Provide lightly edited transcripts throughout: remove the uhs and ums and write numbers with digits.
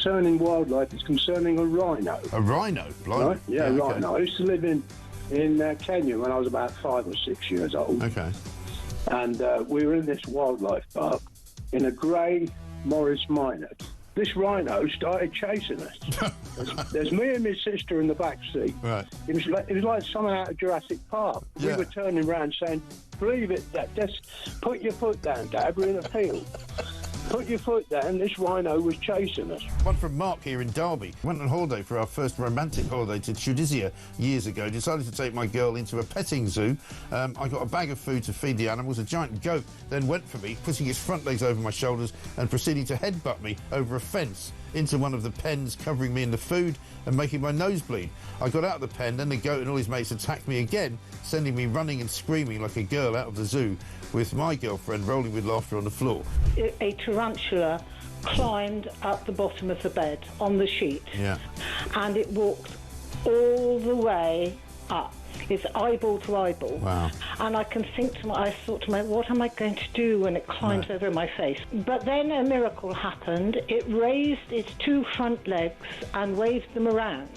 concerning wildlife. It's concerning a rhino. A rhino? Blimey. Right? Yeah, okay. rhino. I used to live in Kenya when I was about 5 or 6 years old. Okay. And we were in this wildlife park in a grey Morris Minor. This rhino started chasing us. There's me and my sister in the back seat. Right. It was like something out of Jurassic Park. Yeah. We were turning around saying, "Believe it, Dad. Just put your foot down, Dad. We're in a field. Put your foot down." This rhino was chasing us. One from Mark here in Derby. Went on holiday for our first romantic holiday to Tunisia years ago. Decided to take my girl into a petting zoo. I got a bag of food to feed the animals. A giant goat then went for me, putting its front legs over my shoulders and proceeding to headbutt me over a fence into one of the pens, covering me in the food and making my nose bleed. I got out of the pen, then the goat and all his mates attacked me again, sending me running and screaming like a girl out of the zoo, with my girlfriend rolling with laughter on the floor. A tarantula climbed up the bottom of the bed on the sheet. Yeah. And it walked all the way up. It's eyeball to eyeball. Wow. And I thought to myself, what am I going to do when it climbs over my face? But then a miracle happened. It raised its 2 front legs and waved them around.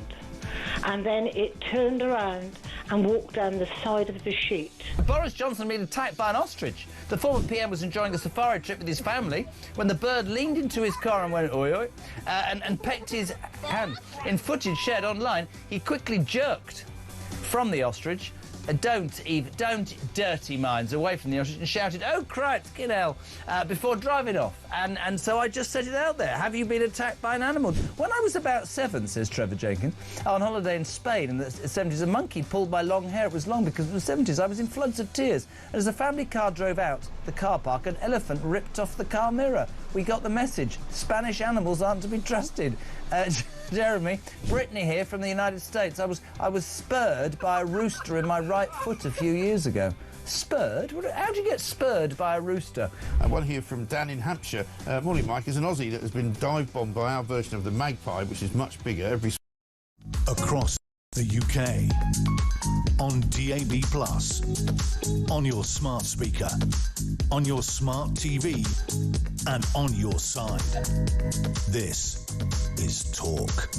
And then it turned around and walked down the side of the sheet. Boris Johnson been attacked by an ostrich. The former PM was enjoying a safari trip with his family when the bird leaned into his car and went oi oi and pecked his hand. In footage shared online, he quickly jerked from the ostrich. Don't dirty minds away from the ostrich, and shouted, "Oh, Christ, get hell," before driving off. And so I just set it out there. Have you been attacked by an animal? When I was about 7, says Trevor Jenkins, on holiday in Spain in the 70s, a monkey pulled my long hair. It was long because it was the 70s. I was in floods of tears. And as the family car drove out the car park, an elephant ripped off the car mirror. We got the message. Spanish animals aren't to be trusted. Jeremy, Brittany here from the United States. I was spurred by a rooster in my right foot a few years ago. Spurred? How do you get spurred by a rooster? One here from Dan in Hampshire. Morning, Mike. As an Aussie that has been dive-bombed by our version of the Magpie, which is much bigger, across the UK, on DAB+, on your smart speaker, on your smart TV, and on your side. This is Talk.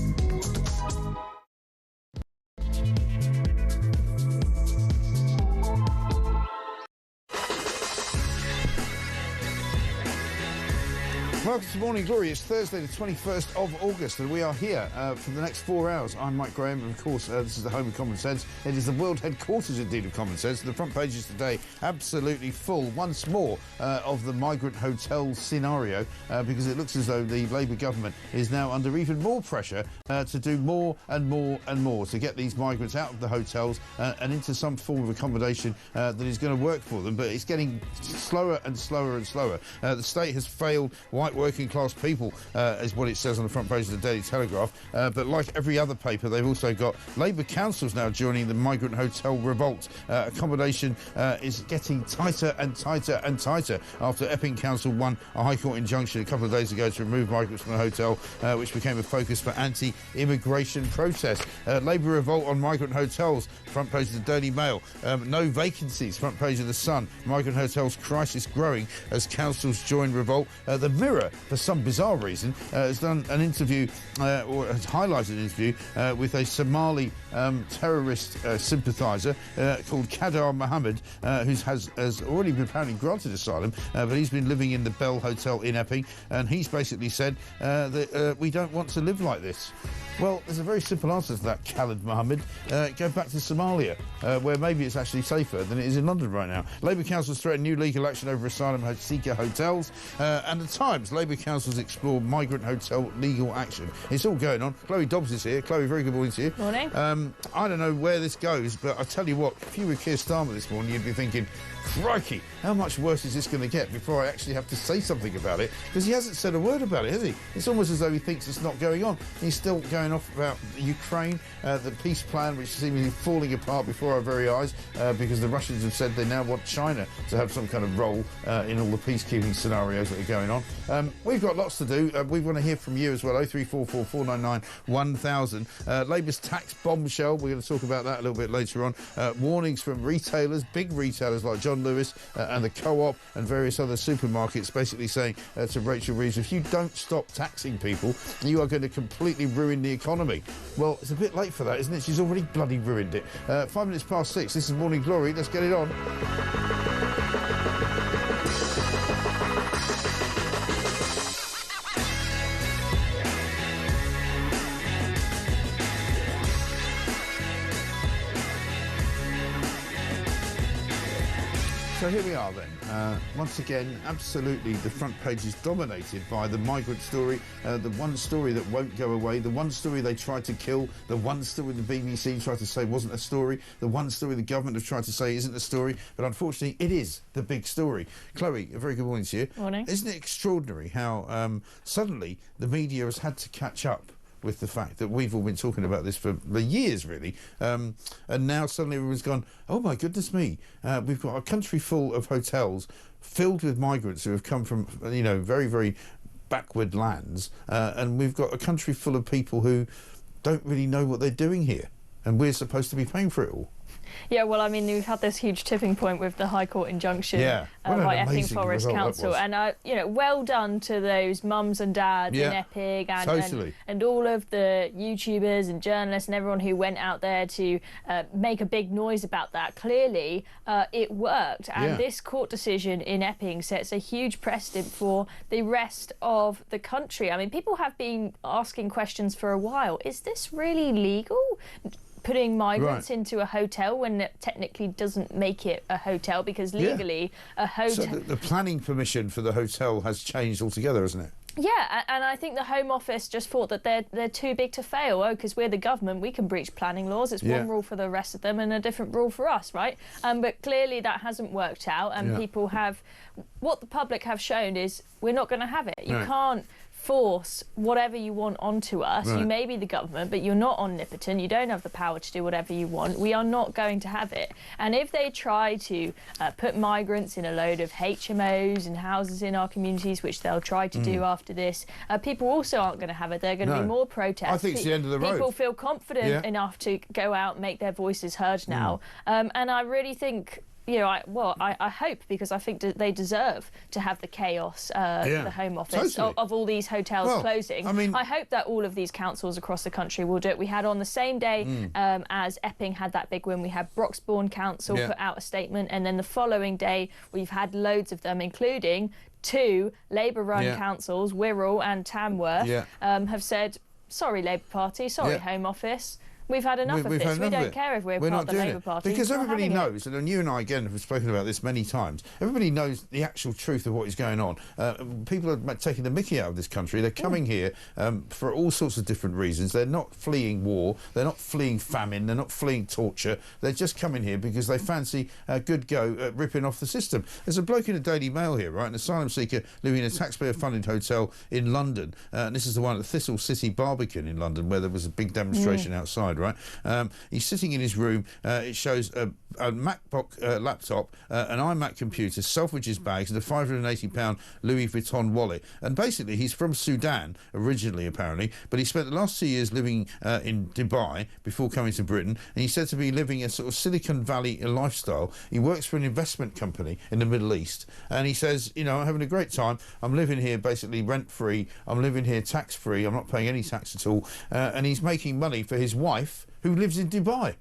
Welcome to Morning Glory. It's Thursday the 21st of August and we are here for the next 4 hours. I'm Mike Graham and of course this is the home of Common Sense. It is the world headquarters indeed of Common Sense. The front pages today absolutely full once more of the migrant hotel scenario because it looks as though the Labour government is now under even more pressure to do more and more and more to get these migrants out of the hotels and into some form of accommodation that is going to work for them, but it's getting slower and slower and slower. The state has failed white working class people, is what it says on the front page of the Daily Telegraph. But like every other paper, they've also got Labour councils now joining the migrant hotel revolt. Accommodation is getting tighter and tighter and tighter after Epping Council won a High Court injunction a couple of days ago to remove migrants from a hotel, which became a focus for anti-immigration protests. Labour revolt on migrant hotels, front page of the Daily Mail. No vacancies, front page of the Sun. Migrant hotels crisis growing as councils join revolt. The Mirror, for some bizarre reason, has done an interview, or has highlighted an interview with a Somali terrorist sympathiser called Kadar Mohammed, who has already been apparently granted asylum, but he's been living in the Bell Hotel in Epping, and he's basically said that we don't want to live like this. Well, there's a very simple answer to that, Khalid Mohammed. Go back to Somalia, where maybe it's actually safer than it is in London right now. Labour councils threaten new legal action over asylum seeker hotels. And the Times, Labour councils explore migrant hotel legal action. It's all going on. Chloe Dobbs is here. Chloe, very good morning to you. Morning. I don't know where this goes, but I tell you what, if you were Keir Starmer this morning, you'd be thinking, crikey, how much worse is this going to get before I actually have to say something about it? Because he hasn't said a word about it, has he? It's almost as though he thinks it's not going on. He's still going going off about Ukraine, the peace plan, which is seemingly falling apart before our very eyes because the Russians have said they now want China to have some kind of role in all the peacekeeping scenarios that are going on. We've got lots to do. We want to hear from you as well. 0344 499 1000. Labour's tax bombshell. We're going to talk about that a little bit later on. Warnings from retailers, big retailers like John Lewis and the Co-op and various other supermarkets, basically saying to Rachel Reeves, if you don't stop taxing people, you are going to completely ruin the economy. Well, it's a bit late for that, isn't it? She's already bloody ruined it. 5 minutes past 6. This is Morning Glory. Let's get it on. So here we are then. Once again, absolutely the front page is dominated by the migrant story, the one story that won't go away, the one story they tried to kill, the one story the BBC tried to say wasn't a story, the one story the government have tried to say isn't a story, but unfortunately it is the big story. Chloe, a very good morning to you. Morning. Isn't it extraordinary how suddenly the media has had to catch up with the fact that we've all been talking about this for years, really, and now suddenly everyone's gone, oh my goodness me, we've got a country full of hotels filled with migrants who have come from, you know, very, very backward lands, and we've got a country full of people who don't really know what they're doing here, and we're supposed to be paying for it all. Yeah, well, I mean, we've had this huge tipping point with the High Court injunction by Epping Forest Council. And, you know, well done to those mums and dads in Epping and all of the YouTubers and journalists and everyone who went out there to make a big noise about that. Clearly, it worked. And this court decision in Epping sets a huge precedent for the rest of the country. I mean, people have been asking questions for a while. Is this really legal? Putting migrants into a hotel when it technically doesn't make it a hotel, because legally a hotel... So the planning permission for the hotel has changed altogether, hasn't it? Yeah, and I think the Home Office just thought that they're too big to fail. Oh, because we're the government, we can breach planning laws. It's one rule for the rest of them and a different rule for us, right? But clearly that hasn't worked out, and people have... What the public have shown is we're not going to have it. You can't force whatever you want onto us. You may be the government, but you're not omnipotent. You don't have the power to do whatever you want. We are not going to have it. And if they try to put migrants in a load of HMOs and houses in our communities, which they'll try to do after this, people also aren't going to have it. There are going to be more protests. I think it's the end of the road. People feel confident enough to go out and make their voices heard now. And I really think... You know, I hope, because I think they deserve to have the chaos, the Home Office, of all these hotels closing. I mean, I hope that all of these councils across the country will do it. We had on the same day as Epping had that big win, we had Broxbourne Council put out a statement, and then the following day we've had loads of them, including 2 Labour-run councils, Wirral and Tamworth, have said, sorry Labour Party, sorry Home Office. We've had enough of this. We don't care if we're part of the Labour Party. Because everybody knows, and you and I, again, have spoken about this many times, everybody knows the actual truth of what is going on. People are taking the mickey out of this country. They're coming here for all sorts of different reasons. They're not fleeing war. They're not fleeing famine. They're not fleeing torture. They're just coming here because they fancy a good go at ripping off the system. There's a bloke in the Daily Mail here, right, an asylum seeker living in a taxpayer-funded hotel in London. And this is the one at the Thistle City Barbican in London, where there was a big demonstration outside. Right, he's sitting in his room. It shows a MacBook laptop, an iMac computer, Selfridges bags, and a £580 Louis Vuitton wallet. And basically, he's from Sudan originally, apparently, but he spent the last 2 years living in Dubai before coming to Britain. And he's said to be living a sort of Silicon Valley lifestyle. He works for an investment company in the Middle East, and he says, you know, I'm having a great time. I'm living here basically rent-free. I'm living here tax-free. I'm not paying any tax at all. And he's making money for his wife, who lives in Dubai.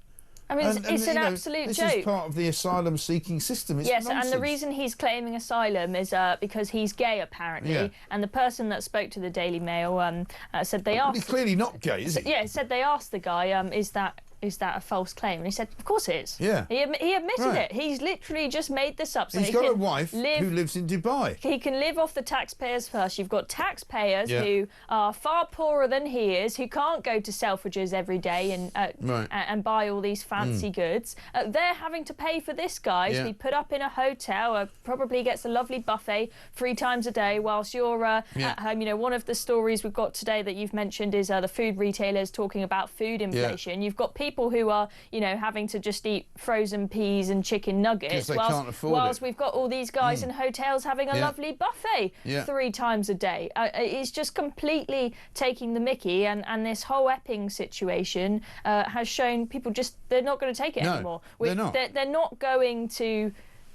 I mean, it's an absolute joke. This is part of the asylum-seeking system. It's nonsense. And the reason he's claiming asylum is because he's gay, apparently. And the person that spoke to the Daily Mail said they asked... He's clearly not gay, is he? Yeah, said they asked the guy, is is that a false claim? And he said, of course it is. Yeah. He admitted it. He's literally just made this up. So he's got a wife who lives in Dubai. He can live off the taxpayers' purse. You've got taxpayers who are far poorer than he is, who can't go to Selfridges every day and buy all these fancy goods. They're having to pay for this guy to be put up in a hotel, probably gets a lovely buffet 3 times a day whilst you're at home. You know, one of the stories we've got today that you've mentioned is the food retailers talking about food inflation. You've got people who are, you know, having to just eat frozen peas and chicken nuggets whilst we've got all these guys in hotels having a lovely buffet 3 times a day. It's just completely taking the mickey, and this whole Epping situation has shown people just, they're not going to take it anymore. They're not. They're not going to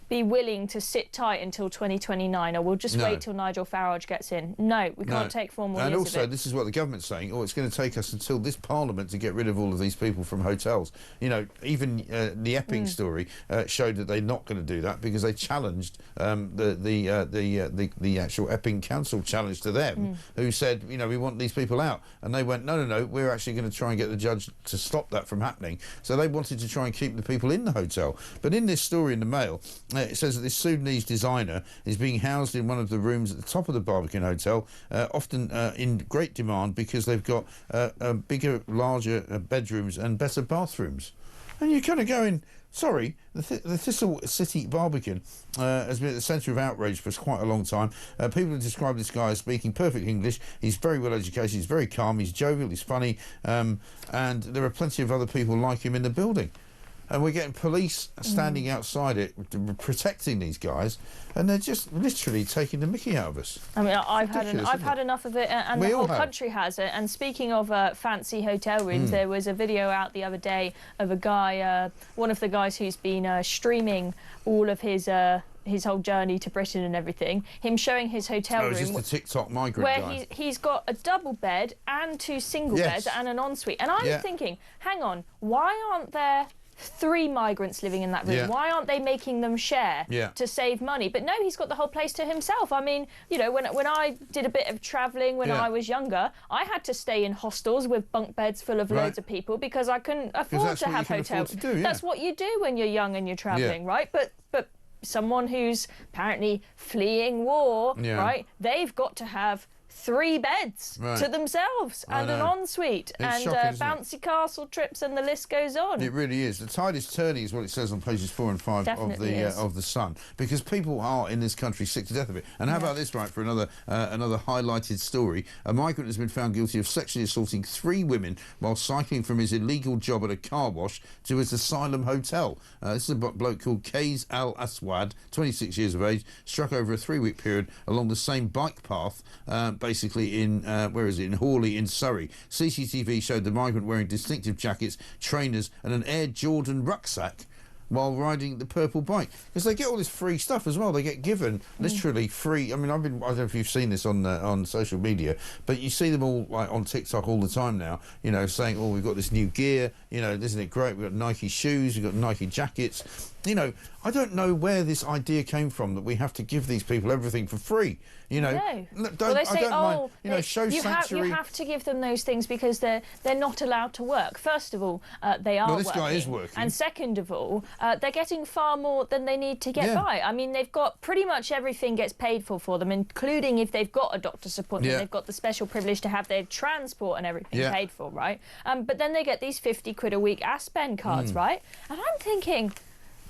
be willing to sit tight until 2029, or we'll just wait till Nigel Farage gets in. No, we can't take 4 more years of it. And also, this is what the government's saying, it's going to take us until this Parliament to get rid of all of these people from hotels. You know, even the Epping story showed that they're not going to do that, because they challenged the actual Epping Council challenge to them, who said, you know, we want these people out. And they went, no, we're actually going to try and get the judge to stop that from happening. So they wanted to try and keep the people in the hotel. But in this story in the Mail, it says that this Sudanese designer is being housed in one of the rooms at the top of the Barbican Hotel, often in great demand because they've got bigger, larger bedrooms and better bathrooms. And you're kind of going, sorry, the Thistle City Barbican has been at the centre of outrage for quite a long time. People have described this guy as speaking perfect English. He's very well educated, he's very calm, he's jovial, he's funny, and there are plenty of other people like him in the building. And we're getting police standing outside it, protecting these guys, and they're just literally taking the mickey out of us. I mean, I've had enough of it, and the whole country has it. And speaking of fancy hotel rooms, there was a video out the other day of a guy, one of the guys who's been streaming all of his whole journey to Britain and everything, him showing his hotel room. Is this the TikTok migrant where guy? He's got a double bed and 2 single beds and an ensuite. And I'm thinking, hang on, why aren't there 3 migrants living in that room? Why aren't they making them share to save money? But no, he's got the whole place to himself. I mean, you know, when I did a bit of travelling when I was younger, I had to stay in hostels with bunk beds full of loads of people because I couldn't afford to have hotels. That's what you do when you're young and you're travelling, right? But someone who's apparently fleeing war, right, they've got to have 3 beds to themselves and an ensuite and bouncy castle trips, and the list goes on. It really is. The tide is turning, is what it says on pages 4 and 5 of the Sun, because people are in this country sick to death of it. And how about this, right, for another highlighted story? A migrant has been found guilty of sexually assaulting 3 women while cycling from his illegal job at a car wash to his asylum hotel. This is a bloke called Kays Al Aswad, 26 years of age, struck over a 3-week period along the same bike path, basically in in Hawley in Surrey. CCTV showed the migrant wearing distinctive jackets, trainers and an Air Jordan rucksack while riding the purple bike, because they get all this free stuff as well. They get given literally free. I mean, I don't know if you've seen this on social media, but you see them all like on TikTok all the time now, you know, saying, oh, we've got this new gear, you know, isn't it great, we've got Nike shoes, we've got Nike jackets. You know, I don't know where this idea came from that we have to give these people everything for free. You know, show sanctuary. You have to give them those things because they're not allowed to work. First of all, they are working. Well, this guy is working. And second of all, they're getting far more than they need to get by. I mean, they've got pretty much everything gets paid for them, including if they've got a doctor's appointment, they've got the special privilege to have their transport and everything paid for, right? But then they get these 50 quid a week Aspen cards, right? And I'm thinking,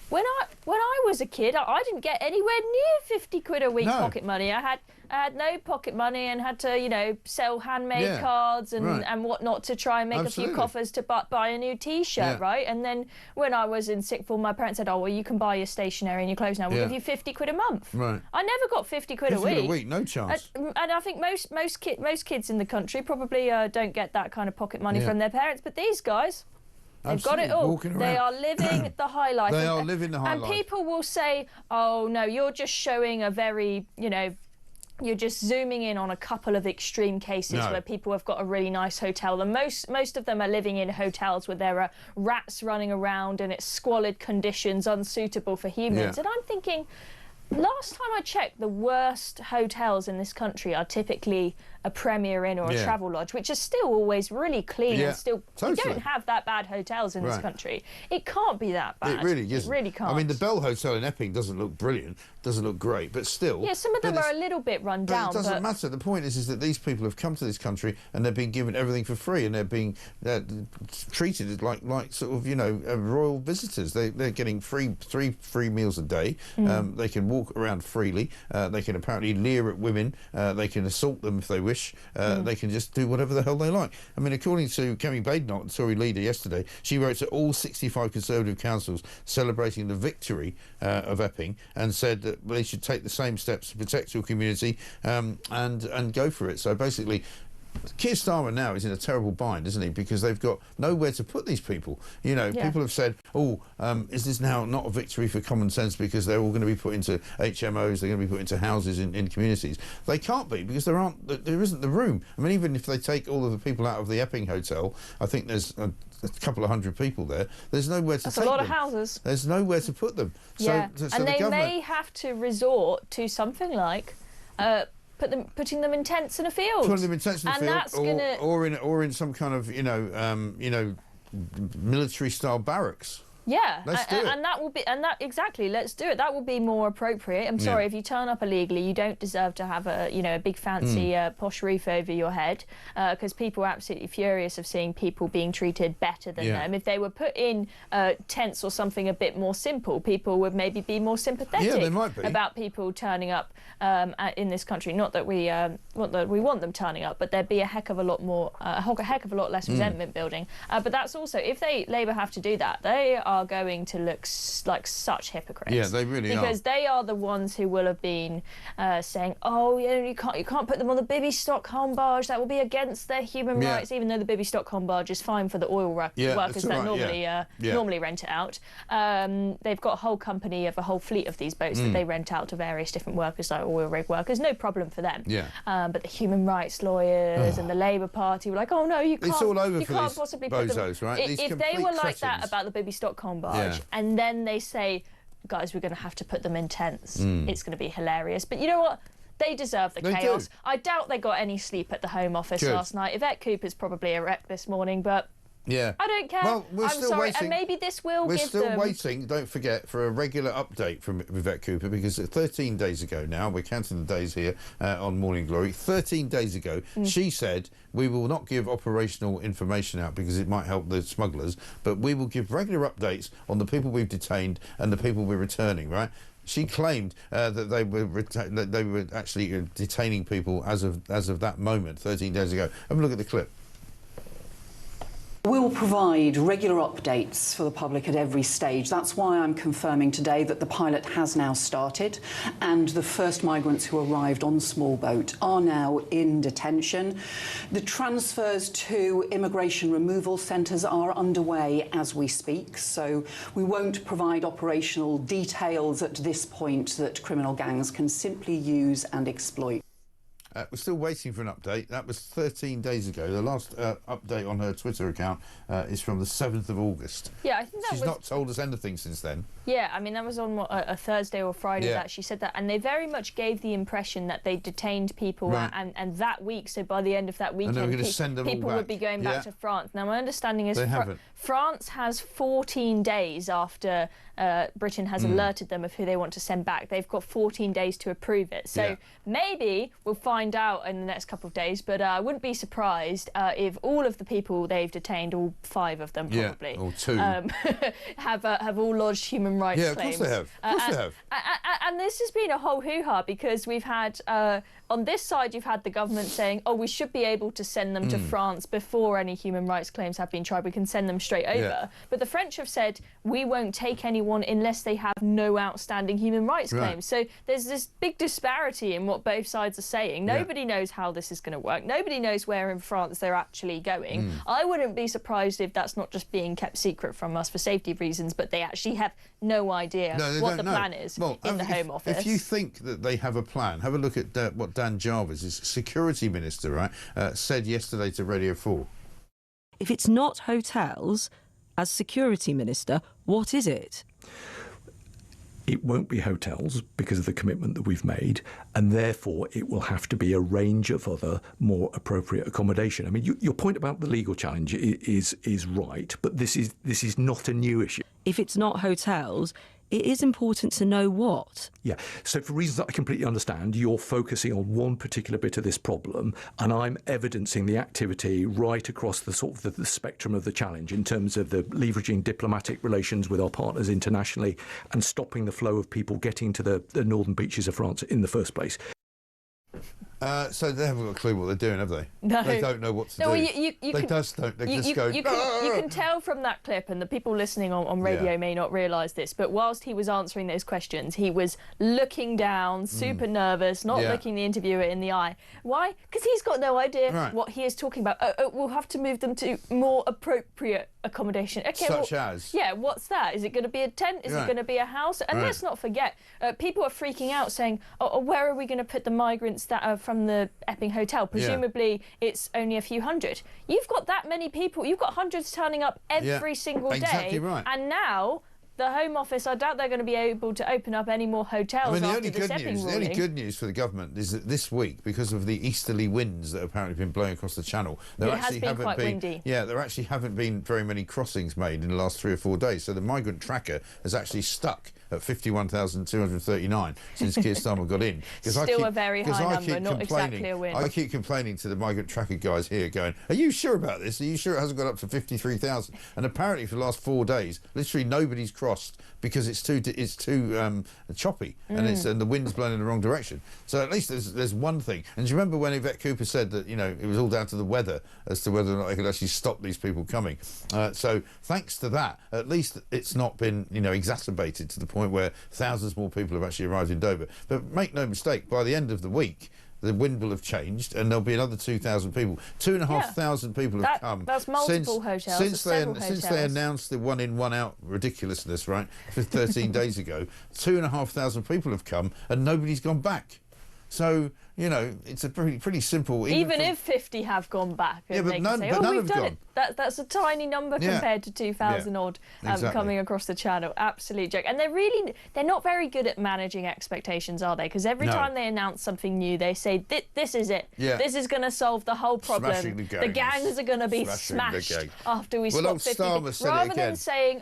when I was a kid, I didn't get anywhere near 50 quid a week pocket money. I had no pocket money and had to, you know, sell handmade cards and whatnot to try and make a few coffers to buy a new T-shirt, right? And then when I was in sixth form, my parents said, oh, well, you can buy your stationery and your clothes now. We'll give you 50 quid a month. Right. I never got 50 quid a week. 50 quid a week, no chance. And I think most kids in the country probably don't get that kind of pocket money from their parents. But these guys, they've got it all. They are living the high life. They are living the high life. And people will say, oh, no, you're just showing a very, you know, you're just zooming in on a couple of extreme cases where people have got a really nice hotel. And most of them are living in hotels where there are rats running around and it's squalid conditions, unsuitable for humans. And I'm thinking, last time I checked, the worst hotels in this country are typically a Premier Inn or a Travel Lodge, which are still always really clean and still... We don't have that bad hotels in this country. It can't be that bad. It really isn't. It really can't. I mean, the Bell Hotel in Epping doesn't look brilliant, doesn't look great, but still... Yeah, some of them are a little bit run down, but it doesn't matter. The point is that these people have come to this country and they're being given everything for free, and they're being treated like sort of, you know, royal visitors. They're getting three free meals a day. They can walk around freely. They can apparently leer at women. They can assault them if they wish. They can just do whatever the hell they like. I mean, according to Kemi Badenoch, the Tory leader, yesterday, she wrote to all 65 Conservative councils celebrating the victory of Epping, and said that they should take the same steps to protect your community and go for it. So basically, Keir Starmer now is in a terrible bind, isn't he? Because they've got nowhere to put these people. You know, people have said, oh, is this now not a victory for common sense because they're all going to be put into HMOs, they're going to be put into houses in communities? They can't be, because there isn't the room. I mean, even if they take all of the people out of the Epping Hotel, I think there's a couple of hundred people there. There's nowhere to take them. That's a lot of houses. There's nowhere to put them. Yeah, so and the they government may have to resort to something like putting them in tents in a field. Putting them in tents in a field, that's gonna... or in some kind of military style barracks. Yeah, let's do it. Exactly, let's do it. That will be more appropriate. I'm sorry, if you turn up illegally, you don't deserve to have a big fancy posh roof over your head, because people are absolutely furious of seeing people being treated better than them. If they were put in tents or something a bit more simple, people would maybe be more sympathetic they might be. about people turning up in this country. Not that we want them turning up, but there'd be a heck of a lot less resentment building. But that's also, if Labour have to do that, they are going to look like such hypocrites. Yeah, they really are. Because they are the ones who will have been saying, oh, you can't put them on the Bibby Stockholm barge, that will be against their human rights, even though the Bibby Stockholm barge is fine for the oil workers that normally rent it out. They've got a whole company of a whole fleet of these boats that they rent out to various different workers, like oil rig workers. No problem for them. But the human rights lawyers and the Labour Party were like, oh no, you can't. It's all over you for can't these possibly bozos, put them. right? If they were like that about the Bibby Stockholm barge, and then they say, guys, we're going to have to put them in tents, it's going to be hilarious. But you know what? They deserve the chaos. Do. I doubt they got any sleep at the Home Office last night. Yvette Cooper's probably a wreck this morning, but I don't care. Well, I'm still waiting. And maybe this will We're give still them... waiting, don't forget, for a regular update from Yvette Cooper, because 13 days ago now, we're counting the days here on Morning Glory, 13 days ago, she said, we will not give operational information out because it might help the smugglers, but we will give regular updates on the people we've detained and the people we're returning, right? She claimed that they were actually detaining people as of that moment, 13 days ago. Have a look at the clip. We'll provide regular updates for the public at every stage. That's why I'm confirming today that the pilot has now started, and the first migrants who arrived on the small boat are now in detention. The transfers to immigration removal centres are underway as we speak, so we won't provide operational details at this point that criminal gangs can simply use and exploit. We're still waiting for an update. That was 13 days ago. The last update on her Twitter account is from the 7th of August. Yeah, I think that She's not told us anything since then. Yeah, I mean, that was on a Thursday or Friday that she said that. And they very much gave the impression that they detained people and that week, so by the end of that weekend, people would be going back to France. Now, my understanding is France has 14 days after Britain has alerted them of who they want to send back. They've got 14 days to approve it. So maybe we'll find out in the next couple of days, but I wouldn't be surprised if all of the people they've detained, all 5 of them probably, or 2, have all lodged human rights claims. Yeah, of course they have. Of course they have. And this has been a whole hoo-ha, because we've had, on this side, you've had the government saying, oh, we should be able to send them to France before any human rights claims have been tried. We can send them straight over. But the French have said, we won't take anyone unless they have no outstanding human rights claims. So there's this big disparity in what both sides are saying. Nobody knows how this is going to work. Nobody knows where in France they're actually going. I wouldn't be surprised if that's not just being kept secret from us for safety reasons, but they actually have no idea what the plan is in the Home Office. If you think that they have a plan, have a look at what Dan Jarvis, his security minister, said yesterday to Radio 4. If it's not hotels, as security minister, what is it? It won't be hotels because of the commitment that we've made, and therefore it will have to be a range of other more appropriate accommodation. I mean, your point about the legal challenge is right, but this is not a new issue. If it's not hotels, it is important to know what. Yeah, so for reasons that I completely understand, you're focusing on one particular bit of this problem, and I'm evidencing the activity right across the sort of the spectrum of the challenge in terms of the leveraging diplomatic relations with our partners internationally and stopping the flow of people getting to the northern beaches of France in the first place. So they haven't got a clue what they're doing, have they? No. They don't know what to do. They just don't. They just go... You can tell from that clip, and the people listening on radio may not realise this, but whilst he was answering those questions, he was looking down, super nervous, not looking the interviewer in the eye. Why? Because he's got no idea what he is talking about. We'll have to move them to more appropriate accommodation. Okay, Such as? Yeah, what's that? Is it going to be a tent? Is it going to be a house? And let's not forget, people are freaking out saying, where are we going to put the migrants that are from the Epping Hotel? Presumably it's only a few hundred. You've got that many people. You've got hundreds turning up every single day. Exactly right. And now the Home Office, I doubt they're going to be able to open up any more hotels after this Epping ruling. The only good news for the government is that this week, because of the easterly winds that have apparently been blowing across the channel, there actually haven't been very many crossings made in the last 3 or 4 days. So the migrant tracker has actually stuck at 51,239 since Keir Starmer got in. Still a very high number, not exactly a win. I keep complaining to the migrant tracker guys here going, are you sure about this? Are you sure it hasn't got up to 53,000? And apparently for the last 4 days, literally nobody's crossed because it's too choppy and the wind's blowing in the wrong direction. So at least there's one thing. And do you remember when Yvette Cooper said that, you know, it was all down to the weather as to whether or not they could actually stop these people coming? So thanks to that, at least it's not been, you know, exacerbated to the point where thousands more people have actually arrived in Dover. But make no mistake, by the end of the week, the wind will have changed and there'll be another 2,000 people. 2,500 people have come. That's multiple hotels. Since they announced the one in, one out ridiculousness, right, for 13 days ago, 2,500 people have come and nobody's gone back. So, you know, it's a pretty simple... Even if 50 have gone back, and but none have gone. That's a tiny number compared to 2,000 odd coming across the channel. Absolute joke. And they're not very good at managing expectations, are they? Because every time they announce something new, they say, this is it. Yeah. This is going to solve the whole problem. The gangs are going to be smashed after we spot 50 people. Rather than saying,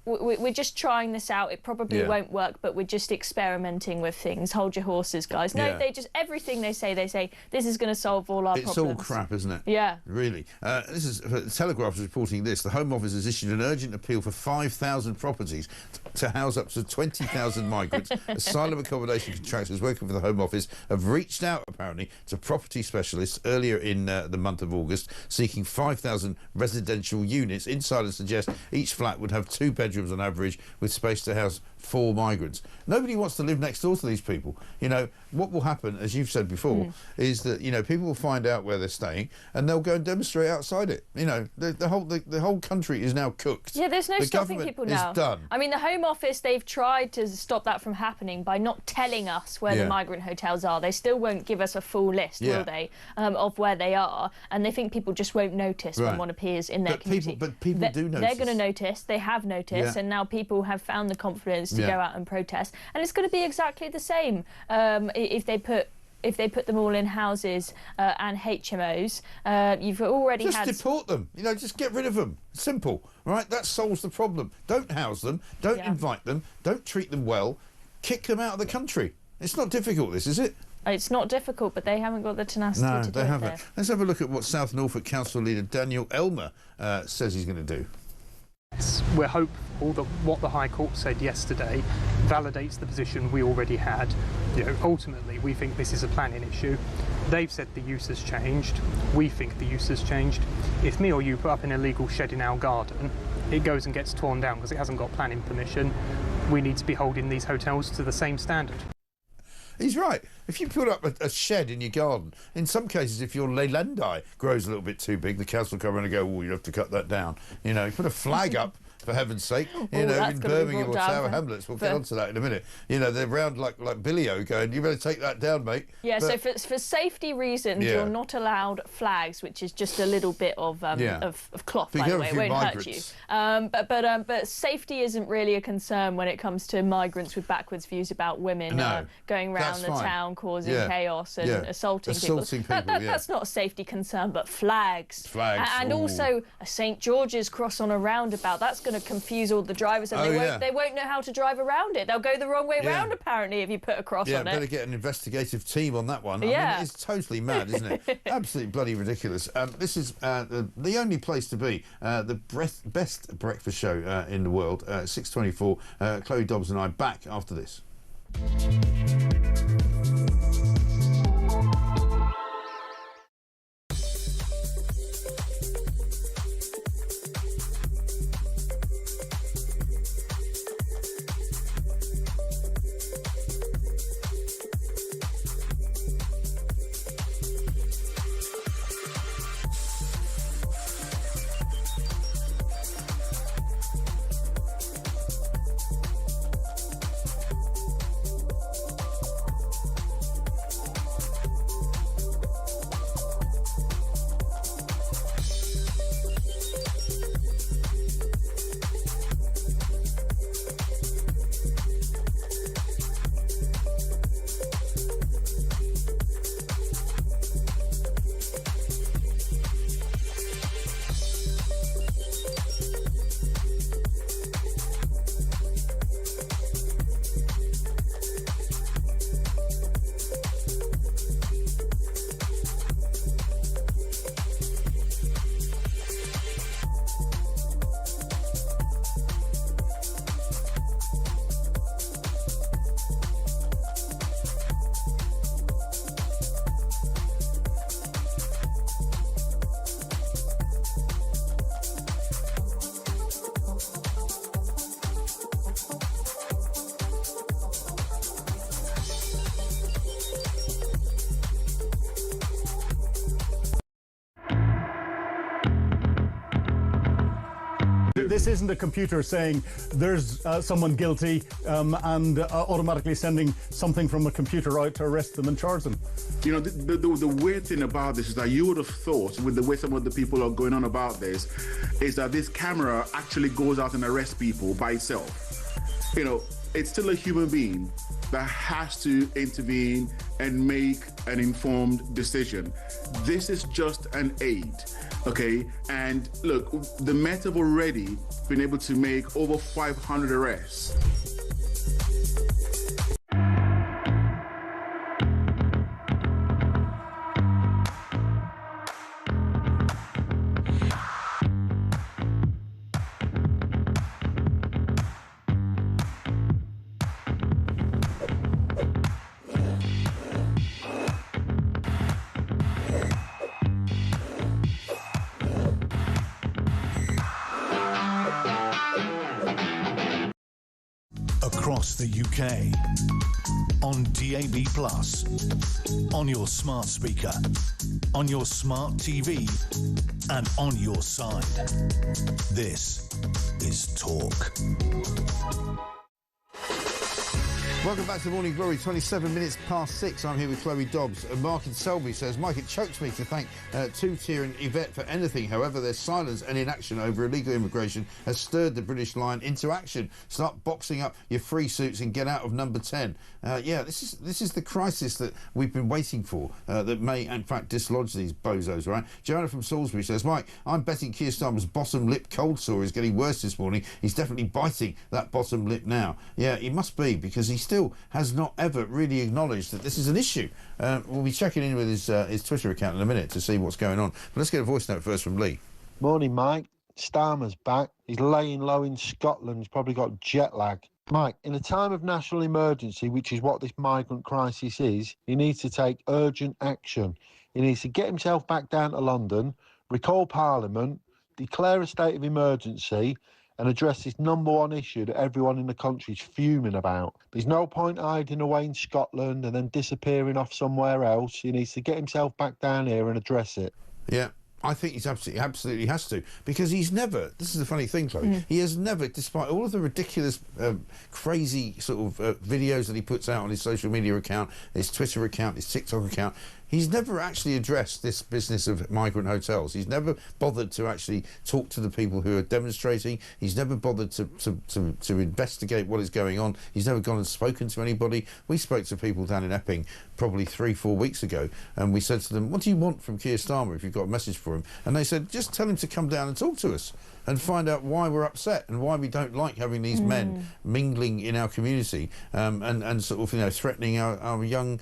we're just trying this out. It probably won't work, but we're just experimenting with things. Hold your horses, guys. No, they just, everything they say, this is going to solve all our problems. It's all crap, isn't it? Yeah. Really. This is Telegraph is reporting this. The Home Office has issued an urgent appeal for 5,000 properties to house up to 20,000 migrants. Asylum accommodation contractors working for the Home Office have reached out, apparently, to property specialists earlier in the month of August, seeking 5,000 residential units. Insiders suggest each flat would have 2 bedrooms on average, with space to house 4 migrants. Nobody wants to live next door to these people. You know, what will happen, as you've said before, is that, you know, people will find out where they're staying and they'll go and demonstrate outside it. You know, the whole country is now cooked. Yeah, there's no stopping people now. It's done. I mean, the Home Office, they've tried to stop that from happening by not telling us where the migrant hotels are. They still won't give us a full list, will they, of where they are, and they think people just won't notice when one appears in their community. But people do notice. They're going to notice. They have noticed, and now people have found the confidence to go out and protest. And it's going to be exactly the same if they put them all in houses and HMOs. You've already just deport them. You know, just get rid of them. Simple, right? That solves the problem. Don't house them. Don't invite them. Don't treat them well. Kick them out of the country. It's not difficult, this, is it? It's not difficult, but they haven't got the tenacity to do it. No, they haven't. Let's have a look at what South Norfolk Council leader Daniel Elmer says he's going to do. We're hopeful that what the High Court said yesterday validates the position we already had. You know, ultimately, we think this is a planning issue. They've said the use has changed. We think the use has changed. If me or you put up an illegal shed in our garden, it goes and gets torn down because it hasn't got planning permission. We need to be holding these hotels to the same standard. He's right. If you put up a shed in your garden, in some cases, if your leylandii grows a little bit too big, the council will come around and go, oh, you have to cut that down. You know, you put a flag up for heaven's sake. In Birmingham or Tower Hamlets, we'll get onto that in a minute. They're round like Billy-O going, you better take that down, mate. Yeah, so for safety reasons, you're not allowed flags, which is just a little bit of cloth, by the way. It won't hurt you. But safety isn't really a concern when it comes to migrants with backwards views about women going around the town causing chaos and assaulting people. That's not a safety concern, but flags. And also a St George's cross on a roundabout. That's going to confuse all the drivers, and they won't know how to drive around it. They'll go the wrong way round, apparently, if you put a cross on it. Yeah, better get an investigative team on that one. I mean, it's totally mad, isn't it? Absolutely bloody ridiculous. This is the only place to be. The best breakfast show in the world. 6:24. Chloe Dobbs and I back after this. This isn't a computer saying there's someone guilty and automatically sending something from a computer out to arrest them and charge them. You know, the weird thing about this is that you would have thought, with the way some of the people are going on about this, is that this camera actually goes out and arrests people by itself. You know, it's still a human being that has to intervene and make an informed decision. This is just an aid, okay? And look, the Met have already been able to make over 500 arrests. Across the UK, on DAB+, on your smart speaker, on your smart TV, and on your side. This is Talk. Welcome back to Morning Glory, 27 minutes past 6. I'm here with Chloe Dobbs. Mark in Selby says, Mike, it chokes me to thank Two-Tier and Yvette for anything. However, their silence and inaction over illegal immigration has stirred the British line into action. Start boxing up your free suits and get out of number 10. This is the crisis that we've been waiting for, that may, in fact, dislodge these bozos, right? Joanna from Salisbury says, Mike, I'm betting Keir Starmer's bottom lip cold sore is getting worse this morning. He's definitely biting that bottom lip now. Yeah, he must be, because he still has not ever really acknowledged that this is an issue. We'll be checking in with his Twitter account in a minute to see what's going on. But let's get a voice note first from Lee. Morning, Mike. Starmer's back. He's laying low in Scotland. He's probably got jet lag. Mike, in a time of national emergency, which is what this migrant crisis is, he needs to take urgent action. He needs to get himself back down to London, recall Parliament, declare a state of emergency, and address this number one issue that everyone in the country is fuming about. There's no point hiding away in Scotland and then disappearing off somewhere else. He needs to get himself back down here and address it. Yeah. I think he's absolutely has to, because he's never, this is the funny thing, Chloe, he has never, despite all of the ridiculous, crazy sort of videos that he puts out on his social media account, his Twitter account, his TikTok account, he's never actually addressed this business of migrant hotels. He's never bothered to actually talk to the people who are demonstrating. He's never bothered to investigate what is going on. He's never gone and spoken to anybody. We spoke to people down in Epping probably 3-4 weeks ago, and we said to them, what do you want from Keir Starmer if you've got a message for him? And they said, just tell him to come down and talk to us and find out why we're upset and why we don't like having these men mingling in our community, and sort of, you know, threatening our young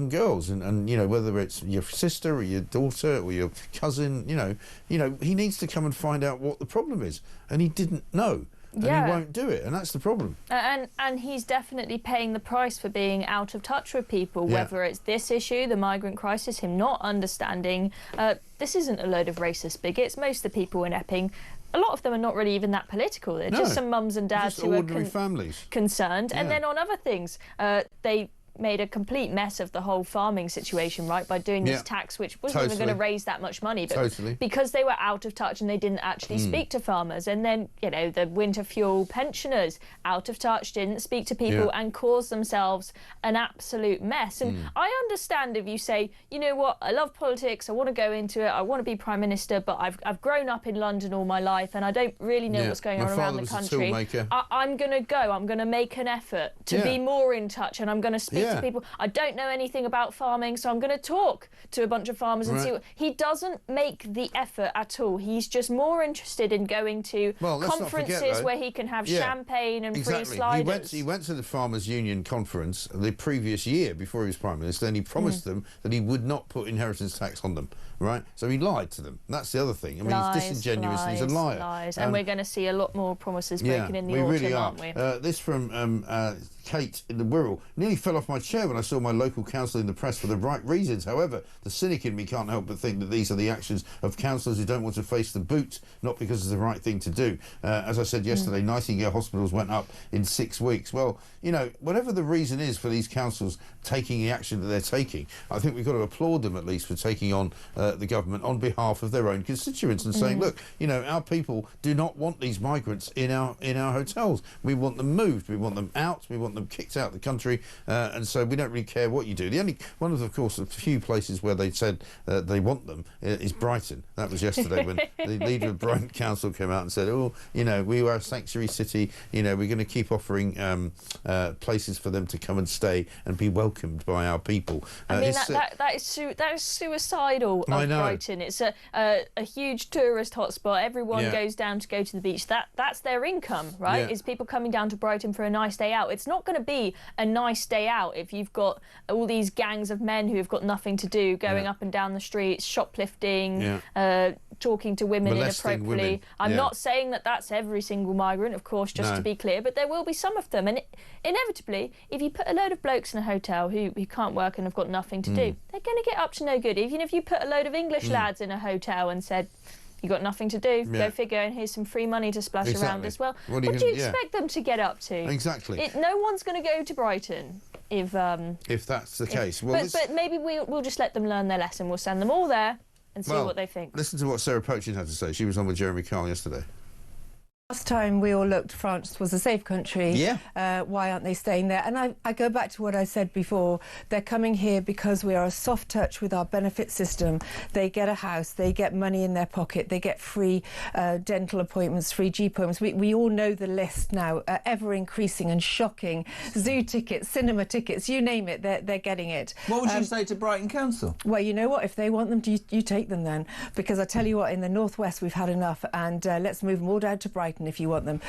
girls, and you know, whether it's your sister or your daughter or your cousin, you know, he needs to come and find out what the problem is, and he didn't know. And he won't do it, and that's the problem. And he's definitely paying the price for being out of touch with people, whether it's this issue, the migrant crisis, him not understanding. This isn't a load of racist bigots. Most of the people in Epping, a lot of them are not really even that political. They're just some mums and dads who are families concerned. And then on other things, they made a complete mess of the whole farming situation, right, by doing this tax which wasn't even going to raise that much money, but because they were out of touch and they didn't actually speak to farmers. And then, you know, the winter fuel pensioners, out of touch, didn't speak to people and caused themselves an absolute mess. And I understand if you say, you know what, I love politics, I want to go into it, I want to be Prime Minister, but I've grown up in London all my life and I don't really know what's going on around the country. I'm going to go, I'm going to make an effort to be more in touch, and I'm going to speak to people. I don't know anything about farming, so I'm going to talk to a bunch of farmers and see what... He doesn't make the effort at all. He's just more interested in going to conferences where he can have champagne and free sliders. He went to the Farmers Union conference the previous year before he was Prime Minister, and he promised them that he would not put inheritance tax on them, right? So he lied to them. That's the other thing. I mean, he's disingenuous and he's a liar. And we're going to see a lot more promises breaking in the autumn, really aren't we? This from Kate in the Wirral. Nearly fell off my chair when I saw my local council in the press for the right reasons. However, the cynic in me can't help but think that these are the actions of councillors who don't want to face the boot, not because it's the right thing to do. As I said yesterday, Nightingale hospitals went up in 6 weeks. Well, you know, whatever the reason is for these councils taking the action that they're taking, I think we've got to applaud them at least for taking on the government on behalf of their own constituents and saying, look, you know, our people do not want these migrants in our hotels. We want them moved, we want them out, we want them kicked out of the country, and so we don't really care what you do. The only one of course, a few places where they said they want them is Brighton. That was yesterday when the leader of Brighton Council came out and said, oh, you know, we are a sanctuary city, you know, we're going to keep offering places for them to come and stay and be welcomed by our people. I mean, that is suicidal of Brighton. It's a huge tourist hotspot. Everyone goes down to go to the beach. That's their income, right? Is people coming down to Brighton for a nice day out. It's not going to be a nice day out if you've got all these gangs of men who have got nothing to do, going up and down the streets, shoplifting, talking to women inappropriately. I'm not saying that that's every single migrant, of course, just to be clear, but there will be some of them. And inevitably, if you put a load of blokes in a hotel who can't work and have got nothing to do, they're going to get up to no good. Even if you put a load of English lads in a hotel and said, you got nothing to do, go figure, and here's some free money to splash around as well. What do you expect them to get up to? Exactly. No one's going to go to Brighton if that's the case. Well, but maybe we'll just let them learn their lesson. We'll send them all there and see what they think. Listen to what Sarah Poachin had to say. She was on with Jeremy Kyle yesterday. Last time we all looked, France was a safe country. Why aren't they staying there? And I go back to what I said before. They're coming here because we are a soft touch with our benefit system. They get a house, they get money in their pocket, they get free dental appointments, free GP appointments. We all know the list now, ever increasing and shocking. Zoo tickets, cinema tickets, you name it, they're getting it. What would you say to Brighton Council? Well, you know what, if they want them, you take them then. Because I tell you what, in the northwest we've had enough, and let's move them all down to Brighton if you want them.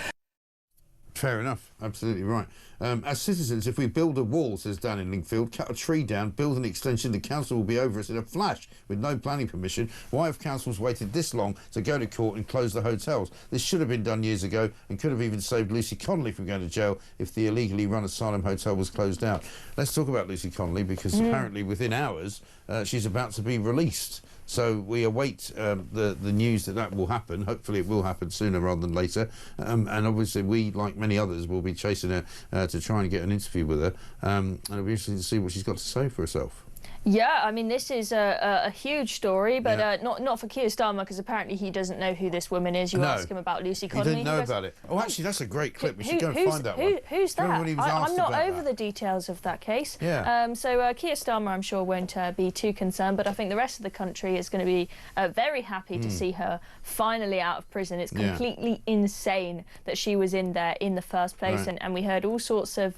Fair enough, absolutely right. As citizens, if we build a wall, says Dan in Lingfield, cut a tree down, build an extension, the council will be over us in a flash with no planning permission. Why have councils waited this long to go to court and close the hotels? This should have been done years ago and could have even saved Lucy Connolly from going to jail if the illegally run asylum hotel was closed down. Let's talk about Lucy Connolly, because apparently within hours she's about to be released. So we await the news that will happen. Hopefully it will happen sooner rather than later. And obviously we, like many others, will be chasing her to try and get an interview with her. And it'll be interesting to see what she's got to say for herself. Yeah, I mean, this is a huge story, but not for Keir Starmer, because apparently he doesn't know who this woman is. You ask him about Lucy Connolly. He didn't know about it. Oh, actually, that's a great clip. We should go and find that one. Who's that? I'm not over that? the details of that case. Yeah. So Keir Starmer, I'm sure, won't be too concerned, but I think the rest of the country is going to be very happy to see her finally out of prison. It's completely insane that she was in there in the first place, and we heard all sorts of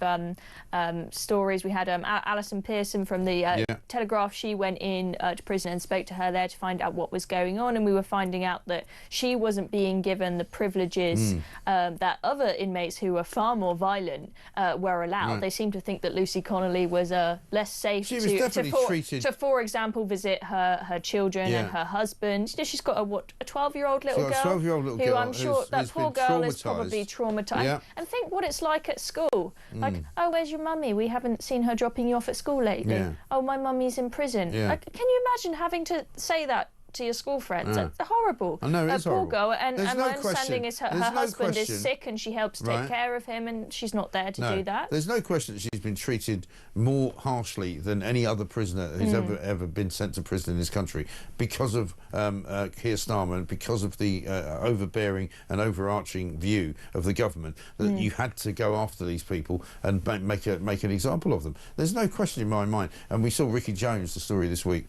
stories. We had Alison Pearson from the Telegraph. She went in to prison and spoke to her there to find out what was going on, and we were finding out that she wasn't being given the privileges that other inmates who were far more violent were allowed. They seemed to think that Lucy Connolly was less safe to, for example, visit her children and her husband. You know, she's got a 12-year-old little girl who I'm sure that poor girl is probably traumatised. And think what it's like at school. Like, oh, where's your mummy? We haven't seen her dropping you off at school lately. Oh, my mummy's in prison. Like, can you imagine having to say that to your school friends? It's horrible. I know, it's horrible. Poor girl, and no my understanding is her husband is sick and she helps take care of him, and she's not there to do that. There's no question that she's been treated more harshly than any other prisoner who's ever been sent to prison in this country because of Keir Starmer and because of the overbearing and overarching view of the government that you had to go after these people and make an example of them. There's no question in my mind. And we saw Ricky Jones, the story this week,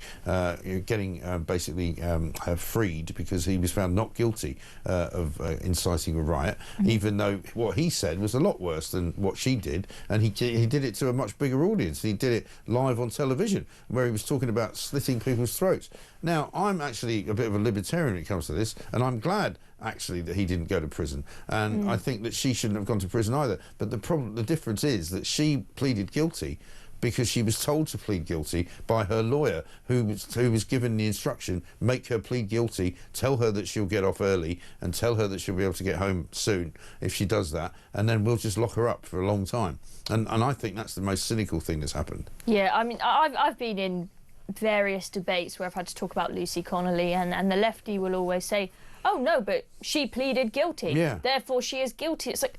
getting basically freed because he was found not guilty of inciting a riot, even though what he said was a lot worse than what she did, and he did it to a much bigger audience. He did it live on television where he was talking about slitting people's throats. Now, I'm actually a bit of a libertarian when it comes to this, and I'm glad actually that he didn't go to prison, and I think that she shouldn't have gone to prison either. But the difference is that she pleaded guilty because she was told to plead guilty by her lawyer, who was given the instruction, make her plead guilty, tell her that she'll get off early, and tell her that she'll be able to get home soon if she does that, and then we'll just lock her up for a long time. And I think that's the most cynical thing that's happened. Yeah, I mean, I've been in various debates where I've had to talk about Lucy Connolly, and the lefty will always say, oh, no, but she pleaded guilty, therefore she is guilty. It's like,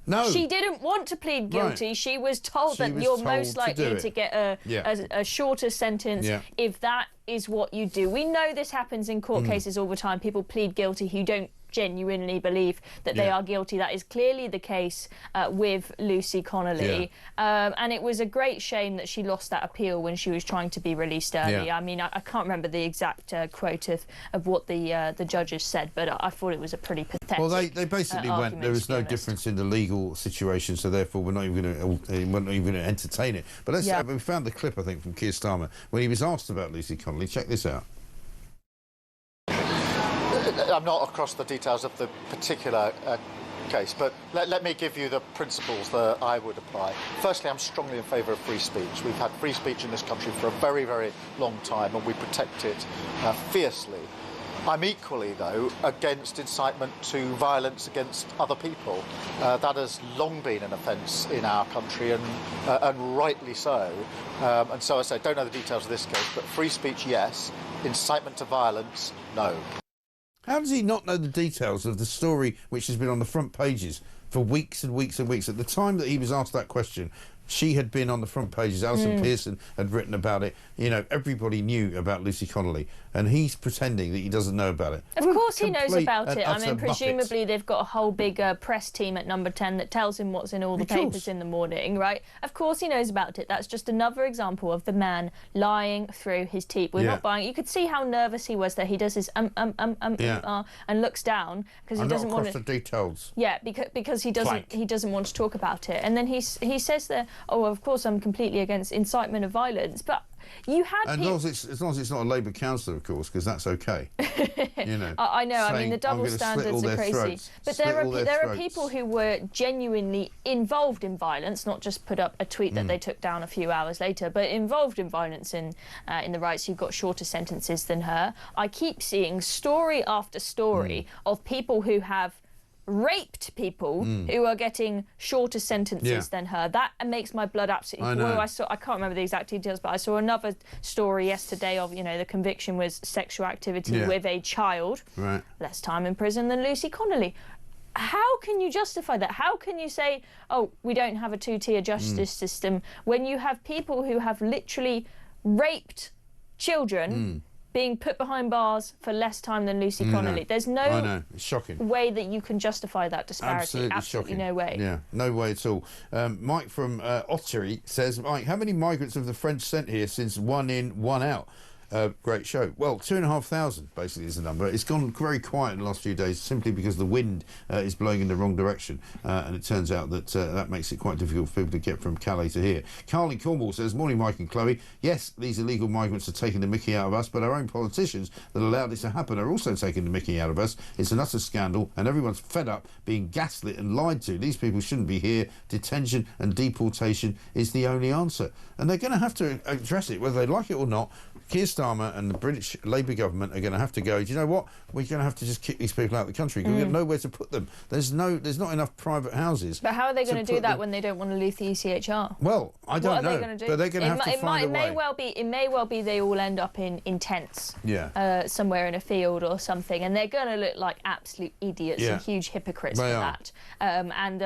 no. She didn't want to plead guilty. She was told that you're most likely to get a shorter sentence if that is what you do. We know this happens in court cases all the time. People plead guilty who don't genuinely believe that they are guilty. That is clearly the case with Lucy Connolly. And it was a great shame that she lost that appeal when she was trying to be released early. I mean, I can't remember the exact quote of what the judges said, but I thought it was a pretty pathetic Well, they basically went, there was no difference in the legal situation, so therefore we're not even going to entertain it. But let's we found the clip, I think, from Keir Starmer when he was asked about Lucy Connolly. Check this out. I'm not across the details of the particular case, but let me give you the principles that I would apply. Firstly, I'm strongly in favour of free speech. We've had free speech in this country for a very, very long time, and we protect it fiercely. I'm equally, though, against incitement to violence against other people. That has long been an offence in our country, and rightly so. And so I say, don't know the details of this case, but free speech, yes. Incitement to violence, no. How does he not know the details of the story which has been on the front pages for weeks and weeks and weeks? At the time that he was asked that question, she had been on the front pages. Alison Pearson had written about it. You know, everybody knew about Lucy Connolly, and he's pretending that he doesn't know about it. Of course he knows about it. I mean, presumably they've got a whole big press team at Number 10 that tells him what's in all the papers in the morning, right? Of course he knows about it. That's just another example of the man lying through his teeth. We're not buying it. You could see how nervous he was there. He does his and looks down because he doesn't want to. The details. Yeah, because he doesn't want to talk about it. And then he says there, oh, of course I'm completely against incitement of violence, but you had as long as it's not a Labour councillor, of course, because that's okay. You know, I know. I mean, the double standards are crazy. But there are people who were genuinely involved in violence, not just put up a tweet that they took down a few hours later, but involved in violence in the rights who've got shorter sentences than her. I keep seeing story after story of people who have raped people who are getting shorter sentences than her. That makes my blood absolutely boil. I can't remember the exact details, but I saw another story yesterday of, you know, the conviction was sexual activity with a child. Right. Less time in prison than Lucy Connolly. How can you justify that? How can you say, oh, we don't have a two-tier justice system when you have people who have literally raped children being put behind bars for less time than Lucy Connolly. There's no it's shocking. way that you can justify that disparity. Absolutely shocking. No way. Yeah, no way at all. Mike from Ottery says, Mike, how many migrants have the French sent here since one in, one out? Great show. Well, 2,500 basically is the number. It's gone very quiet in the last few days simply because the wind is blowing in the wrong direction, and it turns out that that makes it quite difficult for people to get from Calais to here. Carl in Cornwall says, morning Mike and Chloe. Yes, these illegal migrants are taking the mickey out of us, but our own politicians that allowed this to happen are also taking the mickey out of us. It's an utter scandal and everyone's fed up being gaslit and lied to. These people shouldn't be here. Detention and deportation is the only answer, and they're going to have to address it whether they like it or not. Keir Starmer and the British Labour government are going to have to go, do you know what? We're going to have to just kick these people out of the country because we've got nowhere to put them. There's not enough private houses. But how are they going to do that when they don't want to leave the ECHR? Well, I don't know. What are they going to do? But they're going to have to find a way. It may well be they all end up in tents somewhere in a field or something, and they're going to look like absolute idiots and huge hypocrites for that. And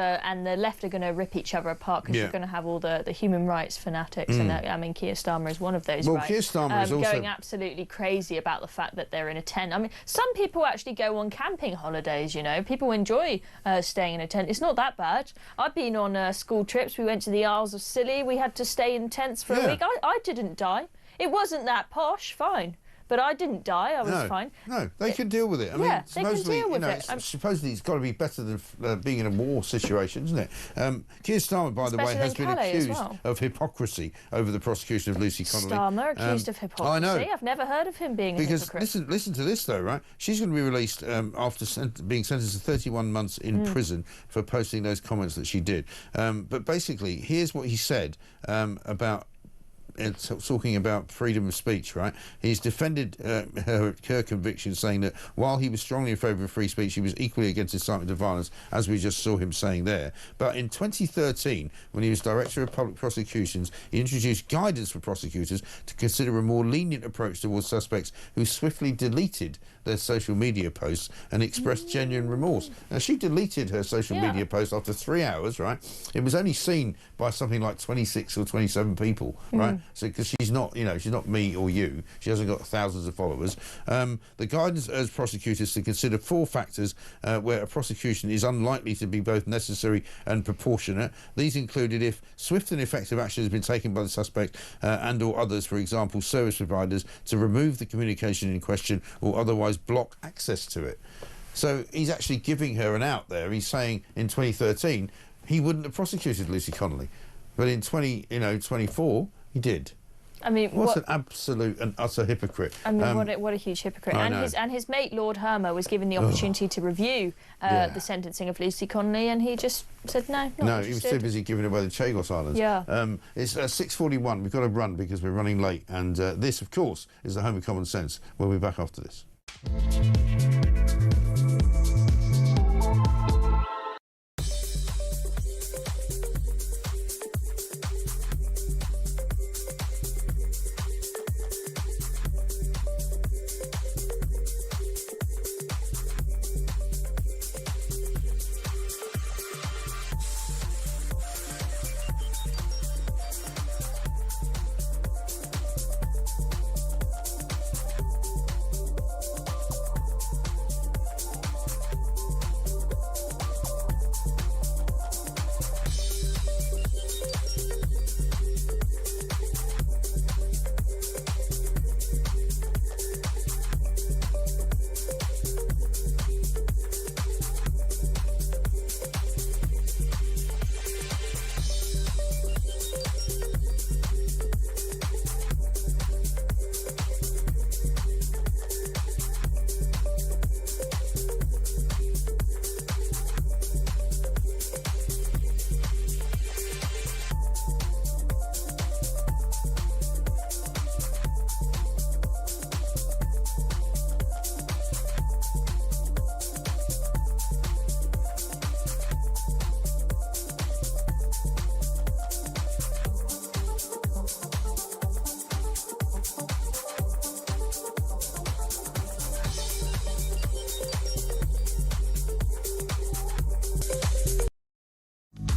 the left are going to rip each other apart because you're going to have all the human rights fanatics. And I mean, Keir Starmer is one of those. Well, Keir Starmer is also going absolutely crazy about the fact that they're in a tent. I mean, some people actually go on camping holidays, you know. People enjoy staying in a tent. It's not that bad. I've been on school trips. We went to the Isles of Scilly. We had to stay in tents for a week. I didn't die. It wasn't that posh, fine. But I didn't die. I was fine. No, they can deal with it. I mean, they can deal with it. Supposedly, it's got to be better than being in a war situation, isn't it? Keir Starmer, by the way, has been accused of hypocrisy over the prosecution of Lucy Connolly. Starmer accused of hypocrisy? I know. I've never heard of him being a hypocrite. Because listen to this, though, right? She's going to be released after being sentenced to 31 months in prison for posting those comments that she did. But basically, here's what he said about talking about freedom of speech, right? He's defended her conviction, saying that while he was strongly in favour of free speech, he was equally against incitement to violence, as we just saw him saying there. But in 2013, when he was Director of Public Prosecutions, he introduced guidance for prosecutors to consider a more lenient approach towards suspects who swiftly deleted their social media posts and expressed genuine remorse. Now, she deleted her social media post after 3 hours, right? It was only seen by something like 26 or 27 people, right? So, because she's not, she's not me or you. She hasn't got thousands of followers. The guidance urged prosecutors to consider 4 factors where a prosecution is unlikely to be both necessary and proportionate. These included if swift and effective action has been taken by the suspect and or others, for example, service providers, to remove the communication in question or otherwise block access to it. So he's actually giving her an out there. He's saying in 2013 he wouldn't have prosecuted Lucy Connolly, but in 2024 he did. I mean, what's an absolute and utter hypocrite? I mean, what a huge hypocrite. And his mate Lord Hermer was given the opportunity to review the sentencing of Lucy Connolly, and he just said no. Not he was too busy giving away the Chagos Islands. It's 6:41. We've got to run because we're running late, and this, of course, is the Home of Common Sense. We'll be back after this.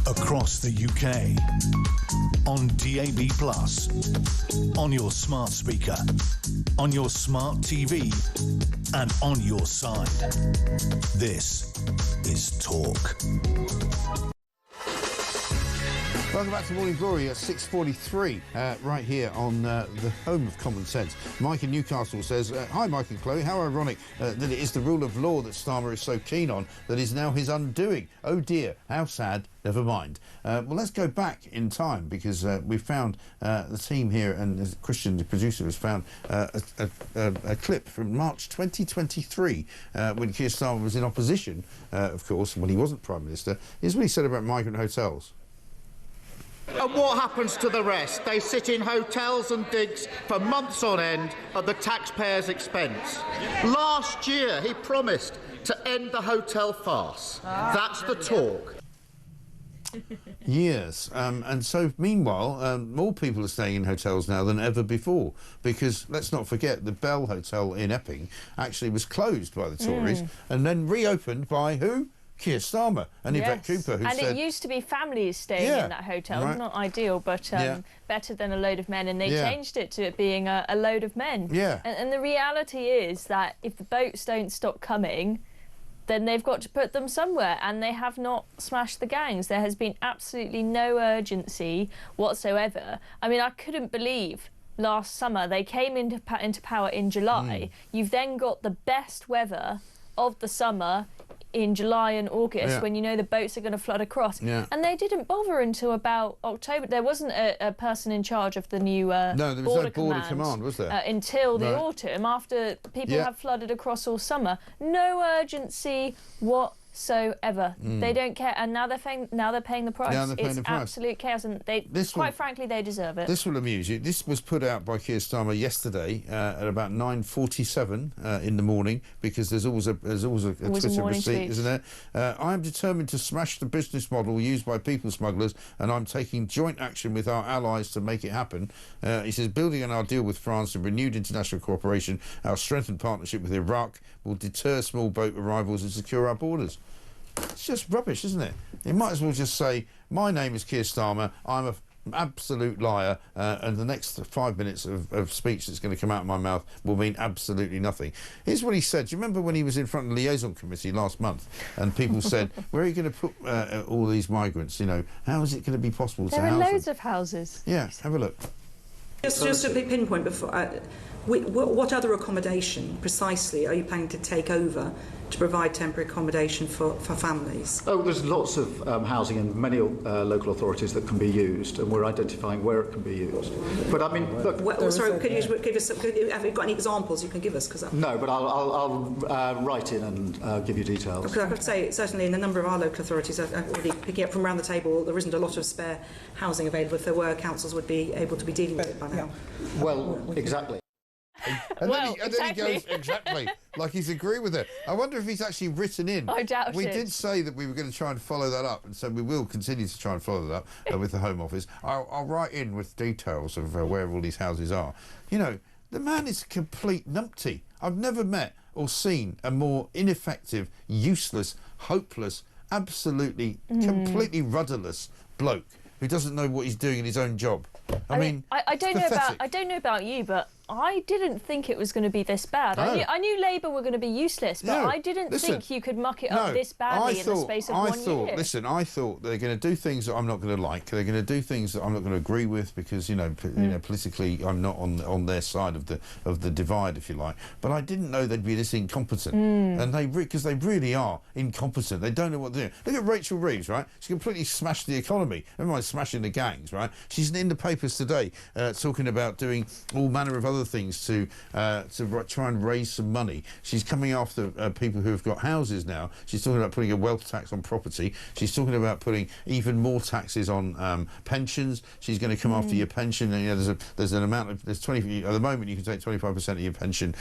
across the UK, on DAB+, on your smart speaker, on your smart TV, and on your side. This is Talk. Welcome back to Morning Glory at 6:43, right here on the home of common sense. Mike in Newcastle says, hi Mike and Chloe, how ironic that it is the rule of law that Starmer is so keen on that is now his undoing. Oh dear, how sad, never mind. Well, let's go back in time because we found, the team here and Christian, the producer, has found a clip from March 2023 when Keir Starmer was in opposition, of course, when he wasn't Prime Minister. Here's what he said about migrant hotels. And what happens to the rest? They sit in hotels and digs for months on end at the taxpayers' expense. Last year, he promised to end the hotel farce. That's the talk. Yes, and so meanwhile, more people are staying in hotels now than ever before because let's not forget the Bell Hotel in Epping actually was closed by the Tories and then reopened by who? Keir Starmer and Yvette Cooper, who and said... it used to be families staying in that hotel. Right. Not ideal, but better than a load of men. And they changed it to it being a load of men. Yeah. And the reality is that if the boats don't stop coming, then they've got to put them somewhere. And they have not smashed the gangs. There has been absolutely no urgency whatsoever. I mean, I couldn't believe... Last summer, they came into power in July. You've then got the best weather of the summer in July and August when you know the boats are going to flood across. And they didn't bother until about October. There wasn't a person in charge of the new no, there was no border command, was there? Until the autumn, after people have flooded across all summer. No urgency whatsoever. They don't care, and now they're paying the price. It's absolute chaos, and quite frankly, they deserve it. This will amuse you. This was put out by Keir Starmer yesterday at about 9:47 in the morning, because there's always a Twitter receipt, isn't there? I am determined to smash the business model used by people smugglers, and I'm taking joint action with our allies to make it happen. He says, building on our deal with France and renewed international cooperation, our strengthened partnership with Iraq will deter small boat arrivals and secure our borders. It's just rubbish, isn't it? You might as well just say, my name is Keir Starmer, I'm an absolute liar, and the next 5 minutes of speech that's going to come out of my mouth will mean absolutely nothing. Here's what he said. Do you remember when he was in front of the liaison committee last month and people said, where are you going to put all these migrants? You know, how is it going to be possible to house them? There are loads of houses. Yeah, have a look. Just a pinpoint before. What other accommodation precisely are you planning to take over to provide temporary accommodation for families? Oh, there's lots of housing in many local authorities that can be used, and we're identifying where it can be used. But I mean, look. Sorry, could you give us? Have you got any examples you can give us? No, but I'll write in and give you details. Because I could say certainly in a number of our local authorities, already picking up from around the table, there isn't a lot of spare housing available. If there were, councils would be able to be dealing with it by now. Well, exactly. And then he goes, exactly, like he's agreeing with it. I wonder if he's actually written in. I doubt we did say that we were going to try and follow that up, and so we will continue to try and follow that up with the Home Office. I'll write in with details of where all these houses are. You know, the man is a complete numpty. I've never met or seen a more ineffective, useless, hopeless, absolutely, completely rudderless bloke who doesn't know what he's doing in his own job. I mean, I don't know about you, but I didn't think it was going to be this bad. No. I knew Labour were going to be useless, but I didn't think you could muck it up this badly in the space of 1 year. Listen, I thought they're going to do things that I'm not going to like. They're going to do things that I'm not going to agree with because, you know, politically I'm not on their side of the divide, if you like. But I didn't know they'd be this incompetent, and because they really are incompetent. They don't know what to do. Look at Rachel Reeves, right? She completely smashed the economy. Never mind smashing the gangs, right? She's in the papers today talking about doing all manner of other things to try and raise some money. She's coming after people who have got houses now. She's talking about putting a wealth tax on property. She's talking about putting even more taxes on pensions. She's going to come after your pension. And, you know, there's an amount of at the moment you can take 25% of your pension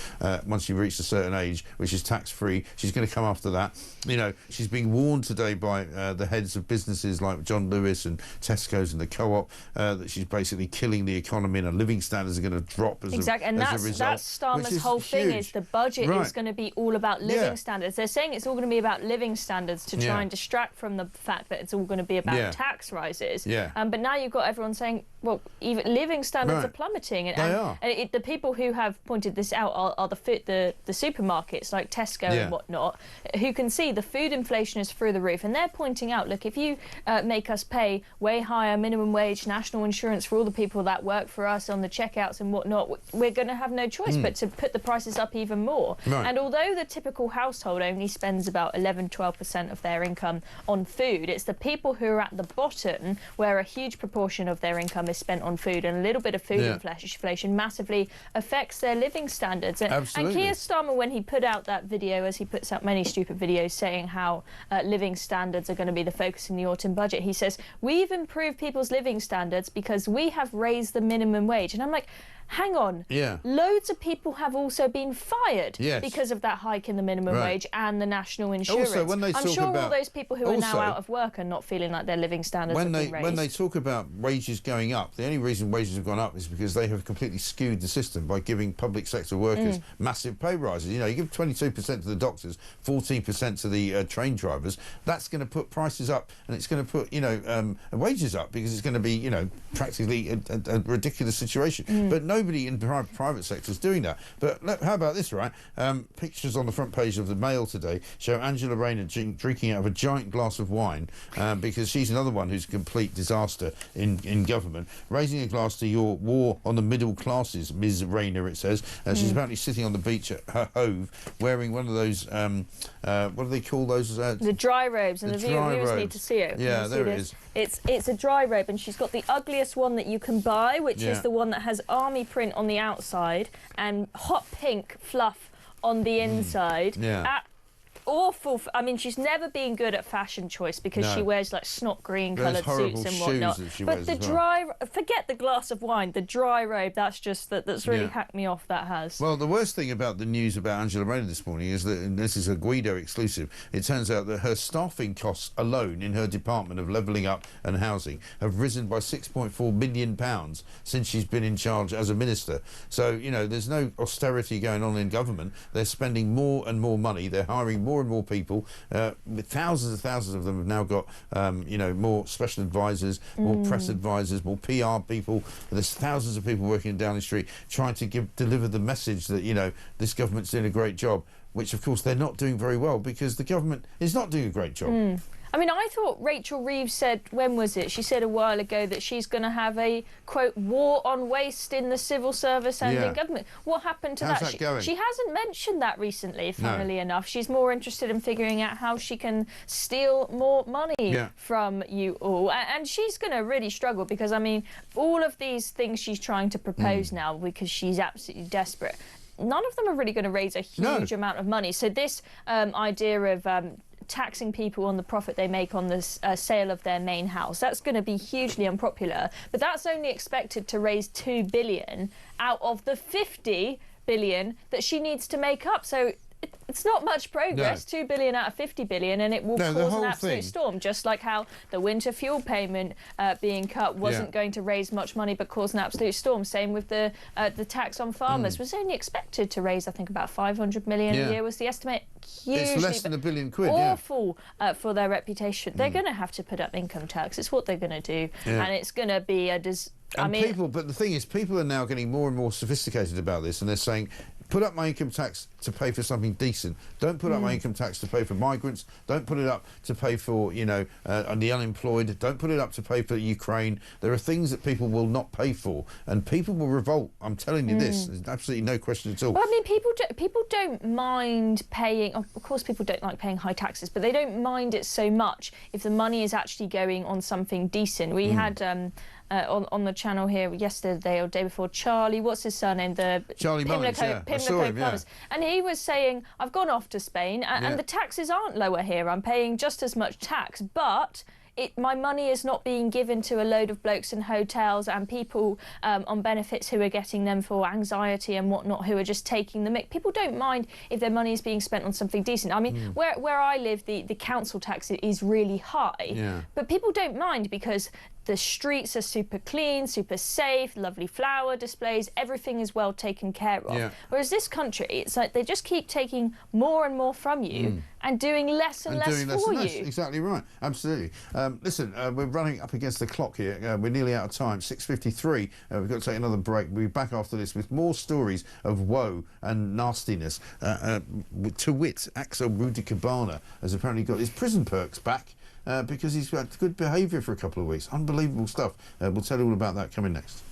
once you reach a certain age, which is tax free. She's going to come after that. You know, she's being warned today by the heads of businesses like John Lewis and Tesco's and the Co-op that she's basically killing the economy and our living standards are going to drop as a Exactly, and that's Starmer's whole thing is the budget is going to be all about living standards. They're saying it's all going to be about living standards to try and distract from the fact that it's all going to be about tax rises. But now you've got everyone saying, well, even living standards are plummeting. And the people who have pointed this out are the supermarkets like Tesco and whatnot, who can see the food inflation is through the roof. And they're pointing out, look, if you make us pay way higher minimum wage, national insurance for all the people that work for us on the checkouts and whatnot, we're going to have no choice but to put the prices up even more. And although the typical household only spends about 11-12% of their income on food, it's the people who are at the bottom where a huge proportion of their income is spent on food, and a little bit of food inflation massively affects their living standards. And Keir Starmer, when he put out that video, as he puts out many stupid videos saying how living standards are going to be the focus in the autumn budget, he says, we've improved people's living standards because we have raised the minimum wage. And I'm like, hang on, loads of people have also been fired because of that hike in the minimum wage and the national insurance. Also, when they I'm sure all those people who are now out of work are not feeling like their living standards have been raised. When they talk about wages going up, the only reason wages have gone up is because they have completely skewed the system by giving public sector workers massive pay rises. You know, you give 22% to the doctors, 14% to the train drivers, that's going to put prices up, and it's going to put, wages up, because it's going to be, practically a ridiculous situation. But nobody in the private sector is doing that. But how about this, right? Pictures on the front page of the Mail today show Angela Rayner drinking out of a giant glass of wine, because she's another one who's a complete disaster in government. Raising a glass to your war on the middle classes, Ms. Rayner, it says. She's apparently sitting on the beach at her hove, wearing one of those, what do they call those? The dry robes, and the viewers need to see it. Yeah, there it is. It's a dry robe, and she's got the ugliest one that you can buy, which is the one that has army print on the outside and hot pink fluff on the inside. Awful. I mean, she's never been good at fashion choice because she wears like snot green coloured suits and whatnot. But the forget the glass of wine, the dry robe, that's really hacked me off, that has. Well, the worst thing about the news about Angela Rayner this morning is that, and this is a Guido exclusive, it turns out that her staffing costs alone in her department of levelling up and housing have risen by £6.4 million since she's been in charge as a minister. So, there's no austerity going on in government. They're spending more and more money. They're hiring more and more people. Thousands and thousands of them have now got, more special advisors, more press advisors, more PR people. There's thousands of people working in Downing Street trying to deliver the message that, this government's doing a great job, which, of course, they're not doing very well because the government is not doing a great job. I mean, I thought Rachel Reeves said, when was it? She said a while ago that she's going to have a, quote, war on waste in the civil service and in government. What happened to How's that going? She hasn't mentioned that recently, funnily enough. She's more interested in figuring out how she can steal more money from you all. And she's going to really struggle because, I mean, all of these things she's trying to propose now because she's absolutely desperate, none of them are really going to raise a huge amount of money. So this idea of taxing people on the profit they make on the sale of their main house, that's going to be hugely unpopular, but that's only expected to raise $2 billion out of the $50 billion that she needs to make up. So it's not much progress. $2 billion out of $50 billion, and it will cause an absolute storm, just like how the winter fuel payment being cut wasn't going to raise much money but cause an absolute storm. Same with the tax on farmers. Was only expected to raise, I think, about $500 million a year was the estimate. Hugely, it's less than £1 billion. Awful for their reputation. They're going to have to put up income tax. It's what they're going to do, and it's going to be a but the thing is, people are now getting more and more sophisticated about this, and they're saying, put up my income tax to pay for something decent. Don't put up my income tax to pay for migrants. Don't put it up to pay for, the unemployed. Don't put it up to pay for Ukraine. There are things that people will not pay for, and people will revolt. I'm telling you this. There's absolutely no question at all. Well, I mean, people don't mind paying. Of course, people don't like paying high taxes, but they don't mind it so much if the money is actually going on something decent. We had on the channel here yesterday or day before, Charlie, what's his surname? Charlie Pimlico Plumbers. And he was saying, I've gone off to Spain and the taxes aren't lower here. I'm paying just as much tax, but my money is not being given to a load of blokes in hotels and people on benefits who are getting them for anxiety and whatnot, who are just taking the mick. People don't mind if their money is being spent on something decent. I mean, where I live, the council tax is really high, but people don't mind because the streets are super clean, super safe, lovely flower displays, everything is well taken care of. Yeah. Whereas this country, it's like they just keep taking more and more from you and doing less and less for you. Exactly right. Absolutely. Listen, we're running up against the clock here. We're nearly out of time. 6:53. We've got to take another break. We'll be back after this with more stories of woe and nastiness. To wit, Axel Rudikabana has apparently got his prison perks back. Because he's got good behaviour for a couple of weeks. Unbelievable stuff. We'll tell you all about that coming next.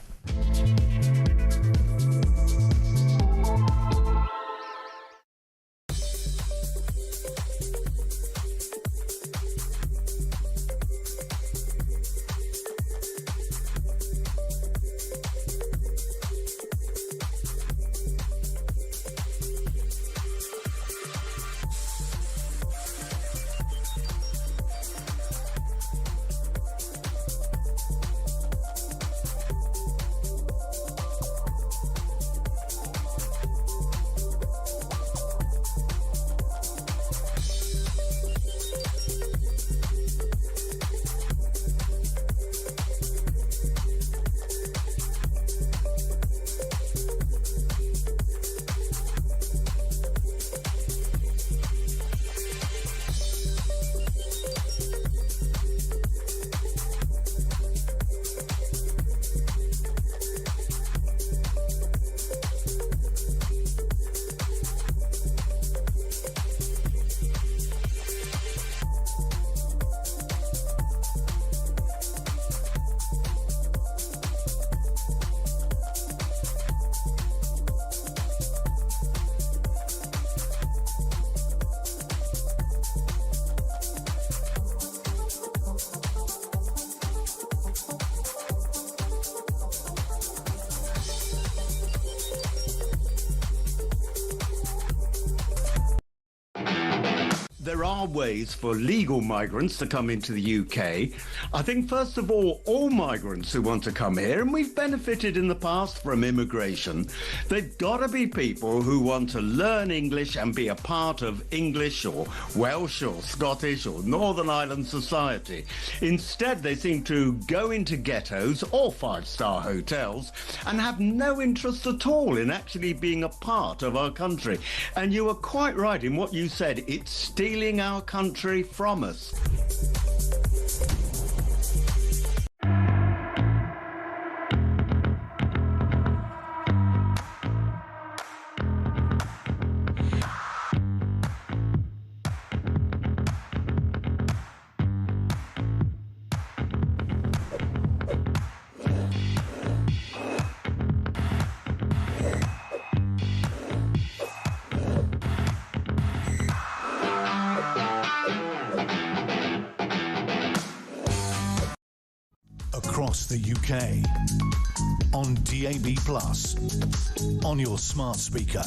There are ways for legal migrants to come into the UK. I think, first of all migrants who want to come here, and we've benefited in the past from immigration, they've got to be people who want to learn English and be a part of English or Welsh or Scottish or Northern Ireland society. Instead, they seem to go into ghettos or five-star hotels and have no interest at all in actually being a part of our country. And you were quite right in what you said. It's stealing our country from us. Across the UK, on DAB+, on your smart speaker,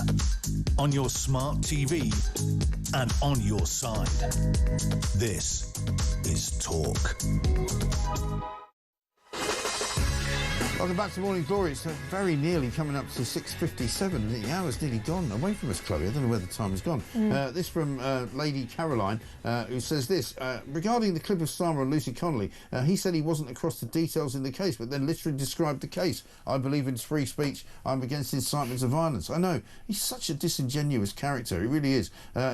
on your smart TV, and on your side. This is Talk. Welcome back to Morning Glory. It's very nearly coming up to 6:57. The hour's nearly gone away from us, Chloe. I don't know where the time has gone. This from Lady Caroline, who says this. Regarding the clip of Starmer and Lucy Connolly, he said he wasn't across the details in the case, but then literally described the case. I believe in free speech. I'm against incitement of violence. I know. He's such a disingenuous character. He really is.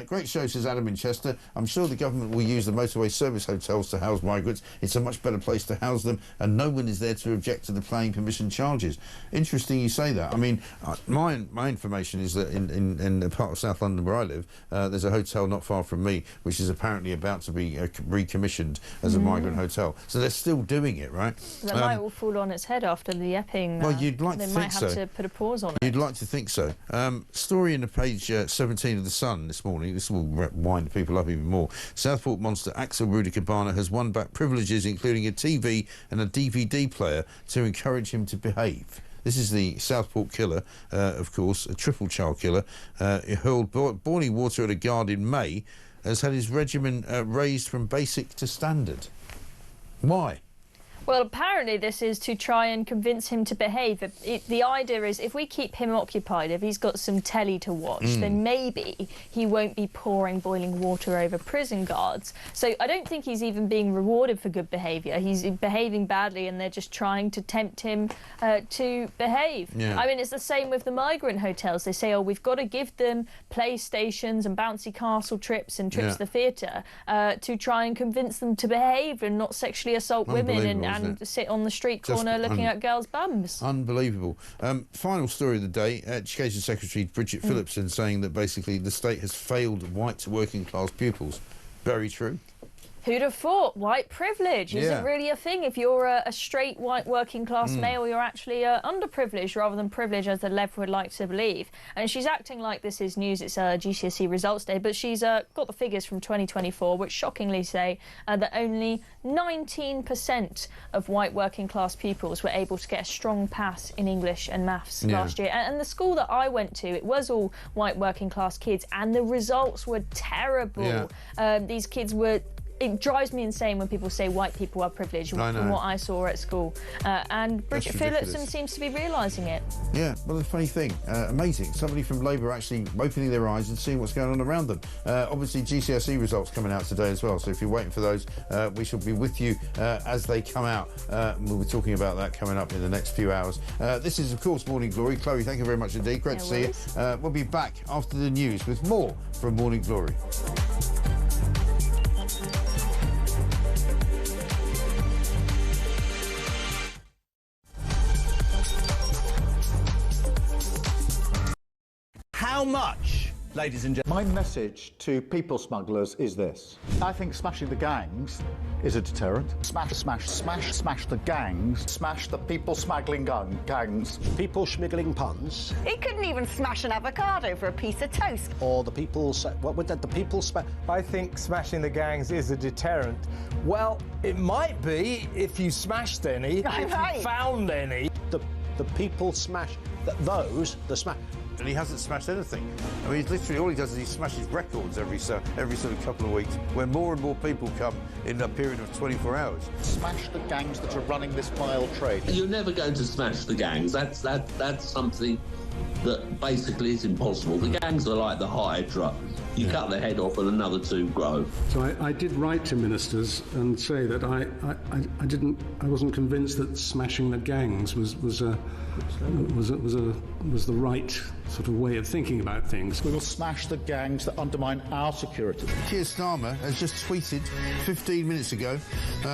Great show, says Adam in Chester. I'm sure the government will use the motorway service hotels to house migrants. It's a much better place to house them, and no one is there to object to the planning permission charges. Interesting you say that. I mean, my information is that in the part of South London where I live, there's a hotel not far from me which is apparently about to be recommissioned as a migrant hotel. So they're still doing it, right? That might all fall on its head after the Epping. Well, you'd like to think so. They might have to put a pause on it. You'd like to think so. Story in the page 17 of The Sun this morning. This will wind people up even more. Southport monster Axel Rudikabana has won back privileges including a TV and a DVD player to encourage him to behave. This is the Southport killer, of course, a triple child killer. He hurled boiling water at a guard in May, has had his regimen raised from basic to standard. Why? Well, apparently this is to try and convince him to behave. The idea is if we keep him occupied, if he's got some telly to watch, then maybe he won't be pouring boiling water over prison guards. So I don't think he's even being rewarded for good behaviour. He's behaving badly and they're just trying to tempt him to behave. Yeah. I mean, it's the same with the migrant hotels. They say, oh, we've got to give them PlayStations and bouncy castle trips and trips to the theatre to try and convince them to behave and not sexually assault women and sit on the street corner looking at girls' bums. Unbelievable. Final story of the day, Education Secretary Bridget Phillipson saying that basically the state has failed white working class pupils. Very true. Who'd have thought? White privilege isn't really a thing. If you're a straight white working class male, you're actually underprivileged rather than privileged, as the left would like to believe. And she's acting like this is news. It's GCSE results day, but she's got the figures from 2024, which shockingly say that only 19% of white working class pupils were able to get a strong pass in English and maths last year. And the school that I went to, it was all white working class kids, and the results were terrible. These kids were... It drives me insane when people say white people are privileged from what I saw at school. And Bridget Phillipson seems to be realising it. Yeah, well, the funny thing, amazing. Somebody from Labour actually opening their eyes and seeing what's going on around them. Obviously, GCSE results coming out today as well, so if you're waiting for those, we shall be with you as they come out. We'll be talking about that coming up in the next few hours. This is, of course, Morning Glory. Chloe, thank you very much indeed. Great to see you. We'll be back after the news with more from Morning Glory. How much, ladies and gentlemen? My message to people smugglers is this. I think smashing the gangs is a deterrent. Smash, smash, smash, smash the gangs. Smash the people smuggling gangs. People schmiggling puns. He couldn't even smash an avocado for a piece of toast. Or the people... What would that... The people... I think smashing the gangs is a deterrent. Well, it might be if you smashed any, if you found any. The people smash... Those... The smash... And he hasn't smashed anything. I mean, literally all he does is he smashes records every sort of couple of weeks, where more and more people come in a period of 24 hours. Smash the gangs that are running this vile trade. You're never going to smash the gangs. That's something that basically is impossible. The gangs are like the Hydra. You cut the head off and another two grow. So I did write to ministers and say that I wasn't convinced that smashing the gangs was the right sort of way of thinking about things. We will smash the gangs that undermine our security. Keir Starmer has just tweeted 15 minutes ago.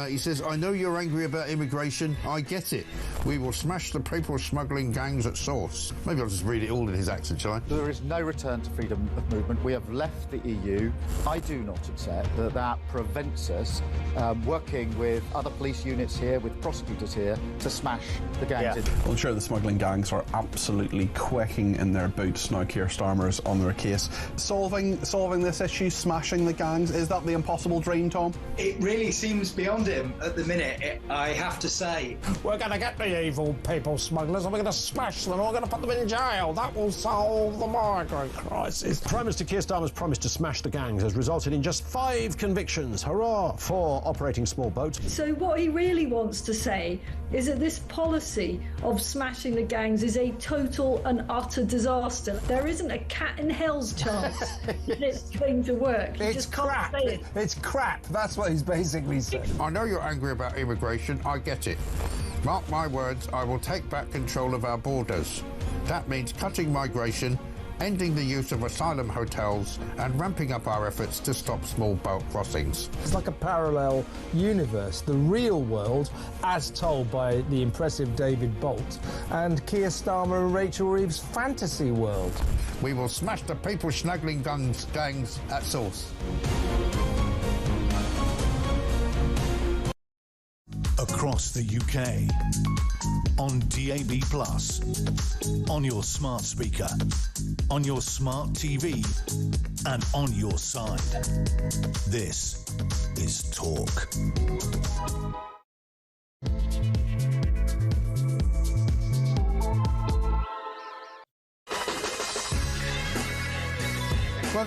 He says, I know you're angry about immigration. I get it. We will smash the people smuggling gangs at source. Maybe I'll just read it all in his accent, shall I? There is no return to freedom of movement. We have left the EU. I do not accept that prevents us working with other police units here, with prosecutors here, to smash the gangs. Well, I'm sure the smuggling gangs are absolutely quaking in their boots now. Keir Starmer's on their case. Solving this issue, smashing the gangs, is that the impossible dream, Tom? It really seems beyond him at the minute, I have to say. We're going to get the evil people smugglers and we're going to smash them, we're going to put them in jail. That will solve the migrant crisis. Prime Minister Keir Starmer's promise to smash the gangs has resulted in just 5 convictions. Hurrah for operating small boats. So what he really wants to say is that this policy of smashing the gangs is a total and utter disaster. There isn't a cat in hell's chance that it's going to work. It's crap. It's crap. That's what he's basically saying. I know you're angry about immigration. I get it. Mark my words, I will take back control of our borders. That means cutting migration, ending the use of asylum hotels and ramping up our efforts to stop small boat crossings. It's like a parallel universe, the real world, as told by the impressive David Bolt, and Keir Starmer and Rachel Reeves' fantasy world. We will smash the people smuggling gangs at source. Across the UK, on DAB+, on your smart speaker, on your smart TV, and on your side. This is Talk.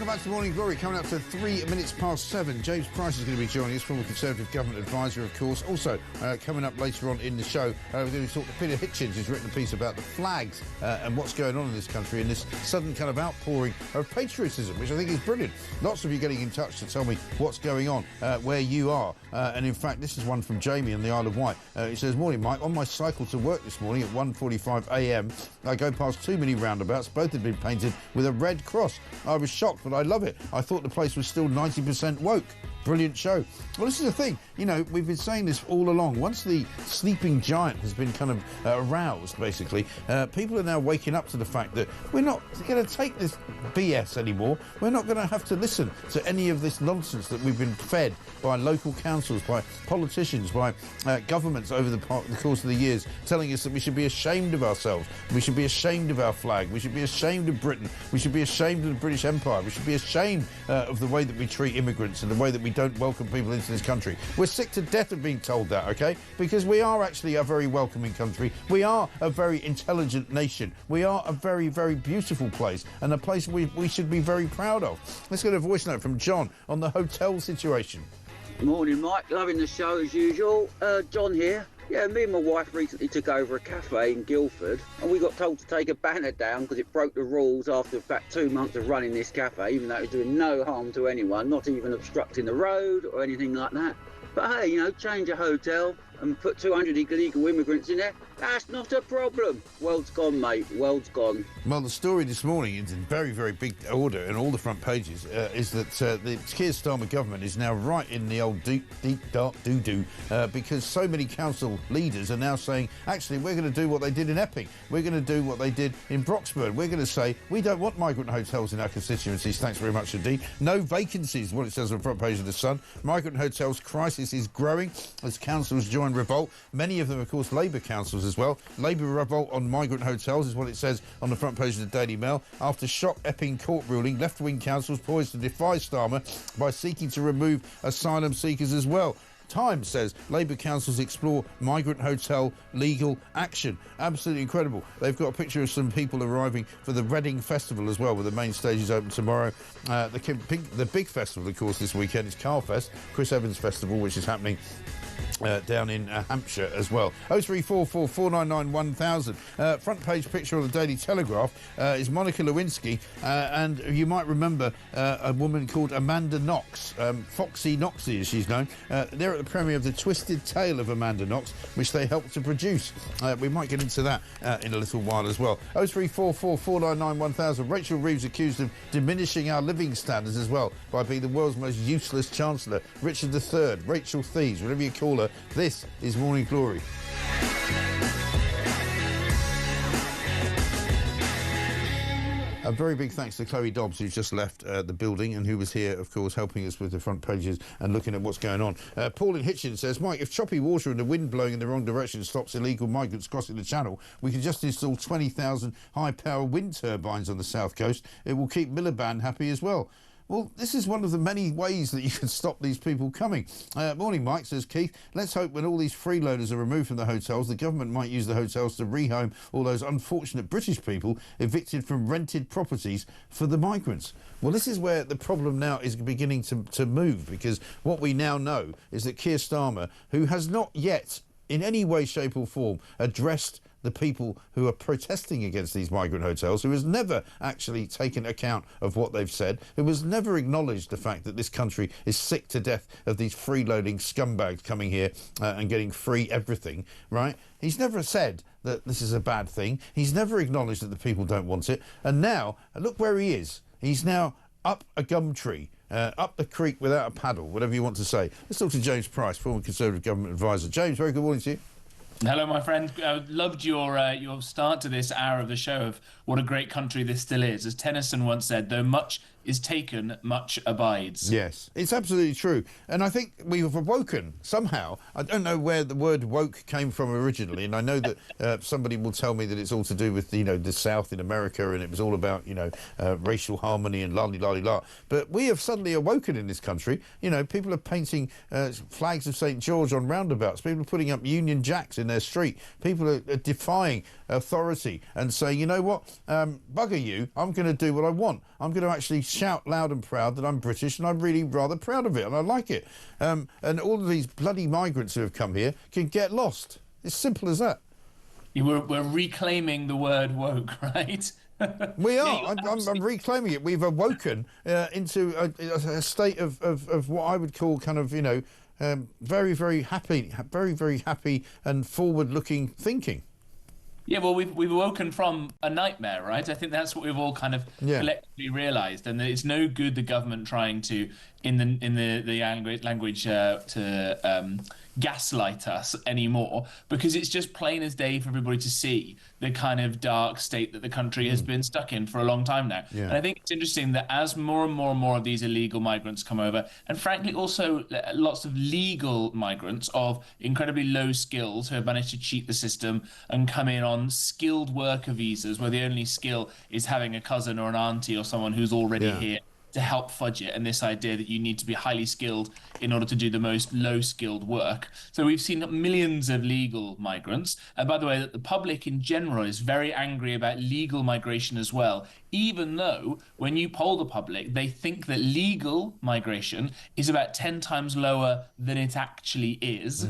Welcome back to Morning Glory. Coming up to 3 minutes past 7. James Price is going to be joining us, former Conservative Government Advisor, of course. Also, coming up later on in the show, we're going to talk to Peter Hitchens, who's written a piece about the flags and what's going on in this country and this sudden kind of outpouring of patriotism, which I think is brilliant. Lots of you getting in touch to tell me what's going on, where you are. And in fact, this is one from Jamie on the Isle of Wight. He says, "Morning, Mike. On my cycle to work this morning at 1:45 a.m, I go past too many roundabouts. Both had been painted with a red cross. I was shocked, but I love it. I thought the place was still 90% woke." Brilliant show. Well, this is the thing. You know, we've been saying this all along. Once the sleeping giant has been kind of aroused, basically, people are now waking up to the fact that we're not going to take this BS anymore. We're not going to have to listen to any of this nonsense that we've been fed by local councils, by politicians, by governments over the course of the years, telling us that we should be ashamed of ourselves. We should be ashamed of our flag. We should be ashamed of Britain. We should be ashamed of the British Empire. We should be ashamed of the way that we treat immigrants and the way that we don't welcome people into this country. We're sick to death of being told that, OK? Because we are actually a very welcoming country. We are a very intelligent nation. We are a very, very beautiful place and a place we should be very proud of. Let's get a voice note from John on the hotel situation. Morning, Mike. Loving the show as usual. John here. Yeah, me and my wife recently took over a cafe in Guildford and we got told to take a banner down because it broke the rules after about 2 months of running this cafe, even though it was doing no harm to anyone, not even obstructing the road or anything like that. But hey, you know, change a hotel and put 200 illegal immigrants in there, that's not a problem. World's gone, mate. World's gone. Well, the story this morning is in very, very big order in all the front pages, is that the Keir Starmer government is now right in the old deep, dark doo-doo because so many council leaders are now saying, actually, we're going to do what they did in Epping. We're going to do what they did in Broxburn. We're going to say, we don't want migrant hotels in our constituencies. Thanks very much indeed. No vacancies, what it says on the front page of The Sun. Migrant hotels crisis is growing as councils join revolt. Many of them, of course, Labour councils as well. Labour revolt on migrant hotels is what it says on the front page of the Daily Mail. After shock Epping court ruling, left-wing councils poised to defy Starmer by seeking to remove asylum seekers as well. Times says Labour councils explore migrant hotel legal action. Absolutely incredible. They've got a picture of some people arriving for the Reading Festival as well, where the main stage is open tomorrow. The big festival, of course, this weekend is Carlfest, Chris Evans Festival, which is happening down in Hampshire as well. 0344 499 1000. Front page picture on the Daily Telegraph is Monica Lewinsky, and you might remember a woman called Amanda Knox, Foxy Knoxy as she's known. They're at the premiere of The Twisted Tale of Amanda Knox, which they helped to produce. We might get into that in a little while as well. 0344 499 1000. Rachel Reeves accused of diminishing our living standards as well by being the world's most useless Chancellor. Richard III, Rachel Thieves, whatever you call her. This is Morning Glory. A very big thanks to Chloe Dobbs, who's just left the building and who was here, of course, helping us with the front pages and looking at what's going on. Paul in Hitchin says, Mike, if choppy water and the wind blowing in the wrong direction stops illegal migrants crossing the channel, we can just install 20,000 high-power wind turbines on the south coast. It will keep Miliband happy as well. Well, this is one of the many ways that you can stop these people coming. Morning, Mike, says Keith. Let's hope when all these freeloaders are removed from the hotels, the government might use the hotels to rehome all those unfortunate British people evicted from rented properties for the migrants. Well, this is where the problem now is beginning to move, because what we now know is that Keir Starmer, who has not yet in any way, shape or form addressed the people who are protesting against these migrant hotels, who has never actually taken account of what they've said, who has never acknowledged the fact that this country is sick to death of these freeloading scumbags coming here and getting free everything, right? He's never said that this is a bad thing. He's never acknowledged that the people don't want it. And now, look where he is. He's now up a gum tree. Up the creek without a paddle, whatever you want to say. Let's talk to James Price, former Conservative Government Advisor. James, very good morning to you. Hello, my friend. Loved your start to this hour of the show of what a great country this still is. As Tennyson once said, though much is taken, much abides. Yes, it's absolutely true. And I think we've awoken somehow. I don't know where the word woke came from originally, and I know that somebody will tell me that it's all to do with, you know, the South in America, and it was all about, you know, racial harmony and la-li-la-li-la. But we have suddenly awoken in this country. You know, people are painting flags of St. George on roundabouts. People are putting up Union Jacks in their street. People are defying authority and saying, you know what, bugger you, I'm going to do what I want. I'm going to actually shout loud and proud that I'm British, and I'm really rather proud of it, and I like it. And all of these bloody migrants who have come here can get lost. It's simple as that. We're reclaiming the word woke, right? We are. I'm reclaiming it. We've awoken into a state of what I would call kind of, very, very happy and forward-looking thinking. Yeah, well, we've awoken from a nightmare, right? I think that's what we've all kind of collectively realised, and that it's no good the government trying to, in the language to gaslight us anymore, because it's just plain as day for everybody to see the kind of dark state that the country has been stuck in for a long time now. Yeah. And I think it's interesting that as more and more and more of these illegal migrants come over, and frankly also lots of legal migrants of incredibly low skills who have managed to cheat the system and come in on skilled worker visas where the only skill is having a cousin or an auntie or someone who's already here to help fudge it, and this idea that you need to be highly skilled in order to do the most low-skilled work. So we've seen millions of legal migrants. And by the way, that the public in general is very angry about legal migration as well, even though when you poll the public, they think that legal migration is about 10 times lower than it actually is.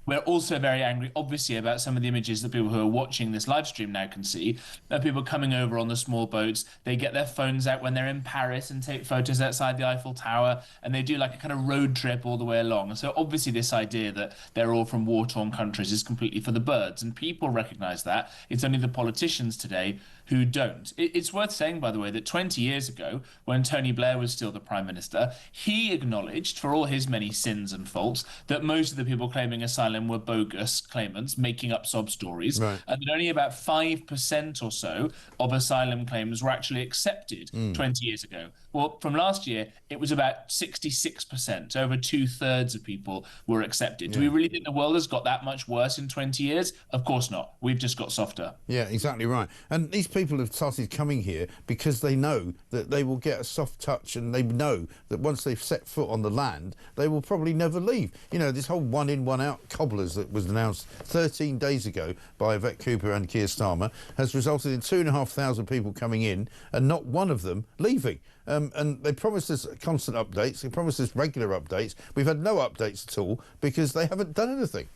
We're also very angry, obviously, about some of the images that people who are watching this live stream now can see. People coming over on the small boats. They get their phones out when they're in Paris and take photos outside the Eiffel Tower, and they do like a kind of road trip all the way along. And so obviously this idea that they're all from war-torn countries is completely for the birds, and people recognise that. It's only the politicians today who don't. It's worth saying, by the way, that 20 years ago, when Tony Blair was still the Prime Minister, he acknowledged, for all his many sins and faults, that most of the people claiming asylum were bogus claimants, making up sob stories, and that only about 5% or so of asylum claims were actually accepted 20 years ago. Well, from last year, it was about 66%. Over 2/3 of people were accepted. Do we really think the world has got that much worse in 20 years? Of course not. We've just got softer. Yeah, exactly right. And these people have started coming here because they know that they will get a soft touch, and they know that once they've set foot on the land, they will probably never leave. You know, this whole one-in, one-out cobblers that was announced 13 days ago by Yvette Cooper and Keir Starmer has resulted in 2,500 people coming in and not one of them leaving. And they promised us constant updates. They promised us regular updates. We've had no updates at all because they haven't done anything.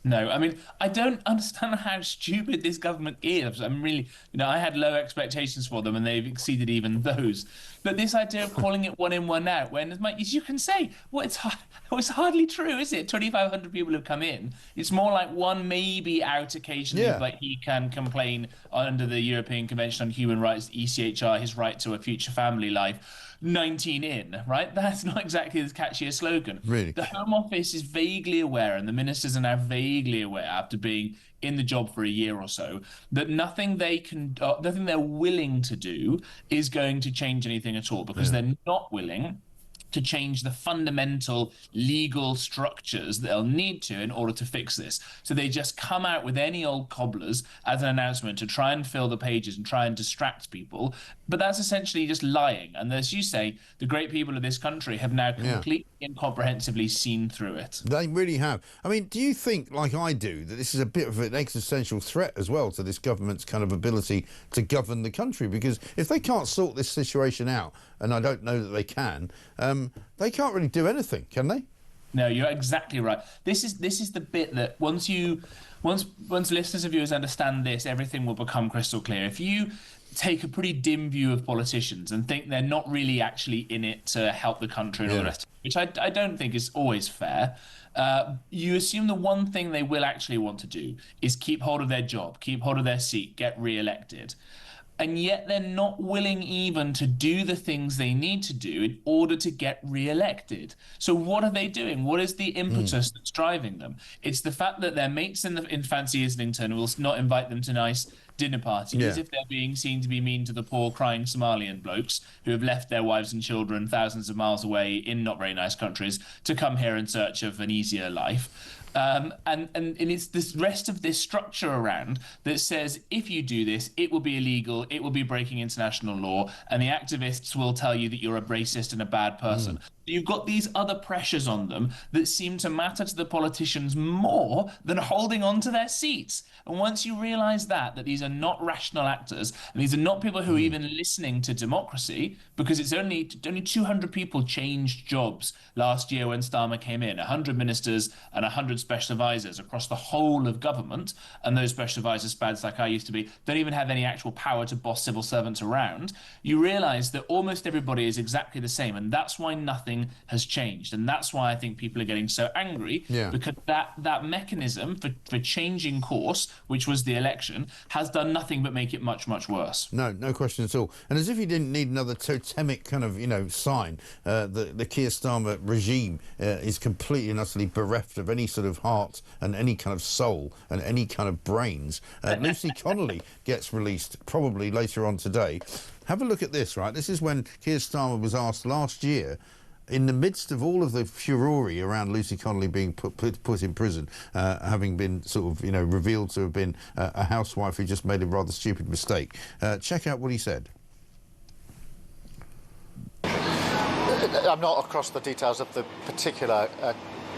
No, I mean, I don't understand how stupid this government is. I'm really, I had low expectations for them, and they've exceeded even those. But this idea of calling it one in, one out, when, as you can say, well, it's hardly true, is it? 2,500 people have come in. It's more like one maybe out occasionally, like he can complain under the European Convention on Human Rights, ECHR, his right to a future family life. 19 in, right? That's not exactly as catchy a slogan. Really? The Home Office is vaguely aware, and the ministers are now vaguely aware, after being in the job for a year or so, that nothing they're willing to do is going to change anything at all, because they're not willing to change the fundamental legal structures that they'll need to in order to fix this. So they just come out with any old cobblers as an announcement to try and fill the pages and try and distract people. But that's essentially just lying. And as you say, the great people of this country have now completely and comprehensively seen through it. They really have. I mean, do you think, like I do, that this is a bit of an existential threat as well to this government's kind of ability to govern the country? Because if they can't sort this situation out, and I don't know that they can, they can't really do anything, can they? No, you're exactly right. This is the bit that once listeners and viewers understand this, everything will become crystal clear. If you take a pretty dim view of politicians and think they're not really actually in it to help the country and all the rest, which I don't think is always fair, you assume the one thing they will actually want to do is keep hold of their job, keep hold of their seat, get re-elected. And yet they're not willing even to do the things they need to do in order to get re-elected. So what are they doing? What is the impetus that's driving them? It's the fact that their mates in fancy Islington will not invite them to nice dinner parties if they're being seen to be mean to the poor crying Somalian blokes who have left their wives and children thousands of miles away in not very nice countries to come here in search of an easier life. And it's this rest of this structure around that says if you do this, it will be illegal, it will be breaking international law, and the activists will tell you that you're a racist and a bad person. You've got these other pressures on them that seem to matter to the politicians more than holding on to their seats. And once you realise that these are not rational actors, and these are not people who are even listening to democracy, because it's only 200 people changed jobs last year when Starmer came in, 100 ministers and 100 special advisors across the whole of government, and those special advisors, spads like I used to be, don't even have any actual power to boss civil servants around. You realise that almost everybody is exactly the same, and that's why nothing has changed. And that's why I think people are getting so angry, because that mechanism for changing course, which was the election, has done nothing but make it much, much worse. No question at all. And as if you didn't need another totemic kind of, sign, the Keir Starmer regime is completely and utterly bereft of any sort of heart and any kind of soul and any kind of brains. Lucy Connolly gets released probably later on today. Have a look at this, right? This is when Keir Starmer was asked last year, in the midst of all of the furore around Lucy Connolly being put in prison, having been sort of, revealed to have been a housewife who just made a rather stupid mistake. Check out what he said. I'm not across the details of the particular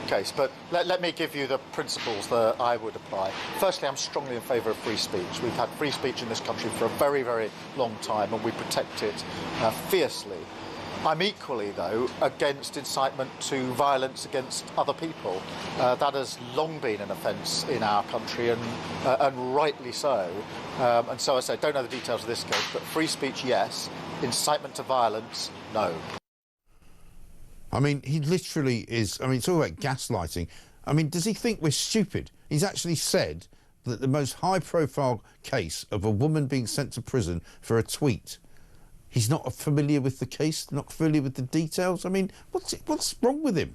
case, but let me give you the principles that I would apply. Firstly, I'm strongly in favour of free speech. We've had free speech in this country for a very, very long time, and we protect it fiercely. I'm equally, though, against incitement to violence against other people. That has long been an offence in our country, and rightly so. And so I say, don't know the details of this case, but free speech, yes. Incitement to violence, no. I mean, he literally is... I mean, it's all about gaslighting. I mean, does he think we're stupid? He's actually said that the most high-profile case of a woman being sent to prison for a tweet... He's not familiar with the case, not familiar with the details. I mean, what's wrong with him?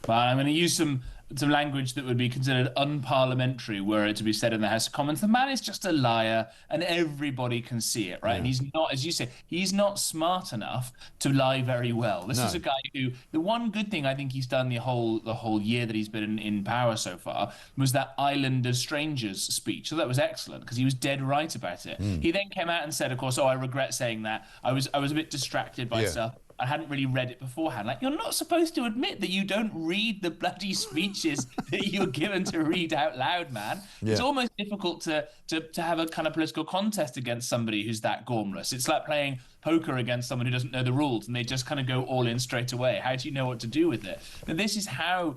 Well, I'm going to use some language that would be considered unparliamentary were it to be said in the House of Commons. The man is just a liar, and everybody can see it, right? And he's not, as you say, he's not smart enough to lie very well. This is a guy who, the one good thing I think he's done the whole year that he's been in power so far was that Island of Strangers speech. So that was excellent because he was dead right about it. He then came out and said, of course, I regret saying that. I was a bit distracted by stuff. I hadn't really read it beforehand. Like, you're not supposed to admit that you don't read the bloody speeches that you're given to read out loud, man. It's almost difficult to have a kind of political contest against somebody who's that gormless. It's like playing poker against someone who doesn't know the rules and they just kind of go all in straight away. How do you know what to do with it? But this is how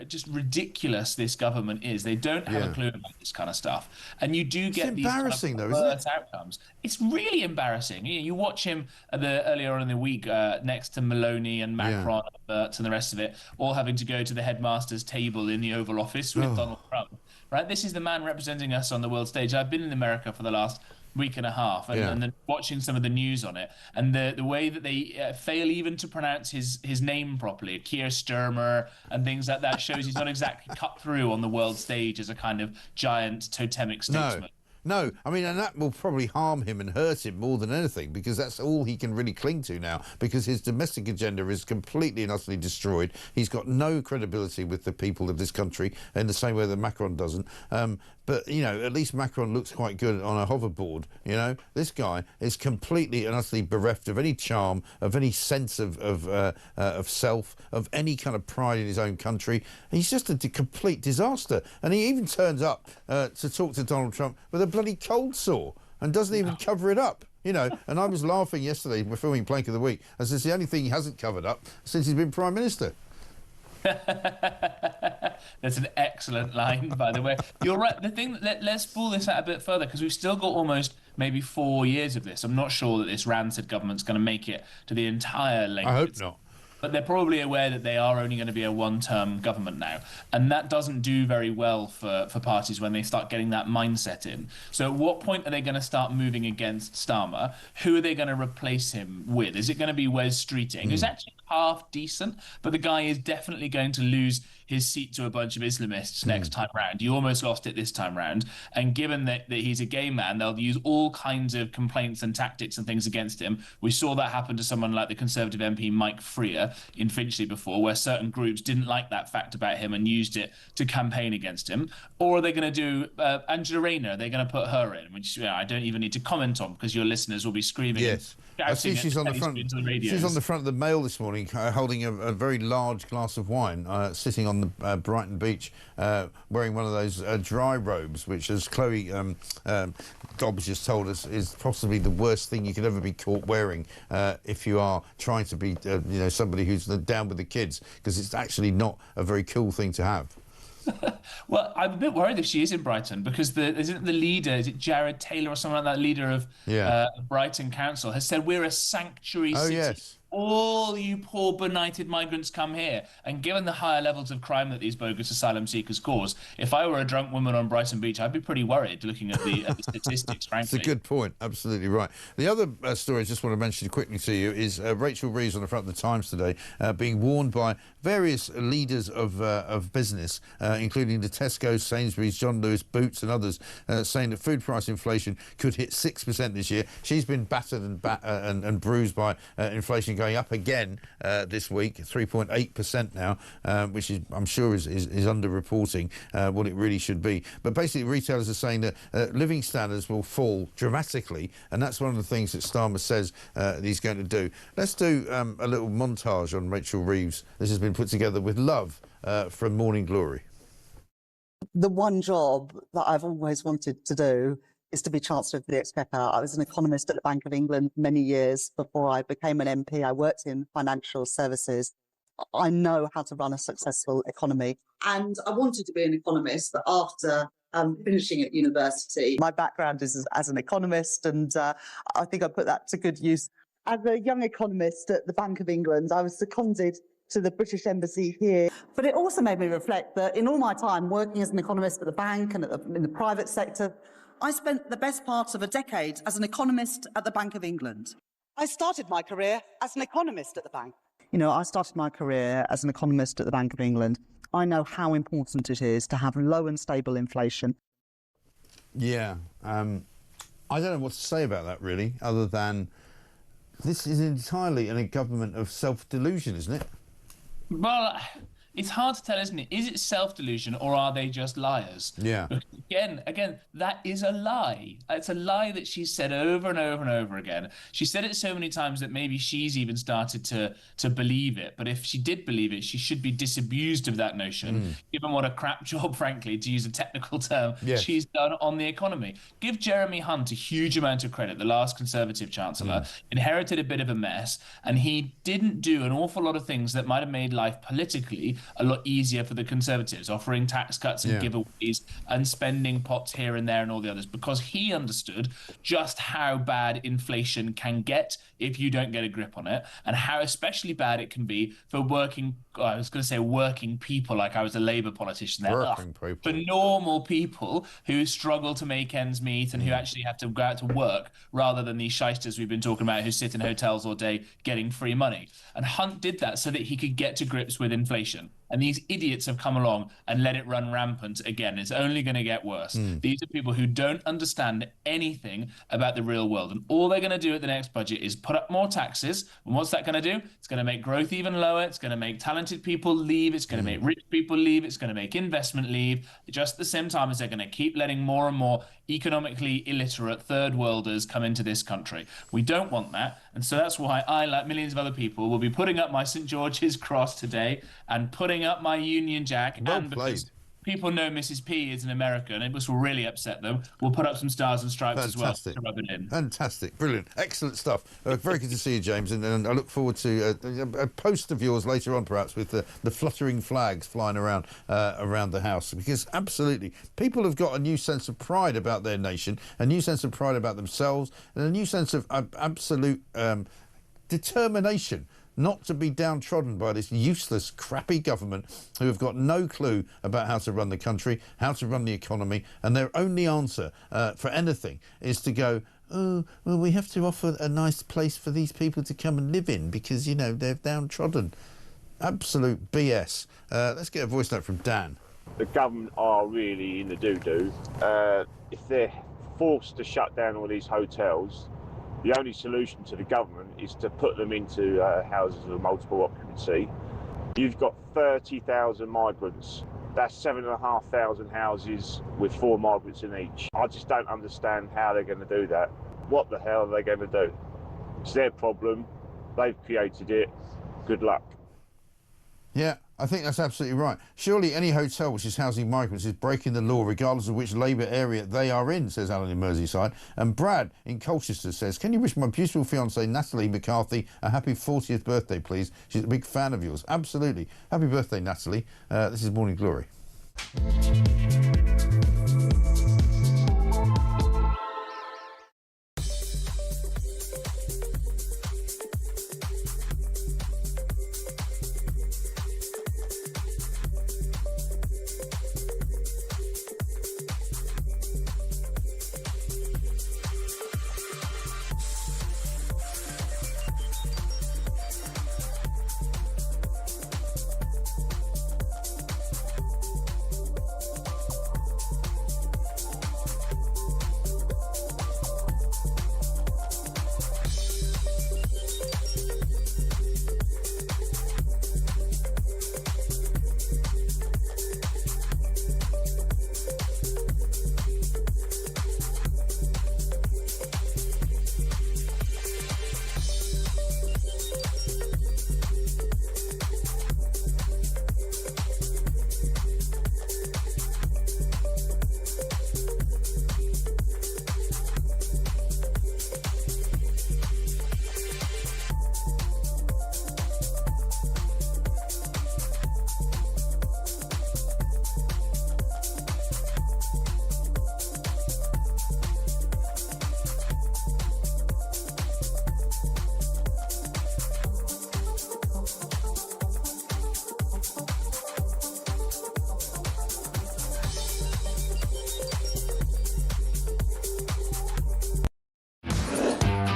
just ridiculous this government is. They don't have a clue about this kind of stuff. And you do get these kind of perverse outcomes. It's really embarrassing. You watch him earlier on in the week next to Maloney and Macron and Mertz and the rest of it, all having to go to the headmaster's table in the Oval Office with Donald Trump. Right? This is the man representing us on the world stage. I've been in America for the last week and a half and then watching some of the news on it and the way that they fail even to pronounce his name properly, Keir Starmer and things like that, shows he's not exactly cut through on the world stage as a kind of giant totemic statesman. No, I mean, and that will probably harm him and hurt him more than anything because that's all he can really cling to now because his domestic agenda is completely and utterly destroyed. He's got no credibility with the people of this country in the same way that Macron doesn't. But, at least Macron looks quite good on a hoverboard, This guy is completely and utterly bereft of any charm, of any sense of self, of any kind of pride in his own country. He's just a complete disaster. And he even turns up to talk to Donald Trump with a bloody cold sore and doesn't even cover it up. And I was laughing yesterday, we're filming Plank of the Week, as it's the only thing he hasn't covered up since he's been Prime Minister. That's an excellent line, by the way. You're right. The thing, let's pull this out a bit further because we've still got almost maybe 4 years of this. I'm not sure that this rancid government's going to make it to the entire length. I hope not. But they're probably aware that they are only going to be a one-term government now. And that doesn't do very well for parties when they start getting that mindset in. So at what point are they going to start moving against Starmer? Who are they going to replace him with? Is it going to be Wes Streeting, who's actually half decent, but the guy is definitely going to lose his seat to a bunch of Islamists next time round. You almost lost it this time round. And given that he's a gay man, they'll use all kinds of complaints and tactics and things against him. We saw that happen to someone like the Conservative MP Mike Freer in Finchley before, where certain groups didn't like that fact about him and used it to campaign against him. Or are they going to do Angela Rayner? They're going to put her in, which I don't even need to comment on because your listeners will be screaming I see she's on the front. She's on the front of the Mail this morning, holding a very large glass of wine, sitting on the Brighton beach, wearing one of those dry robes, which, as Chloe Dobbs just told us, is possibly the worst thing you could ever be caught wearing if you are trying to be, somebody who's down with the kids, because it's actually not a very cool thing to have. Well, I'm a bit worried if she is in Brighton, because isn't the leader, is it Jared Taylor or something like that, leader of Brighton Council, has said we're a sanctuary city. Yes. All you poor benighted migrants come here. And given the higher levels of crime that these bogus asylum seekers cause, if I were a drunk woman on Brighton Beach, I'd be pretty worried looking at the statistics, frankly. It's a good point. Absolutely right. The other story I just want to mention quickly to you is Rachel Reeves on the front of the Times today, being warned by various leaders of business, including the Tesco's, Sainsbury's, John Lewis, Boots and others, saying that food price inflation could hit 6% this year. She's been battered and bruised by inflation going up again this week, 3.8% now, which is, I'm sure is underreporting what it really should be. But basically, retailers are saying that living standards will fall dramatically, and that's one of the things that Starmer says he's going to do. Let's do a little montage on Rachel Reeves. This has been put together with love from Morning Glory. The one job that I've always wanted to do is to be Chancellor of the Exchequer. I was an economist at the Bank of England many years before I became an MP. I worked in financial services. I know how to run a successful economy. And I wanted to be an economist, but after finishing at university, my background is as an economist, and I think I put that to good use. As a young economist at the Bank of England, I was seconded to the British Embassy here. But it also made me reflect that in all my time working as an economist at the bank and in the private sector, I spent the best part of a decade as an economist at the Bank of England. I started my career as an economist at the bank. I started my career as an economist at the Bank of England. I know how important it is to have low and stable inflation. Yeah, I don't know what to say about that, really, other than this is entirely in a government of self-delusion, isn't it? Well, it's hard to tell, isn't it? Is it self-delusion, or are they just liars? Yeah. Again, that is a lie. It's a lie that she's said over and over and over again. She said it so many times that maybe she's even started to believe it. But if she did believe it, she should be disabused of that notion, given what a crap job, frankly, to use a technical term, she's done on the economy. Give Jeremy Hunt a huge amount of credit, the last Conservative Chancellor, inherited a bit of a mess, and he didn't do an awful lot of things that might have made life politically a lot easier for the Conservatives, offering tax cuts and giveaways and spending pots here and there and all the others, because he understood just how bad inflation can get if you don't get a grip on it, and how especially bad it can be for working people, like I was a Labour politician there, for normal people who struggle to make ends meet and who actually have to go out to work, rather than these shysters we've been talking about who sit in hotels all day getting free money. And Hunt did that so that he could get to grips with inflation. And these idiots have come along and let it run rampant again. It's only going to get worse. These are people who don't understand anything about the real world. And all they're going to do at the next budget is put up more taxes. And what's that going to do? It's going to make growth even lower. It's going to make talented people leave. It's going to make rich people leave. It's going to make investment leave. Just at the same time as they're going to keep letting more and more economically illiterate third worlders come into this country. We don't want that. And so that's why I, like millions of other people, will be putting up my St. George's cross today and putting up my Union Jack. Because people know Mrs. P is an American, and this will really upset them, we'll put up some stars and stripes as well to rub it in. Fantastic. Brilliant. Excellent stuff. Very good to see you, James, and I look forward to a post of yours later on, perhaps, with the fluttering flags flying around the house, because absolutely people have got a new sense of pride about their nation, a new sense of pride about themselves, and a new sense of absolute determination not to be downtrodden by this useless, crappy government who have got no clue about how to run the country, how to run the economy, and their only answer for anything is to go, oh, well, we have to offer a nice place for these people to come and live in because, they're downtrodden. Absolute BS. Let's get a voice note from Dan. The government are really in the doo-doo. If they're forced to shut down all these hotels, the only solution to the government is to put them into houses of multiple occupancy. You've got 30,000 migrants. That's 7,500 houses with 4 migrants in each. I just don't understand how they're going to do that. What the hell are they going to do? It's their problem. They've created it. Good luck. Yeah, I think that's absolutely right. Surely any hotel which is housing migrants is breaking the law regardless of which Labour area they are in, says Alan in Merseyside. And Brad in Colchester says, can you wish my beautiful fiancée Natalie McCarthy a happy 40th birthday, please? She's a big fan of yours. Absolutely. Happy birthday, Natalie. This is Morning Glory.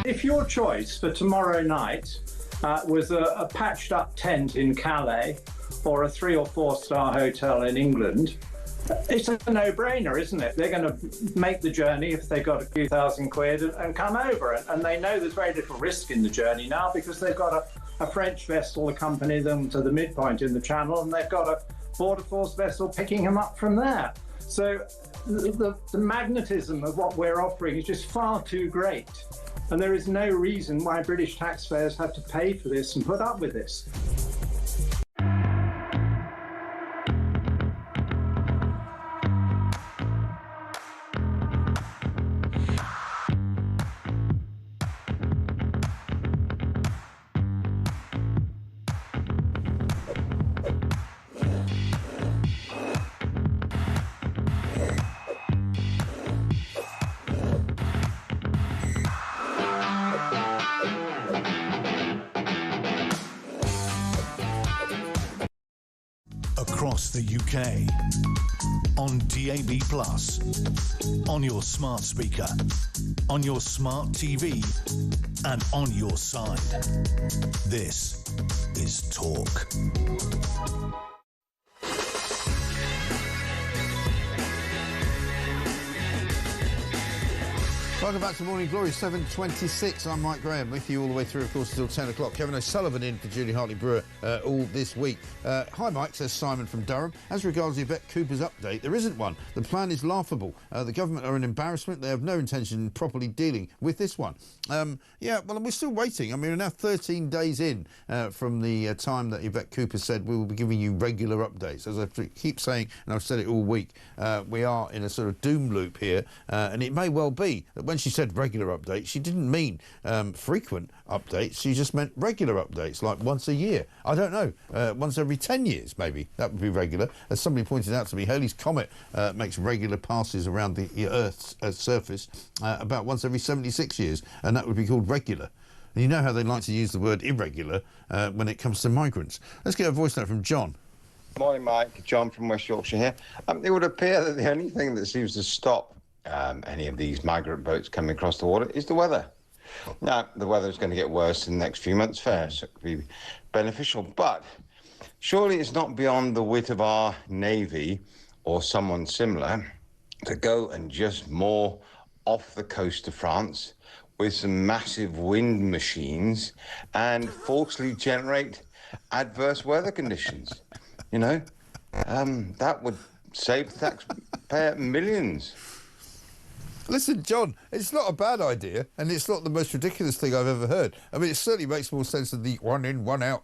If your choice for tomorrow night was a patched up tent in Calais or a 3 or 4 star hotel in England, it's a no-brainer, isn't it? They're going to make the journey if they've got a few thousand quid and come over. And they know there's very little risk in the journey now because they've got a French vessel accompany them to the midpoint in the channel, and they've got a border force vessel picking them up from there. So the magnetism of what we're offering is just far too great. And there is no reason why British taxpayers have to pay for this and put up with this. Across the UK, on DAB+, on your smart speaker, on your smart TV, and on your side. This is Talk. Welcome back to Morning Glory, 7:26. I'm Mike Graham, with you all the way through, of course, until 10 o'clock. Kevin O'Sullivan in for Julie Hartley-Brewer all this week. Hi, Mike, says Simon from Durham. As regards the Yvette Cooper's update, there isn't one. The plan is laughable. The government are an embarrassment. They have no intention in properly dealing with this one. Yeah, well, we're still waiting. I mean, we're now 13 days in from the time that Yvette Cooper said we will be giving you regular updates. As I keep saying, and I've said it all week, we are in a sort of doom loop here, and it may well be that when she said regular updates, she didn't mean frequent updates. She just meant regular updates, like once a year. I don't know, once every 10 years, maybe. That would be regular. As somebody pointed out to me, Halley's Comet makes regular passes around the Earth's surface about once every 76 years, and that would be called regular. And you know how they like to use the word irregular when it comes to migrants. Let's get a voice note from John. Morning, Mike. John from West Yorkshire here. It would appear that the only thing that seems to stop any of these migrant boats coming across the water is the weather. Now, the weather is going to get worse in the next few months, fair, so it could be beneficial. But surely it's not beyond the wit of our Navy or someone similar to go and just moor off the coast of France with some massive wind machines and falsely generate adverse weather conditions. You know, that would save the taxpayer millions. Listen, John, it's not a bad idea, and it's not the most ridiculous thing I've ever heard. I mean, it certainly makes more sense than the one in, one out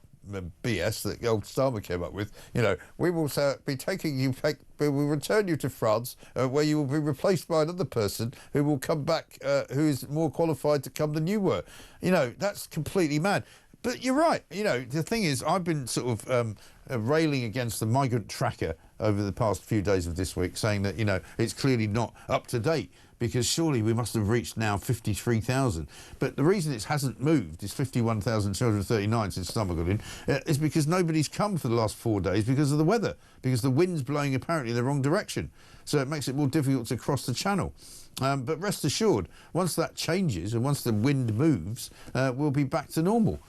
BS that old Starmer came up with. You know, we will be taking you, we will return you to France, where you will be replaced by another person who will come back, who is more qualified to come than you were. You know, that's completely mad. But you're right. You know, the thing is, I've been sort of railing against the migrant tracker over the past few days of this week, saying that, you know, it's clearly not up to date, because surely we must have reached now 53,000. But the reason it hasn't moved, is 51,239 since summer got in, is because nobody's come for the last 4 days because of the weather, because the wind's blowing apparently in the wrong direction. So it makes it more difficult to cross the channel. But rest assured, once that changes and once the wind moves, we'll be back to normal.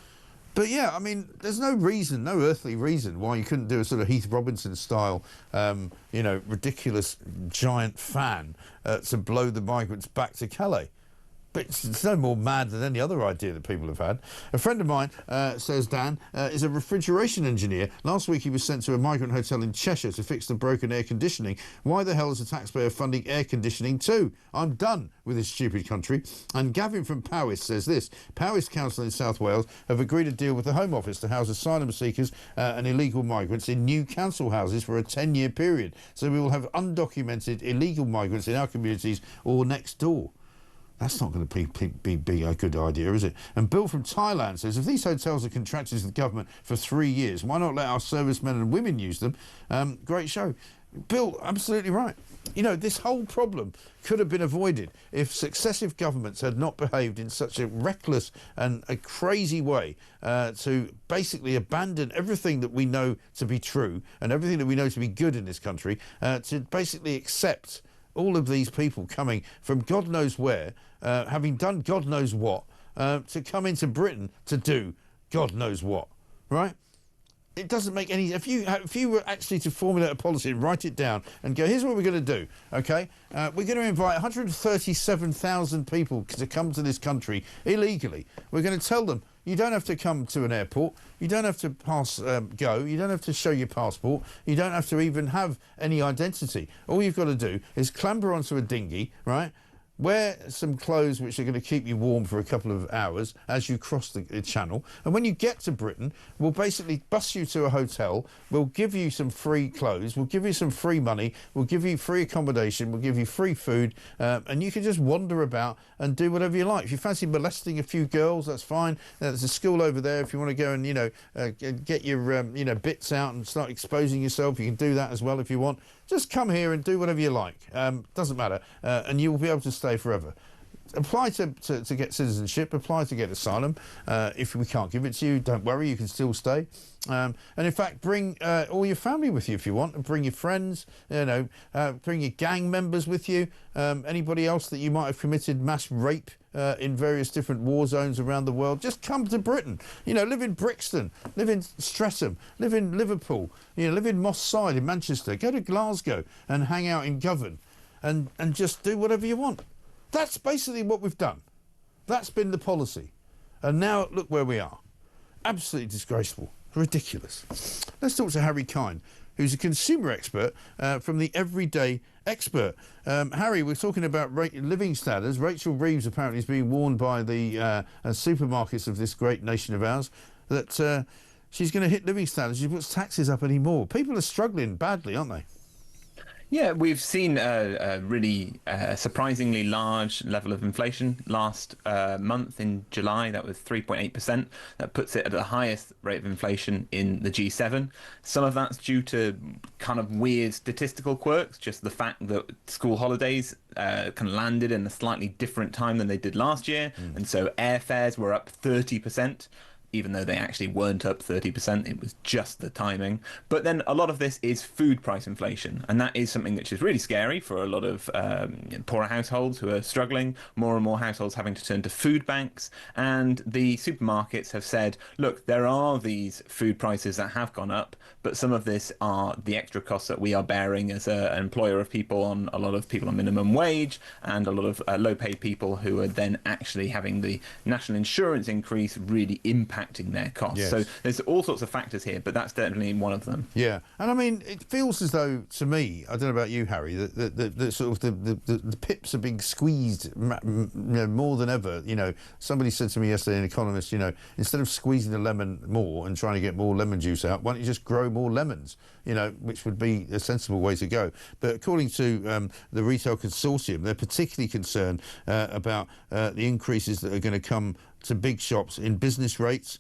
But yeah, I mean, there's no reason, no earthly reason why you couldn't do a sort of Heath Robinson style, you know, ridiculous giant fan to blow the migrants back to Calais. But it's no more mad than any other idea that people have had. A friend of mine, says Dan, is a refrigeration engineer. Last week he was sent to a migrant hotel in Cheshire to fix the broken air conditioning. Why the hell is the taxpayer funding air conditioning too? I'm done with this stupid country. And Gavin from Powys says this. Powys Council in South Wales have agreed a deal with the Home Office to house asylum seekers and illegal migrants in new council houses for a 10-year period. So we will have undocumented illegal migrants in our communities or next door. That's not going to be a good idea, is it? And Bill from Thailand says, if these hotels are contracted to the government for 3 years, why not let our servicemen and women use them? Great show. Bill, absolutely right. You know, this whole problem could have been avoided if successive governments had not behaved in such a reckless and a crazy way to basically abandon everything that we know to be true and everything that we know to be good in this country, to basically accept all of these people coming from God knows where, having done God knows what, to come into Britain to do God knows what, right? It doesn't make any... If you were actually to formulate a policy and write it down and go, here's what we're going to do, OK? We're going to invite 137,000 people to come to this country illegally. We're going to tell them, you don't have to come to an airport. You don't have to go. You don't have to show your passport. You don't have to even have any identity. All you've got to do is clamber onto a dinghy, right? Wear some clothes which are going to keep you warm for a couple of hours as you cross the channel. And when you get to Britain, we'll basically bus you to a hotel. We'll give you some free clothes. We'll give you some free money. We'll give you free accommodation. We'll give you free food. And you can just wander about and do whatever you like. If you fancy molesting a few girls, that's fine. There's a school over there. If you want to go and, you know, get your, you know, bits out and start exposing yourself, you can do that as well if you want. Just come here and do whatever you like. Doesn't matter. And you will be able to stay forever. Apply to get citizenship. Apply to get asylum. If we can't give it to you, don't worry. You can still stay. And in fact, bring all your family with you if you want. And bring your friends. You know, bring your gang members with you. Anybody else that you might have committed mass rape in various different war zones around the world. Just come to Britain. You know, live in Brixton, live in Streatham, live in Liverpool, you know, live in Moss Side in Manchester, go to Glasgow and hang out in Govan and just do whatever you want. That's basically what we've done. That's been the policy. And now look where we are. Absolutely disgraceful. Ridiculous. Let's talk to Harry Kine, who's a consumer expert from the Everyday Expert. Harry, we're talking about living standards. Rachel Reeves apparently is being warned by the supermarkets of this great nation of ours that she's going to hit living standards. She puts taxes up anymore. People are struggling badly, aren't they? Yeah, we've seen a really surprisingly large level of inflation last month in July. That was 3.8%. That puts it at the highest rate of inflation in the G7. Some of that's due to kind of weird statistical quirks, just the fact that school holidays kind of landed in a slightly different time than they did last year. And so airfares were up 30%. Even though they actually weren't up 30%, it was just the timing. But then a lot of this is food price inflation, and that is something which is really scary for a lot of poorer households who are struggling, more and more households having to turn to food banks, and the supermarkets have said, look, there are these food prices that have gone up, but some of this are the extra costs that we are bearing as an employer of people, on a lot of people on minimum wage, and a lot of low-paid people who are then actually having the national insurance increase really impact impacting their costs. Yes. So there's all sorts of factors here, but that's definitely one of them. Yeah, and I mean, it feels as though, to me, I don't know about you, Harry, that the sort of the pips are being squeezed more than ever. Somebody said to me yesterday, an economist, instead of squeezing the lemon more and trying to get more lemon juice out, why don't you just grow more lemons? Which would be a sensible way to go. But according to the Retail Consortium, they're particularly concerned about the increases that are going to come to big shops in business rates,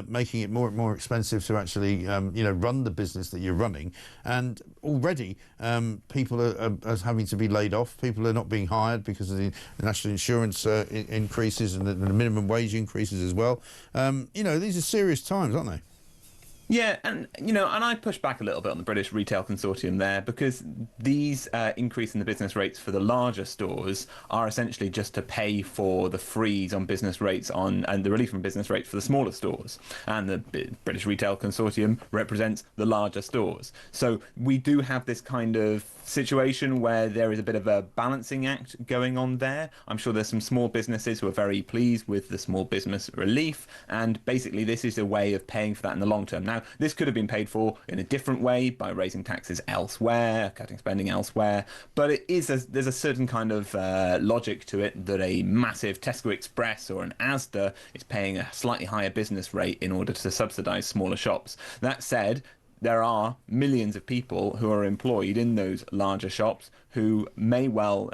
making it more and more expensive to actually, run the business that you're running. And already people are having to be laid off. People are not being hired because of the national insurance increases and the minimum wage increases as well. These are serious times, aren't they? Yeah, and I push back a little bit on the British Retail Consortium there, because these increase in the business rates for the larger stores are essentially just to pay for the freeze on business rates and the relief from business rates for the smaller stores. And the British Retail Consortium represents the larger stores. So we do have this kind of situation where there is a bit of a balancing act going on there. I'm sure there's some small businesses who are very pleased with the small business relief, and basically this is a way of paying for that in the long term. Now, this could have been paid for in a different way by raising taxes elsewhere, cutting spending elsewhere, but there's a certain kind of logic to it that a massive Tesco Express or an Asda is paying a slightly higher business rate in order to subsidise smaller shops. That said, there are millions of people who are employed in those larger shops who may well,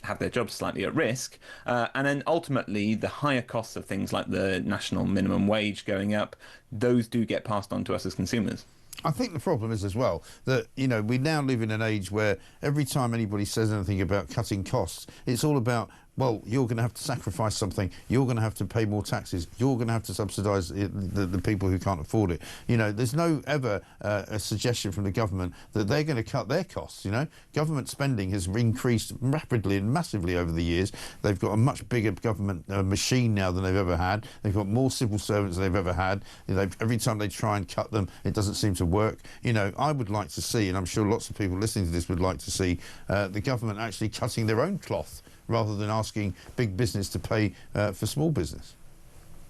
have their jobs slightly at risk. And then ultimately, the higher costs of things like the national minimum wage going up, those do get passed on to us as consumers. I think the problem is as well that, we now live in an age where every time anybody says anything about cutting costs, it's all about, well, you're going to have to sacrifice something, you're going to have to pay more taxes, you're going to have to subsidise the people who can't afford it. There's no ever a suggestion from the government that they're going to cut their costs. Government spending has increased rapidly and massively over the years. They've got a much bigger government machine now than they've ever had. They've got more civil servants than they've ever had. Every time they try and cut them, it doesn't seem to work. I would like to see, and I'm sure lots of people listening to this would like to see, the government actually cutting their own cloth rather than asking big business to pay for small business.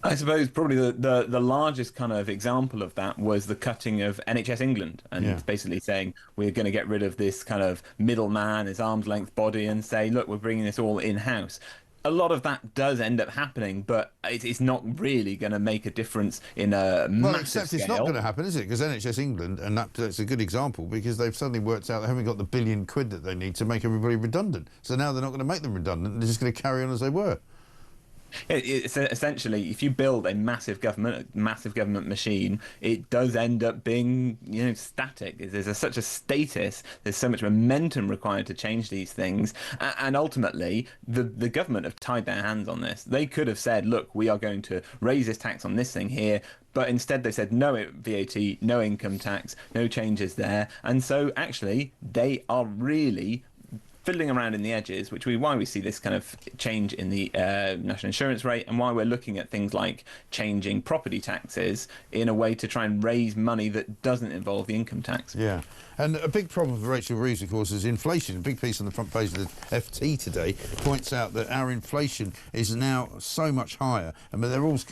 I suppose probably the largest kind of example of that was the cutting of NHS England, and basically saying we're going to get rid of this kind of middleman, his arm's length body, and say, look, we're bringing this all in-house. A lot of that does end up happening, but it's not really going to make a difference in a massive Well, except scale. It's not going to happen, is it? Because NHS England, and that's a good example, because they've suddenly worked out they haven't got the £1 billion that they need to make everybody redundant. So now they're not going to make them redundant, they're just going to carry on as they were. It's essentially, if you build a massive government machine, it does end up being, static. There's such a status. There's so much momentum required to change these things, and ultimately, the government have tied their hands on this. They could have said, "Look, we are going to raise this tax on this thing here." But instead they said no VAT, no income tax, no changes there. And so actually they are really fiddling around in the edges, which is why we see this kind of change in the national insurance rate, and why we're looking at things like changing property taxes in a way to try and raise money that doesn't involve the income tax. Yeah. And a big problem for Rachel Reeves, of course, is inflation. A big piece on the front page of the FT today points out that our inflation is now so much higher. I mean, they're always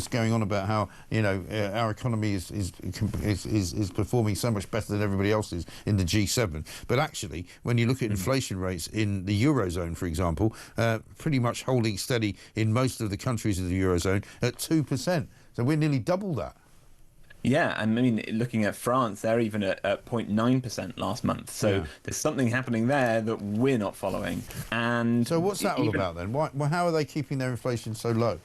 going on about how our economy is performing so much better than everybody else's in the G7. But actually, when you look at inflation rates in the Eurozone, for example, pretty much holding steady in most of the countries of the Eurozone at 2%. So we're nearly double that. Yeah, I mean, looking at France, they're even at 0.9% last month. So there's something happening there that we're not following. And so what's that all about then? How are they keeping their inflation so low?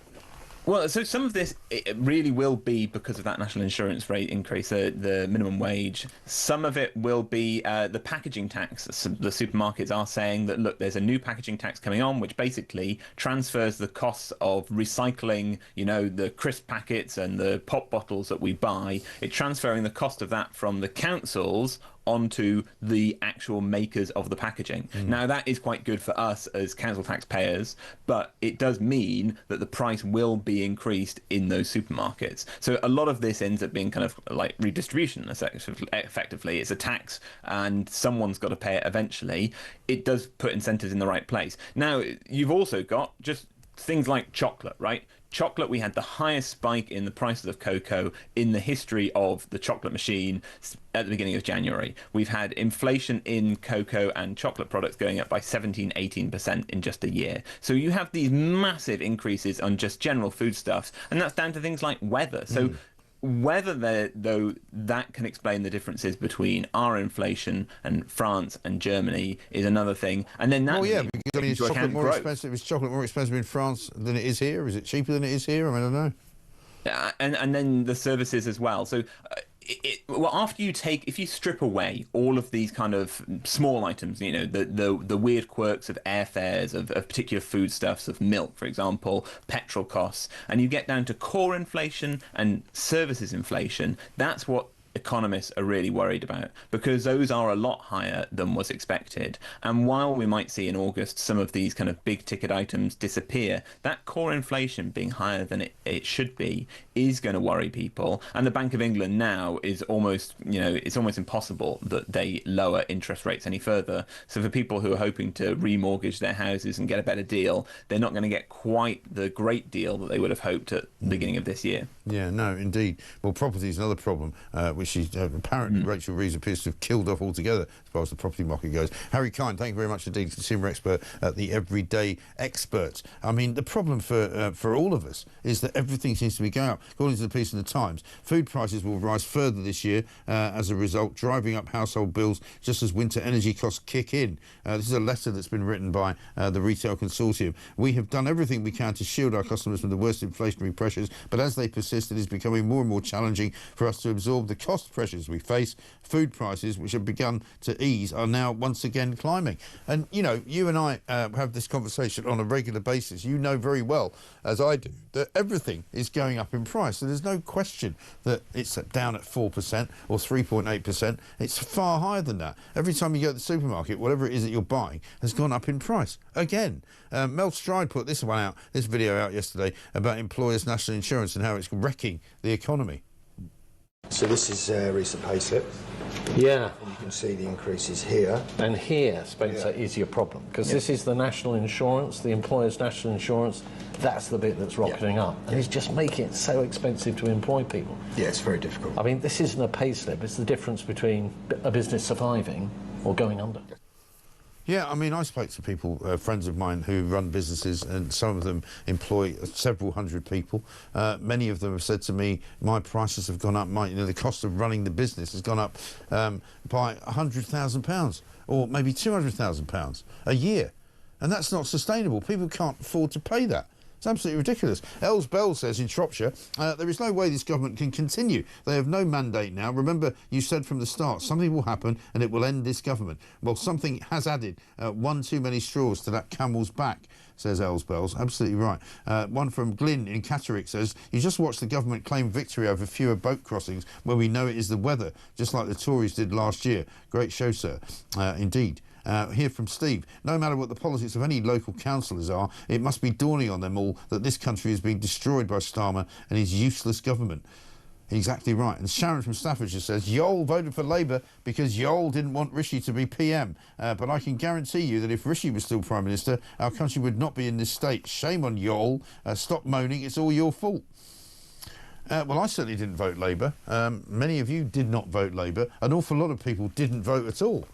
Well, so some of this it really will be because of that national insurance rate increase, the minimum wage. Some of it will be the packaging tax. The supermarkets are saying that, look, there's a new packaging tax coming on, which basically transfers the costs of recycling, the crisp packets and the pop bottles that we buy. It's transferring the cost of that from the councils onto the actual makers of the packaging. Now, that is quite good for us as council taxpayers, but it does mean that the price will be increased in those supermarkets. So a lot of this ends up being kind of like redistribution, effectively. It's a tax, and someone's got to pay it eventually. It does put incentives in the right place. Now, you've also got just things like chocolate, right? chocolate, we had the highest spike in the prices of cocoa in the history of the chocolate machine at the beginning of January. We've had inflation in cocoa and chocolate products going up by 18% in just a year. So you have these massive increases on just general foodstuffs, and that's down to things like weather. So whether though that can explain the differences between our inflation and France and Germany is another thing. And then that because I mean, is chocolate more expensive? Is chocolate more expensive in France than it is here? Is it cheaper than it is here? I mean, I don't know. And then the services as well. So well, after if you strip away all of these kind of small items, you know, the weird quirks of airfares, of particular foodstuffs, of milk, for example, petrol costs, and you get down to core inflation and services inflation, that's what economists are really worried about, because those are a lot higher than was expected. And while we might see in August some of these kind of big ticket items disappear, that core inflation being higher than it should be is going to worry people. And the Bank of England now is almost, you know, it's almost impossible that they lower interest rates any further. So for people who are hoping to remortgage their houses and get a better deal, they're not going to get quite the great deal that they would have hoped at the beginning of this year. Yeah, no, indeed. Well, property is another problem, which is apparently Rachel Reeves appears to have killed off altogether as far as the property market goes. Harry Kine, thank you very much indeed, consumer expert at the Everyday Expert. I mean, the problem for all of us is that everything seems to be going up. According to the piece in the Times, food prices will rise further this year as a result, driving up household bills just as winter energy costs kick in. This is a letter that's been written by the Retail Consortium. We have done everything we can to shield our customers from the worst inflationary pressures, but as they persist, it is becoming more and more challenging for us to absorb the cost pressures we face. Food prices, which have begun to ease, are now once again climbing. And, you know, you and I have this conversation on a regular basis. You know very well, as I do, that everything is going up in price. So there's no question that it's down at 4% or 3.8%. It's far higher than that. Every time you go to the supermarket, whatever it is that you're buying has gone up in price again. Mel Stride put this video out yesterday about employers' national insurance and how it's wrecking the economy. So this is a recent payslip. Yeah. And you can see the increases here. And here, Spencer, is your problem. Because this is the national insurance, the employer's national insurance. That's the bit that's rocketing up. And it's just making it so expensive to employ people. Yeah, it's very difficult. I mean, this isn't a payslip. It's the difference between a business surviving or going under. Yeah, I mean, I spoke to people, friends of mine who run businesses, and some of them employ several hundred people. Many of them have said to me, my prices have gone up, the cost of running the business has gone up by £100,000 or maybe £200,000 a year. And that's not sustainable. People can't afford to pay that. It's absolutely ridiculous. Els Bell says in Shropshire, there is no way this government can continue. They have no mandate now. Remember, you said from the start, something will happen and it will end this government. Well, something has added one too many straws to that camel's back, says Els Bells. Absolutely right. One from Glyn in Catterick says, you just watch the government claim victory over fewer boat crossings when we know it is the weather, just like the Tories did last year. Great show, sir. Indeed. Here from Steve, no matter what the politics of any local councillors are, it must be dawning on them all that this country is being destroyed by Starmer and his useless government. Exactly right. And Sharon from Staffordshire says, Yoel voted for Labour because Yoel didn't want Rishi to be PM. But I can guarantee you that if Rishi was still Prime Minister, our country would not be in this state. Shame on Yoel. Stop moaning. It's all your fault. Well, I certainly didn't vote Labour. Many of you did not vote Labour. An awful lot of people didn't vote at all.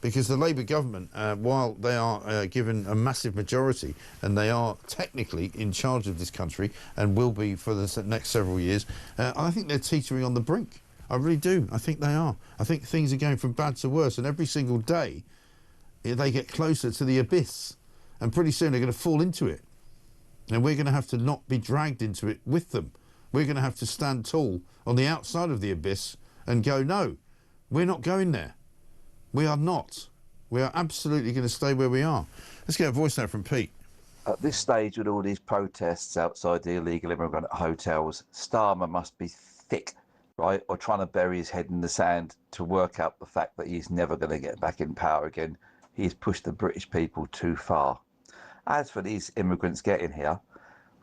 Because the Labour government, while they are given a massive majority and they are technically in charge of this country and will be for the next several years, I think they're teetering on the brink. I really do. I think they are. I think things are going from bad to worse, and every single day they get closer to the abyss, and pretty soon they're going to fall into it. And we're going to have to not be dragged into it with them. We're going to have to stand tall on the outside of the abyss and go, no, we're not going there. We are not. We are absolutely going to stay where we are. Let's get a voice note from Pete. At this stage, with all these protests outside the illegal immigrant hotels, Starmer must be thick, right, or trying to bury his head in the sand to work out the fact that he's never going to get back in power again. He's pushed the British people too far. As for these immigrants getting here,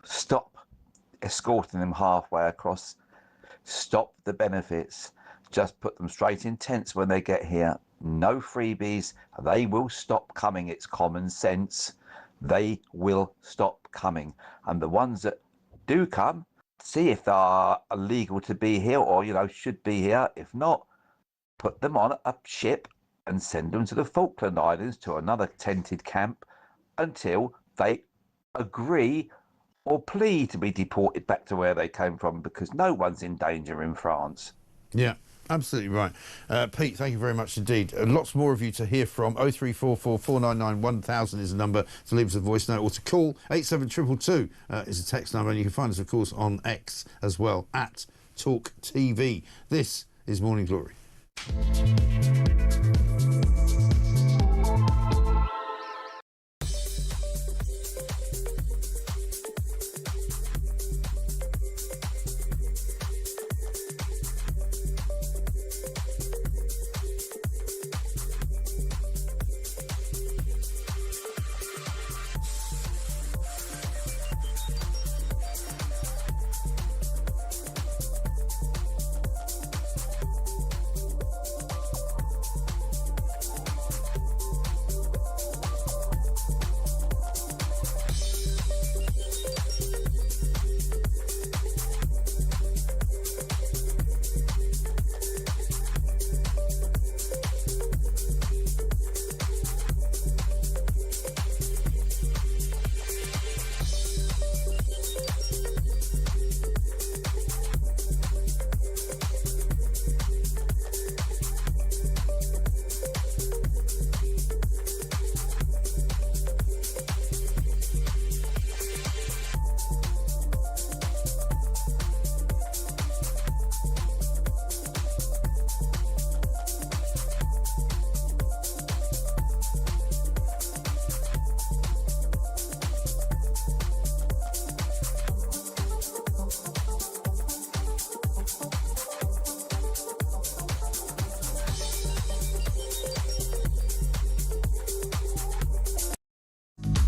stop escorting them halfway across. Stop the benefits. Just put them straight in tents when they get here. No freebies. They will stop coming. It's common sense. They will stop coming. And the ones that do come, see if they are illegal to be here or, should be here. If not, put them on a ship and send them to the Falkland Islands to another tented camp until they agree or plead to be deported back to where they came from, because no one's in danger in France. Yeah, absolutely right. Pete, thank you very much indeed. Lots more of you to hear from. 0344 499 1000 is the number to leave us a voice note or to call. 87222 is a text number, and you can find us, of course, on X as well, at talkTV. This is Morning Glory.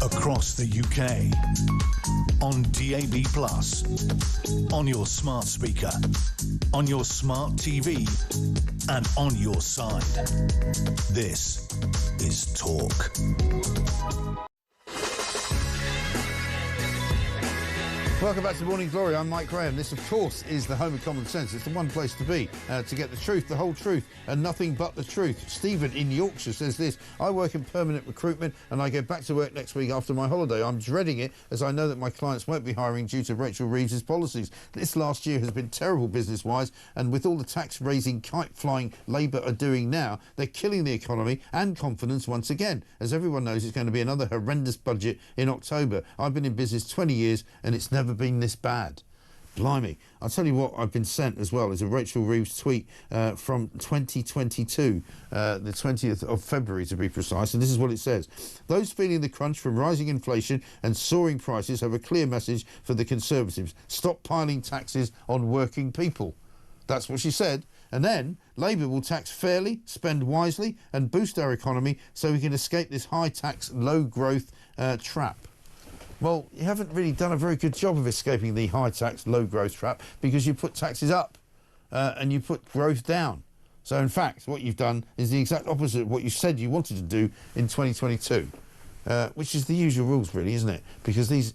Across the UK, on DAB+, on your smart speaker, on your smart TV, and on your side. This is Talk. Welcome back to Morning Glory. I'm Mike Graham. This, of course, is the home of common sense. It's the one place to be to get the truth, the whole truth, and nothing but the truth. Stephen in Yorkshire says this: I work in permanent recruitment and I go back to work next week after my holiday. I'm dreading it as I know that my clients won't be hiring due to Rachel Reeves' policies. This last year has been terrible business-wise, and with all the tax-raising, kite-flying Labour are doing now, they're killing the economy and confidence once again. As everyone knows, it's going to be another horrendous budget in October. I've been in business 20 years and it's never been this bad. Blimey. I'll tell you what I've been sent as well is a Rachel Reeves tweet from 2022, the 20th of February to be precise, and this is what it says. Those feeling the crunch from rising inflation and soaring prices have a clear message for the Conservatives. Stop piling taxes on working people. That's what she said. And then Labour will tax fairly, spend wisely and boost our economy so we can escape this high tax, low growth trap. Well, you haven't really done a very good job of escaping the high tax, low growth trap, because you put taxes up and you put growth down. So, in fact, what you've done is the exact opposite of what you said you wanted to do in 2022, which is the usual rules, really, isn't it? Because these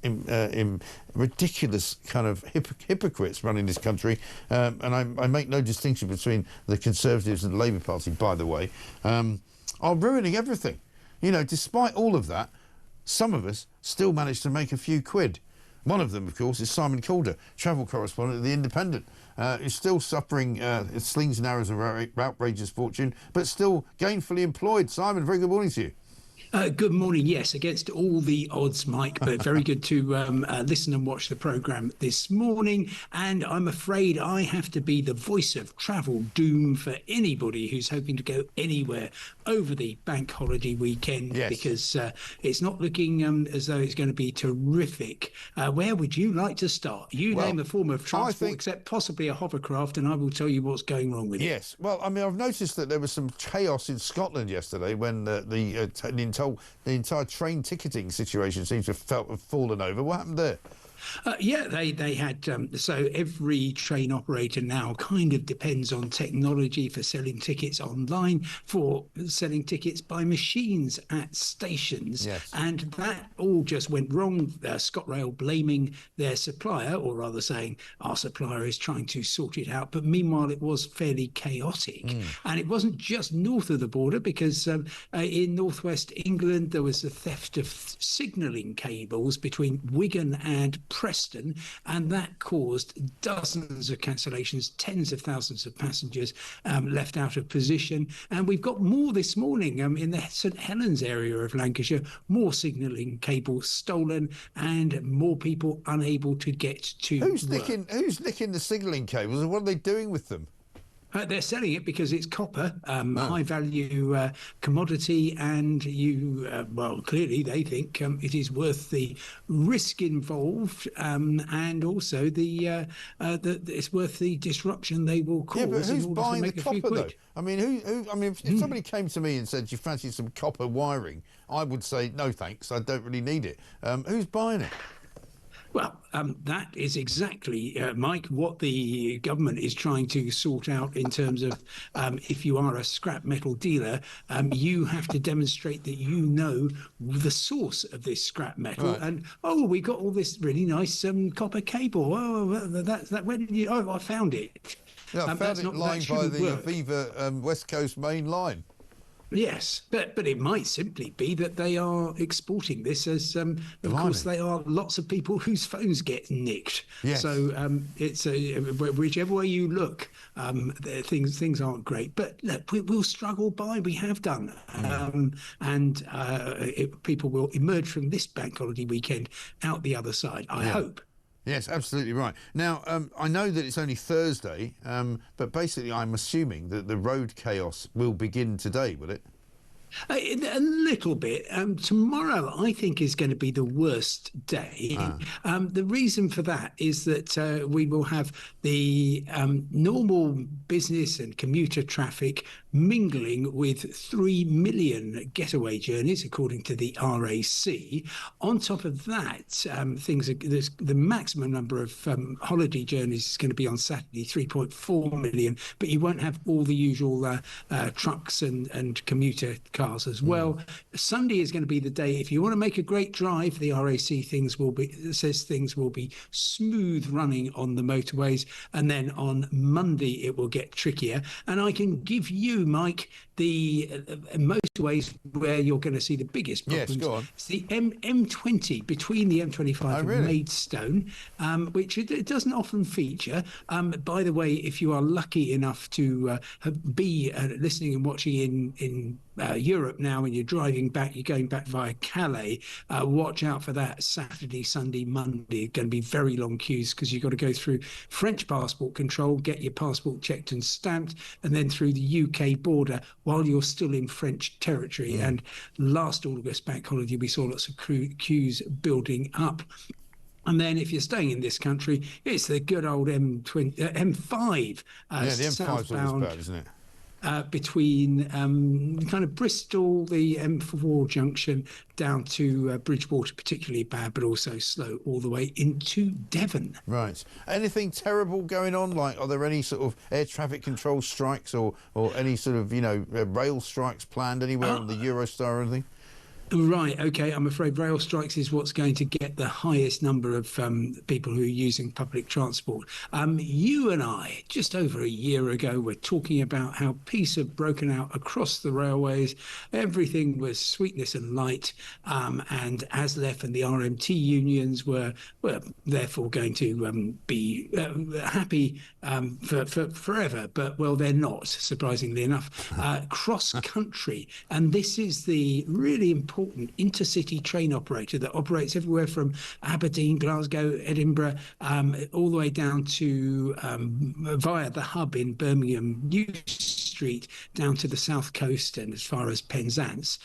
ridiculous kind of hypocrites running this country, and I make no distinction between the Conservatives and the Labour Party, by the way, are ruining everything. You know, despite all of that, some of us still managed to make a few quid. One of them, of course, is Simon Calder, travel correspondent of The Independent, who's still suffering slings and arrows of outrageous fortune, but still gainfully employed. Simon, very good morning to you. Good morning. Yes, against all the odds, Mike, but very good to listen and watch the programme this morning. And I'm afraid I have to be the voice of travel doom for anybody who's hoping to go anywhere over the bank holiday weekend, because it's not looking as though it's going to be terrific. Where would you like to start? You name a form of transport except possibly a hovercraft, and I will tell you what's going wrong with it. Yes. Well, I mean, I've noticed that there was some chaos in Scotland yesterday when the entire train ticketing situation seems to have fallen over. What happened there? Yeah, they had so every train operator now kind of depends on technology for selling tickets online, for selling tickets by machines at stations. Yes. And that all just went wrong. ScotRail blaming their supplier, or rather saying our supplier is trying to sort it out. But meanwhile, it was fairly chaotic. And it wasn't just north of the border, because in northwest England, there was a theft of signalling cables between Wigan and Preston, and that caused dozens of cancellations, tens of thousands of passengers left out of position. And we've got more this morning in the St Helens area of Lancashire, more signalling cables stolen and more people unable to get to Who's work. nicking the signalling cables, and what are they doing with them? They're selling it because it's copper, high value commodity, and well, clearly they think it is worth the risk involved, and also it's worth the disruption they will cause. Yeah, but who's in order buying to make the a few copper, though? quid. I mean, if somebody came to me and said, you fancy some copper wiring, I would say, no thanks, I don't really need it. Who's buying it? Well, that is exactly, Mike, what the government is trying to sort out in terms of if you are a scrap metal dealer, you have to demonstrate that you know the source of this scrap metal. Right. And, we got all this really nice copper cable. Where did you? I found it. Yeah, I found it lying by the work. Aviva West Coast main line. Yes, but it might simply be that they are exporting this as, of course, they are lots of people whose phones get nicked. Yes. So it's whichever way you look, things aren't great. But look, we'll struggle by. We have done, and people will emerge from this bank holiday weekend out the other side. I hope. Yes, absolutely right. Now, I know that it's only Thursday, but basically I'm assuming that the road chaos will begin today, will it? A little bit. Tomorrow, I think, is going to be the worst day. The reason for that is that we will have the normal business and commuter traffic mingling with 3 million getaway journeys, according to the RAC. On top of that, there's the maximum number of holiday journeys is going to be on Saturday, 3.4 million, but you won't have all the usual trucks and commuter cars as well. Sunday is going to be the day, if you want to make a great drive, the RAC says things will be smooth running on the motorways, and then on Monday it will get trickier. And I can give you, Mike, the motorways where you're going to see the biggest problems. Yes, go on. It's the M20 between the M25 really? and Maidstone, which it doesn't often feature. By the way, if you are lucky enough to be listening and watching in Europe now, and you're driving back, you're going back via Calais, watch out for that Saturday, Sunday, Monday. Going to be very long queues because you've got to go through French passport control, get your passport checked and stamped, and then through the UK border while you're still in French territory. And last August bank holiday, we saw lots of queues building up. And then if you're staying in this country, it's the good old M5 the M5's southbound, always bad, isn't it? Between kind of Bristol, the M4 junction, down to Bridgewater, particularly bad, but also slow all the way into Devon. Right. Anything terrible going on? Like, are there any sort of air traffic control strikes or any sort of, rail strikes planned anywhere on the Eurostar or anything? Right, okay. I'm afraid rail strikes is what's going to get the highest number of people who are using public transport. You and I, just over a year ago, were talking about how peace had broken out across the railways. Everything was sweetness and light, and ASLEF and the RMT unions were therefore going to be happy for forever. But, well, they're not, surprisingly enough. Cross-country, and this is the really important intercity train operator that operates everywhere from Aberdeen, Glasgow, Edinburgh, all the way down to via the hub in Birmingham, New Street, down to the south coast and as far as Penzance.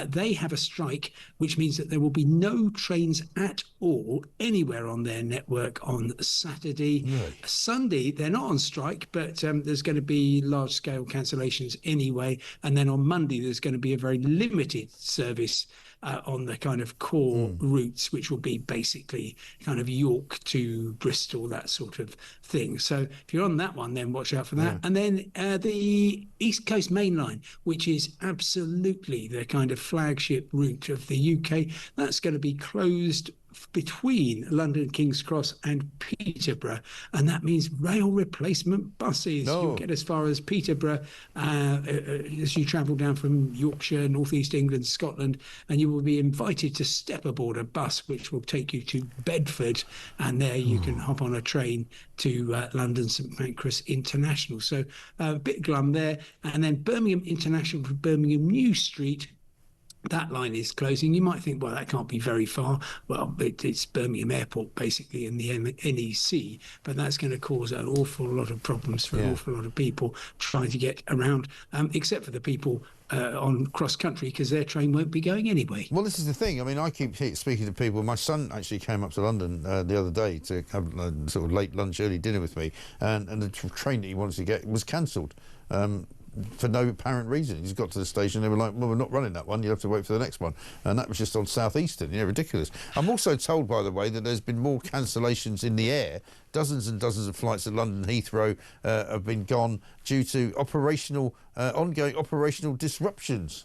They have a strike, which means that there will be no trains at all anywhere on their network on Saturday. Really? Sunday, they're not on strike, but there's going to be large-scale cancellations anyway. And then on Monday, there's going to be a very limited service on the kind of core routes, which will be basically kind of York to Bristol, that sort of thing. So if you're on that one, then watch out for that. Yeah. And then the East Coast Main Line, which is absolutely the kind of flagship route of the UK, that's going to be closed between London King's Cross and Peterborough, and that means rail replacement buses. You'll get as far as Peterborough as you travel down from Yorkshire, Northeast England, Scotland, and you will be invited to step aboard a bus which will take you to Bedford, and there you can hop on a train to London St Pancras International. So a bit glum there. And then Birmingham International to Birmingham New Street, that line is closing. You might think, well, that can't be very far. Well, it's Birmingham Airport, basically, in the NEC, but that's going to cause an awful lot of problems for an awful lot of people trying to get around, except for the people on cross-country, because their train won't be going anyway. Well, this is the thing. I mean, I keep speaking to people. My son actually came up to London the other day to have sort of late lunch, early dinner with me, and the train that he wanted to get was cancelled. For no apparent reason. He's got to the station, they were like, well, we're not running that one, you have to wait for the next one. And that was just on South Eastern, ridiculous. I'm also told, by the way, that there's been more cancellations in the air. Dozens and dozens of flights at London Heathrow have been gone due to ongoing operational disruptions.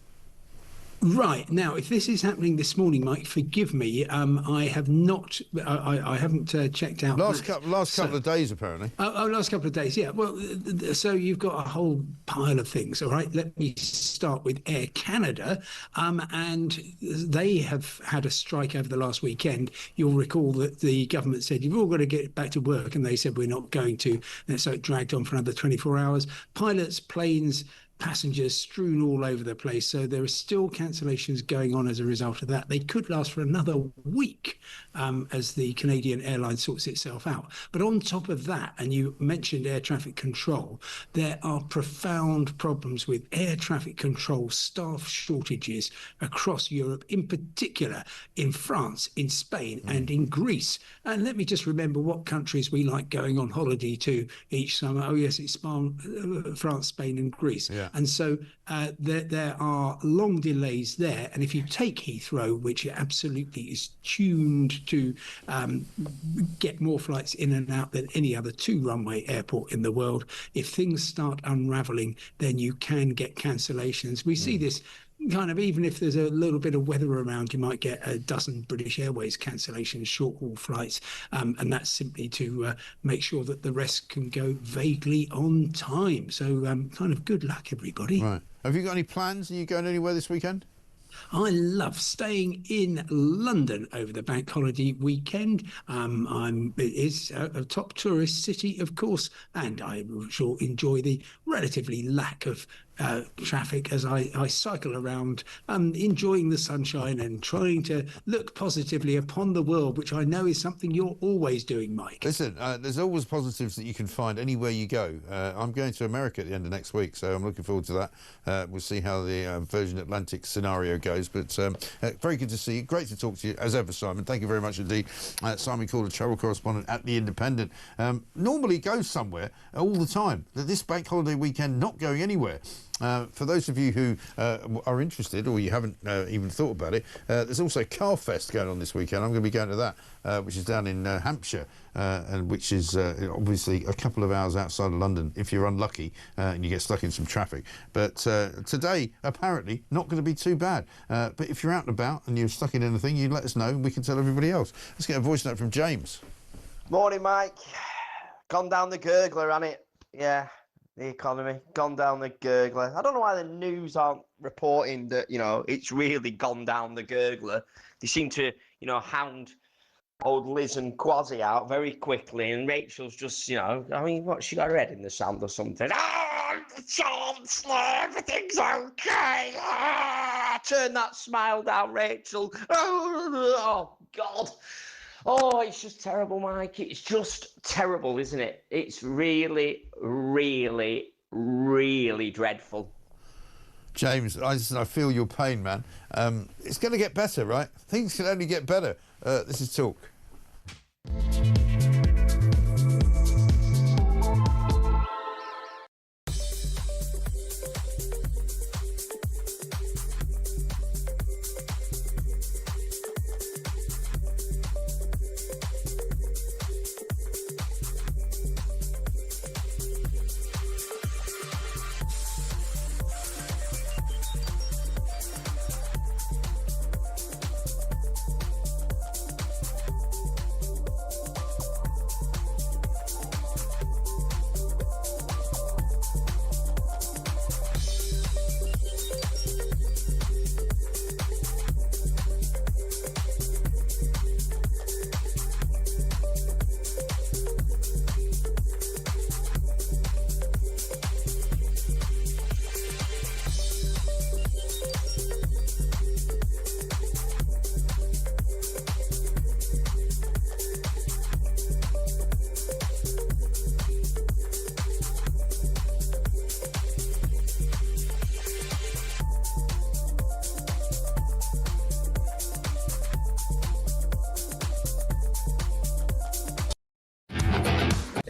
Right. Now, if this is happening this morning, Mike, forgive me. I have not. I haven't checked out. Last couple of days, apparently. Last couple of days. Yeah. Well, so you've got a whole pile of things. All right. Let me start with Air Canada, and they have had a strike over the last weekend. You'll recall that the government said you've all got to get back to work, and they said we're not going to. And so it dragged on for another 24 hours. Pilots, planes, passengers strewn all over the place. So there are still cancellations going on as a result of that. They could last for another week as the Canadian airline sorts itself out. But on top of that, and you mentioned air traffic control, there are profound problems with air traffic control staff shortages across Europe, in particular in France, in Spain and in Greece. And let me just remember what countries we like going on holiday to each summer. Oh yes, it's France, Spain and Greece. Yeah. And so there are long delays there. And if you take Heathrow, which absolutely is tuned to get more flights in and out than any other two-runway airport in the world, if things start unravelling, then you can get cancellations. We see this kind of, even if there's a little bit of weather around, you might get a dozen British Airways cancellations, short-haul flights, and that's simply to make sure that the rest can go vaguely on time. So kind of good luck, everybody. Right. Have you got any plans? Are you going anywhere this weekend? I love staying in London over the bank holiday weekend. It is a top tourist city, of course, and I shall enjoy the relatively lack of traffic as I cycle around, enjoying the sunshine and trying to look positively upon the world, which I know is something you're always doing, Mike. Listen, there's always positives that you can find anywhere you go. I'm going to America at the end of next week, so I'm looking forward to that. We'll see how the Virgin Atlantic scenario goes, but very good to see you. Great to talk to you, as ever, Simon. Thank you very much indeed. Simon Calder, travel correspondent at The Independent. Normally goes somewhere all the time. This bank holiday weekend, not going anywhere. For those of you who are interested, or you haven't even thought about it, there's also Carfest going on this weekend. I'm going to be going to that, which is down in Hampshire, and which is obviously a couple of hours outside of London if you're unlucky and you get stuck in some traffic. But today, apparently, not going to be too bad. But if you're out and about and you're stuck in anything, you let us know and we can tell everybody else. Let's get a voice note from James. Morning, Mike. Gone down the gurgler, hasn't it? Yeah. The economy gone down the gurgler. I don't know why the news aren't reporting that, it's really gone down the gurgler. They seem to, hound old Liz and Quasi out very quickly, and Rachel's just, what, she got her head in the sand or something? Oh, the Chancellor, everything's okay. Turn that smile down, Rachel. Oh, God. Oh, it's just terrible, Mike. It's just terrible, isn't it? It's really, really, really dreadful. James, I feel your pain, man. It's going to get better, right? Things can only get better. This is Talk.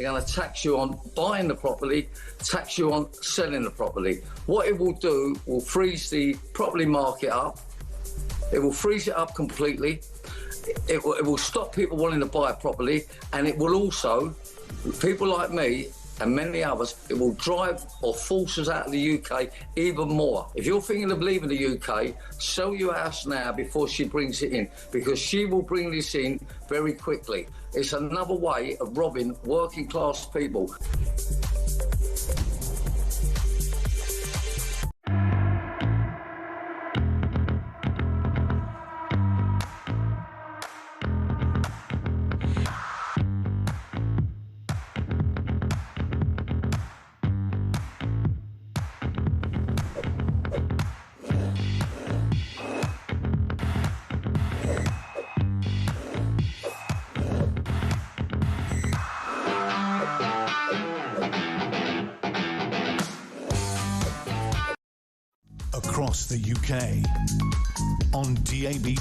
They're going to tax you on buying the property, tax you on selling the property. What it will do will freeze the property market up. It will freeze it up completely. It will stop people wanting to buy a property, and it will also, people like me and many others, it will drive or force us out of the UK even more. If you're thinking of leaving the UK, sell your house now before she brings it in, because she will bring this in very quickly. It's another way of robbing working class people. Across the UK, on DAB+,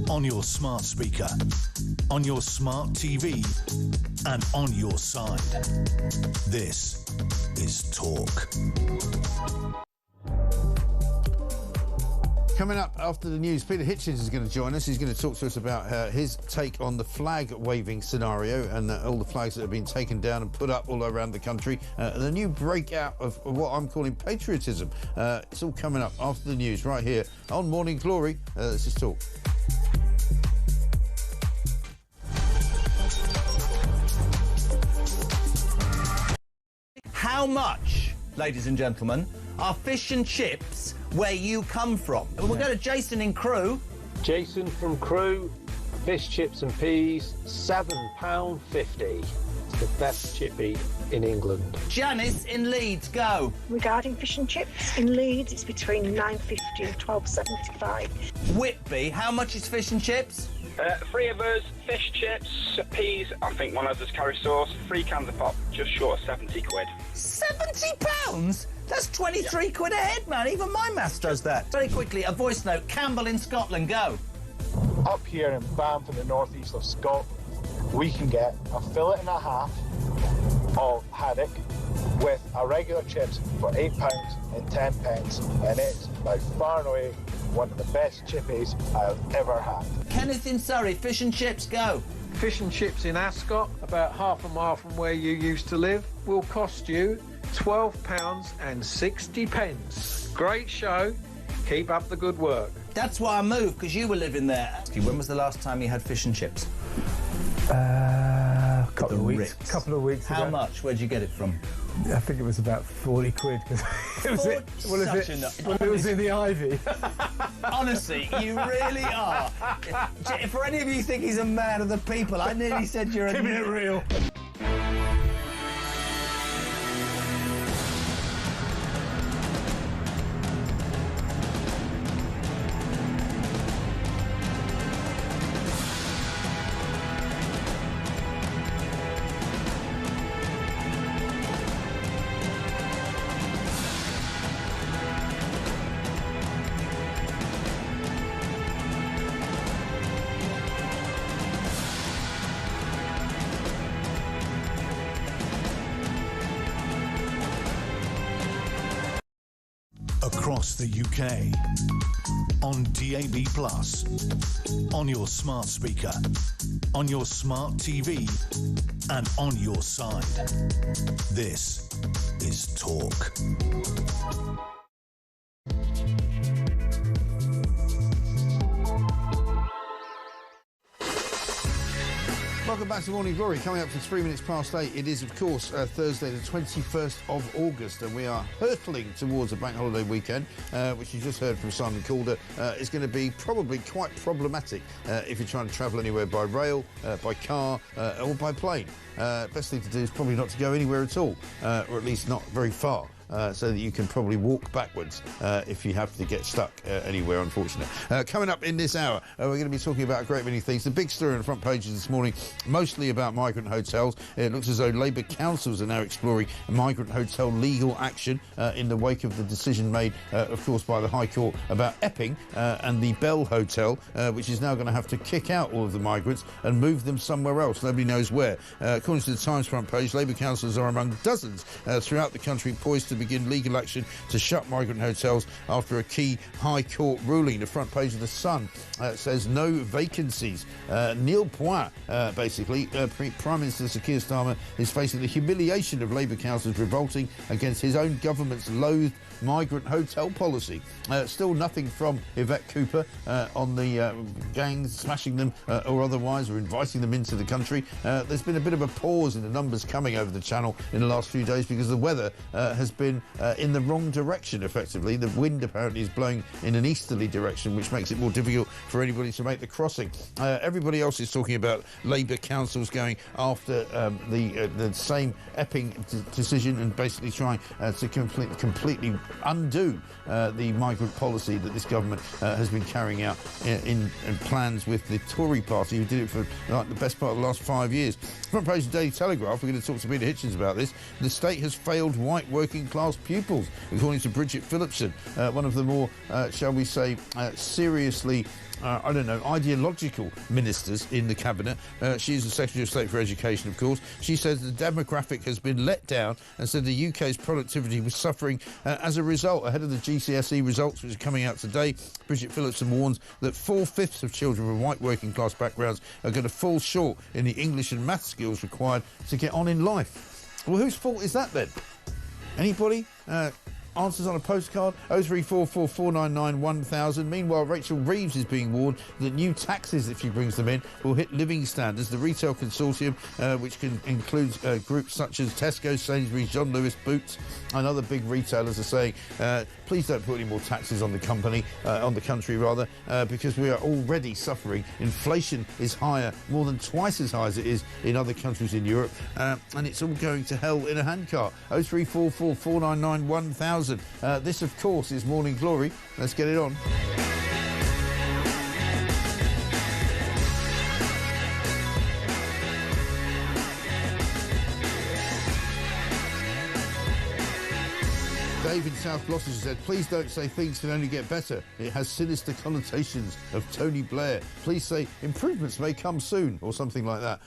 on your smart speaker, on your smart TV, and on your side. This is Talk. Coming up after the news, Peter Hitchens is going to join us. He's going to talk to us about his take on the flag-waving scenario and all the flags that have been taken down and put up all around the country. The new breakout of what I'm calling patriotism. It's all coming up after the news right here on Morning Glory. This is Talk. How much, ladies and gentlemen, are fish and chips where you come from? We'll go to Jason in Crewe. Jason from Crewe, fish, chips and peas, £7.50. It's the best chippy in England. Janice in Leeds, go. Regarding fish and chips in Leeds, it's between £9.50 and £12.75. Whitby, how much is fish and chips? 3 of us, fish, chips, peas, I think one of us carry sauce, 3 cans of pop, just short of 70 quid. £70? That's 23 quid a head, man. Even my maths does that. Very quickly, a voice note. Campbell in Scotland, go. Up here in Banff in the northeast of Scotland, we can get a fillet and a half of haddock with a regular chips for £8 and 10p, and it's by far and away one of the best chippies I've ever had. Kenneth in Surrey, fish and chips, go. Fish and chips in Ascot, about half a mile from where you used to live, will cost you £12.60. Great show. Keep up the good work. That's why I moved, because you were living there. When was the last time you had fish and chips? Couple of weeks ago. How much? Where'd you get it from? I think it was about 40 quid. It was in the Ivy. Honestly, you really are. For any of you who think he's a man of the people, I nearly said you're a... Keeping it real. Across the UK, on DAB+, on your smart speaker, on your smart TV, and on your side. This is Talk. Welcome back to Morning Glory. Coming up for 3 minutes past 8. It is, of course, Thursday, the 21st of August, and we are hurtling towards a bank holiday weekend, which you just heard from Simon Calder. Is going to be probably quite problematic if you're trying to travel anywhere by rail, by car, or by plane. Best thing to do is probably not to go anywhere at all, or at least not very far. so that you can probably walk backwards if you have to get stuck anywhere, unfortunately. Coming up in this hour, we're going to be talking about a great many things. The big story on the front pages this morning, mostly about migrant hotels. It looks as though Labour councils are now exploring migrant hotel legal action in the wake of the decision made, of course, by the High Court about Epping and the Bell Hotel, which is now going to have to kick out all of the migrants and move them somewhere else. Nobody knows where. According to the Times front page, Labour councillors are among dozens throughout the country poised to begin legal action to shut migrant hotels after a key High Court ruling. The front page of The Sun says no vacancies. Neil Point, basically, Prime Minister Sir Keir Starmer is facing the humiliation of Labour councillors revolting against his own government's loathed migrant hotel policy. Still nothing from Yvette Cooper on the gangs smashing them or otherwise, or inviting them into the country. There's been a bit of a pause in the numbers coming over the channel in the last few days because the weather has been in the wrong direction, effectively. The wind apparently is blowing in an easterly direction, which makes it more difficult for anybody to make the crossing. Everybody else is talking about Labour councils going after the same Epping decision and basically trying to completely undo the migrant policy that this government has been carrying out in plans with the Tory party, who did it for like the best part of the last 5 years. Front page of the Daily Telegraph, we're going to talk to Peter Hitchens about this. The state has failed white working class pupils, according to Bridget Phillipson, one of the more, shall we say, seriously ideological ministers in the cabinet. She is the Secretary of State for Education, of course. She says the demographic has been let down and said the UK's productivity was suffering as a result. Ahead of the GCSE results, which are coming out today, Bridget Phillipson warns that 4/5 of children from white working class backgrounds are going to fall short in the English and math skills required to get on in life. Well, whose fault is that then? Anybody? Answers on a postcard, 0344 499 1000. Meanwhile, Rachel Reeves is being warned that new taxes, if she brings them in, will hit living standards. The retail consortium, which includes groups such as Tesco, Sainsbury's, John Lewis, Boots, and other big retailers, are saying, please don't put any more taxes on the country, because we are already suffering. Inflation is higher, more than twice as high as it is in other countries in Europe, and it's all going to hell in a handcart. 0344 499 1000. This, of course, is Morning Glory. Let's get it on. Dave in South Gloucester said, please don't say things can only get better. It has sinister connotations of Tony Blair. Please say improvements may come soon, or something like that.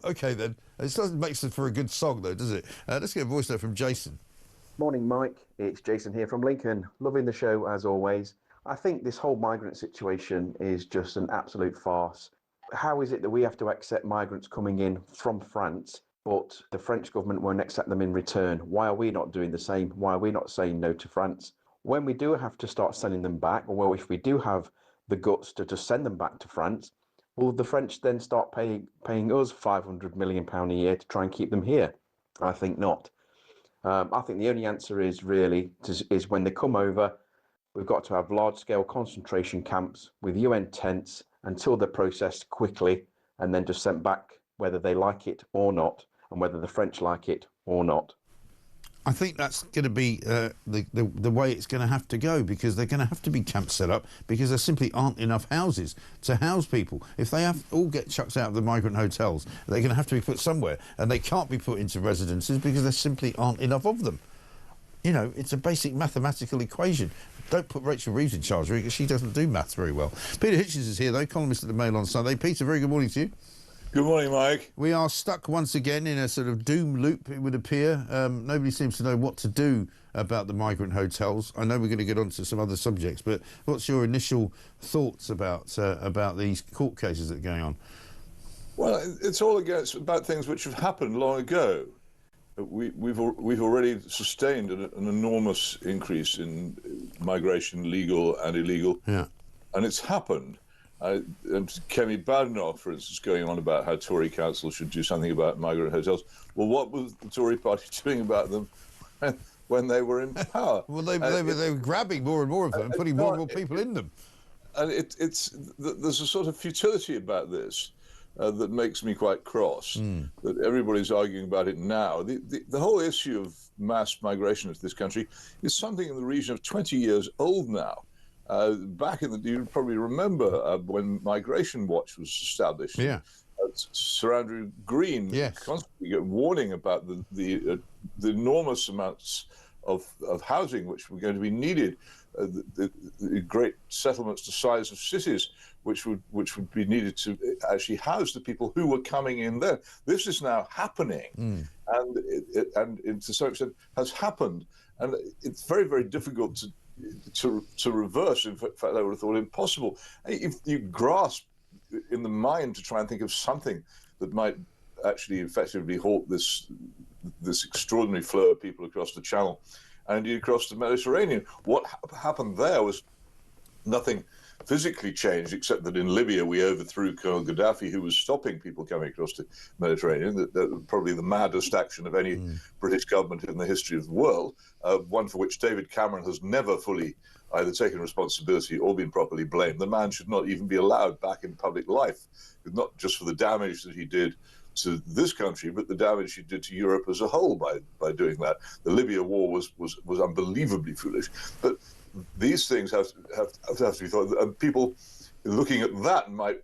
OK, then. It doesn't make sense for a good song, though, does it? Let's get a voice note from Jason. Morning, Mike. It's Jason here from Lincoln. Loving the show, as always. I think this whole migrant situation is just an absolute farce. How is it that we have to accept migrants coming in from France, but the French government won't accept them in return? Why are we not doing the same? Why are we not saying no to France? When we do have to start sending them back, or if we do have the guts to just send them back to France, will the French then start paying us £500 million a year to try and keep them here? I think not. I think the only answer is when they come over, we've got to have large-scale concentration camps with UN tents until they're processed quickly and then just sent back, whether they like it or not, and whether the French like it or not. I think that's going to be the way it's going to have to go, because they're going to have to be camps set up because there simply aren't enough houses to house people. If they all get chucked out of the migrant hotels, they're going to have to be put somewhere, and they can't be put into residences because there simply aren't enough of them. You know, it's a basic mathematical equation. Don't put Rachel Reeves in charge of it because she doesn't do maths very well. Peter Hitchens is here, though, columnist at the Mail on Sunday. Peter, very good morning to you. Good morning, Mike. We are stuck once again in a sort of doom loop, it would appear. Nobody seems to know what to do about the migrant hotels. I know we're going to get on to some other subjects, but what's your initial thoughts about these court cases that are going on? Well, it's all about things which have happened long ago. We've already sustained an enormous increase in migration, legal and illegal. Yeah. And it's happened. And Kemi Badenoch, for instance, going on about how Tory council should do something about migrant hotels. Well, what was the Tory party doing about them when they were in power? Well, they were grabbing more and more of them and putting more and more people in them. And there's a sort of futility about this. that makes me quite cross, that everybody's arguing about it now. The whole issue of mass migration into this country is something in the region of 20 years old now. Back in you probably remember when Migration Watch was established. Yeah. Sir Andrew Green constantly warning about the enormous amounts of housing which were going to be needed, the great settlements the size of cities which would be needed to actually house the people who were coming in there. This is now happening, and to some extent has happened, and it's very, very difficult to reverse. In fact, I would have thought impossible. If you grasp in the mind to try and think of something that might actually effectively halt this extraordinary flow of people across the Channel and indeed across the Mediterranean. What happened there was nothing physically changed, except that in Libya we overthrew Colonel Gaddafi, who was stopping people coming across the Mediterranean. That probably the maddest action of any British government in the history of the world, one for which David Cameron has never fully either taken responsibility or been properly blamed. The man should not even be allowed back in public life, not just for the damage that he did to this country, but the damage he did to Europe as a whole by doing that. The Libya war was unbelievably foolish. But these things have to be thought, and people looking at that might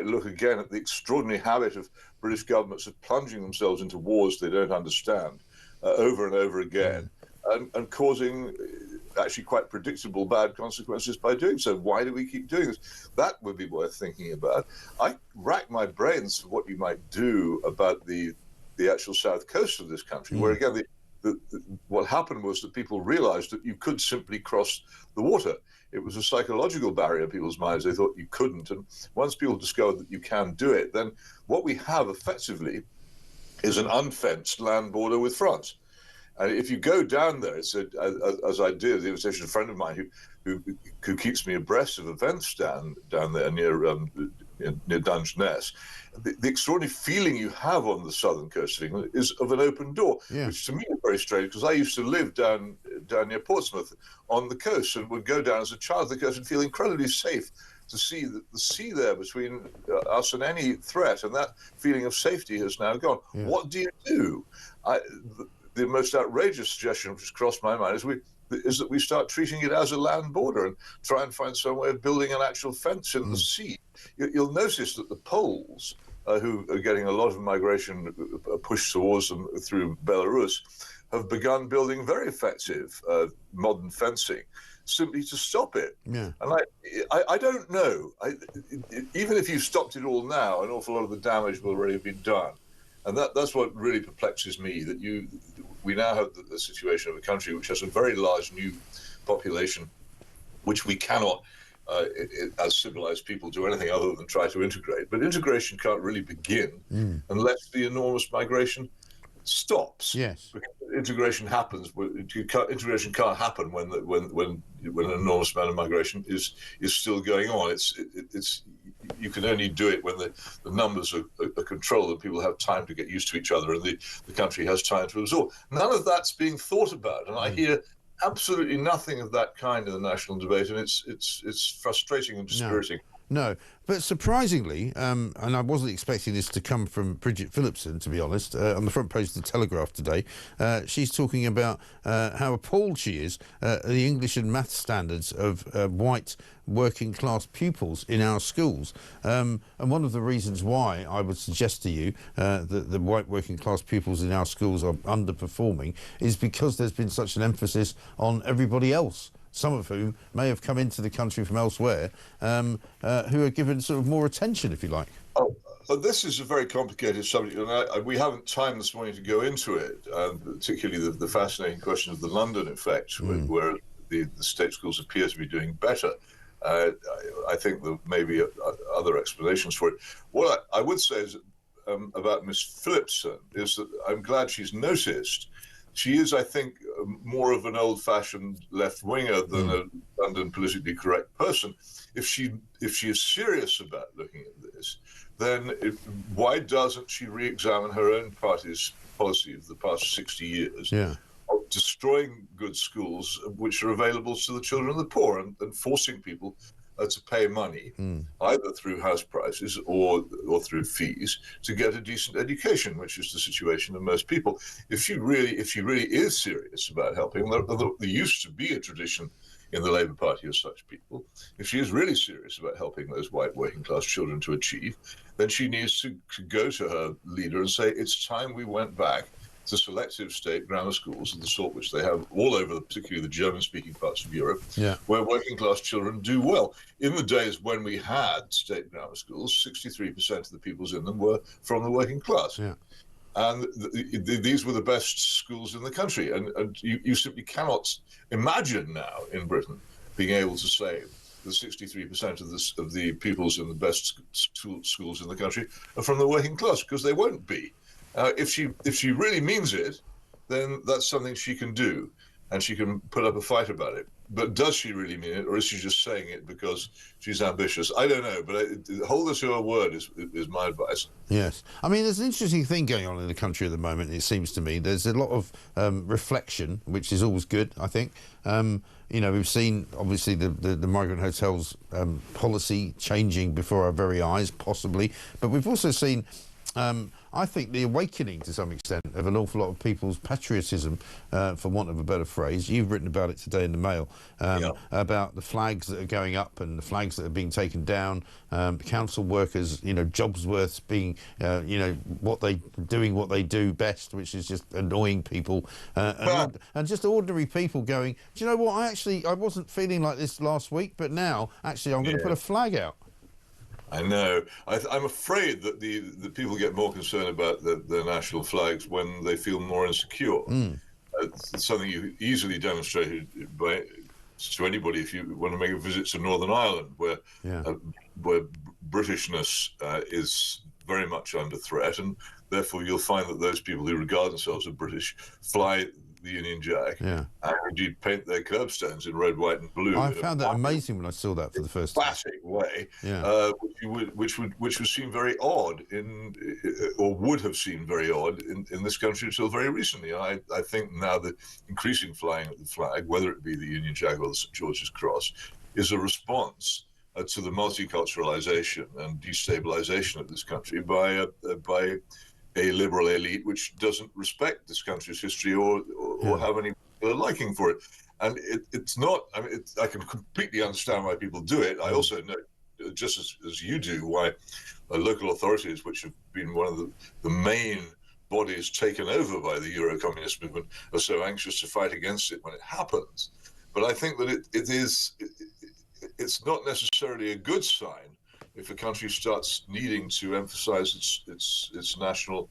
look again at the extraordinary habit of British governments of plunging themselves into wars they don't understand over and over again, and causing actually quite predictable bad consequences by doing so. Why do we keep doing this? That would be worth thinking about. I rack my brains for what you might do about the actual south coast of this country, where again what happened was that people realized that you could simply cross the water. It was a psychological barrier in people's minds. They thought you couldn't. And once people discovered that you can do it, then what we have effectively is an unfenced land border with France. And if you go down there, as I did, the invitation of a friend of mine who keeps me abreast of events down there near Dungeness, the extraordinary feeling you have on the southern coast of England is of an open door, which to me is very strange, because I used to live down near Portsmouth on the coast and would go down as a child to the coast and feel incredibly safe to see the sea there between us and any threat, and that feeling of safety has now gone. What do you do? The most outrageous suggestion which has crossed my mind is that we start treating it as a land border and try and find some way of building an actual fence in the sea. You'll notice that the Poles, who are getting a lot of migration pushed towards them through Belarus, have begun building very effective modern fencing simply to stop it. And I don't know. Even if you've stopped it all now, an awful lot of the damage will already have been done. And that's what really perplexes me, that we now have the situation of a country which has a very large new population, which we cannot, as civilized people, do anything other than try to integrate. But integration can't really begin unless the enormous migration stops. Because integration happens. Integration can't happen when an enormous amount of migration is still going on. It's you can only do it when the numbers are controlled and people have time to get used to each other and the country has time to absorb. None of that's being thought about, and I hear absolutely nothing of that kind in the national debate, and it's frustrating and dispiriting. No, but surprisingly, and I wasn't expecting this to come from Bridget Phillipson, to be honest, on the front page of the Telegraph today, she's talking about how appalled she is at the English and maths standards of white working class pupils in our schools. And one of the reasons why I would suggest to you that the white working class pupils in our schools are underperforming is because there's been such an emphasis on everybody else, some of whom may have come into the country from elsewhere, who are given sort of more attention, if you like. This is a very complicated subject, and we haven't time this morning to go into it, particularly the fascinating question of the London effect, where the state schools appear to be doing better. I think there may be other explanations for it. What I would say is about Miss Phillipson is that I'm glad she's noticed. She is, I think, more of an old-fashioned left-winger than a London politically correct person. If she is serious about looking at this, then why doesn't she re-examine her own party's policy of the past 60 years of destroying good schools which are available to the children of the poor and forcing people to pay money, either through house prices or through fees, to get a decent education, which is the situation of most people. If she really is serious about helping, there used to be a tradition in the Labour Party of such people. If she is really serious about helping those white working class children to achieve, then she needs to go to her leader and say, it's time we went back to selective state grammar schools of the sort which they have all over, particularly the German-speaking parts of Europe, where working class children do well. In the days when we had state grammar schools, 63% of the pupils in them were from the working class. And these were the best schools in the country. And you simply cannot imagine now in Britain being able to say that 63% of the pupils in the best schools in the country are from the working class, because they won't be. If she really means it, then that's something she can do, and she can put up a fight about it. But does she really mean it, or is she just saying it because she's ambitious? I don't know, but hold her to her word is my advice. Yes. I mean, there's an interesting thing going on in the country at the moment, it seems to me. There's a lot of reflection, which is always good, I think. We've seen, obviously, the migrant hotels policy changing before our very eyes, possibly. But we've also seen... I think the awakening, to some extent, of an awful lot of people's patriotism, for want of a better phrase. You've written about it today in the Mail, about the flags that are going up and the flags that are being taken down, council workers, Jobsworths being, what they do best, which is just annoying people, and just ordinary people going, do you know what, I wasn't feeling like this last week, but now, actually, I'm going to put a flag out. I know. I'm afraid that the people get more concerned about the national flags when they feel more insecure. It's something you easily demonstrated to anybody if you want to make a visit to Northern Ireland, where Britishness is very much under threat, and therefore you'll find that those people who regard themselves as British fly the Union Jack, and indeed paint their curbstones in red, white, and blue. I found that amazing when I saw that for the first time. Classic way, which would seem very odd or would have seemed very odd in this country until very recently. I think now the increasing flying of the flag, whether it be the Union Jack or the St George's Cross, is a response to the multiculturalization and destabilization of this country by a liberal elite which doesn't respect this country's history or have any liking for it. And it's not, I can completely understand why people do it. I also know, just as you do, why local authorities, which have been one of the main bodies taken over by the Euro-communist movement, are so anxious to fight against it when it happens. But I think that it's not necessarily a good sign if a country starts needing to emphasize its national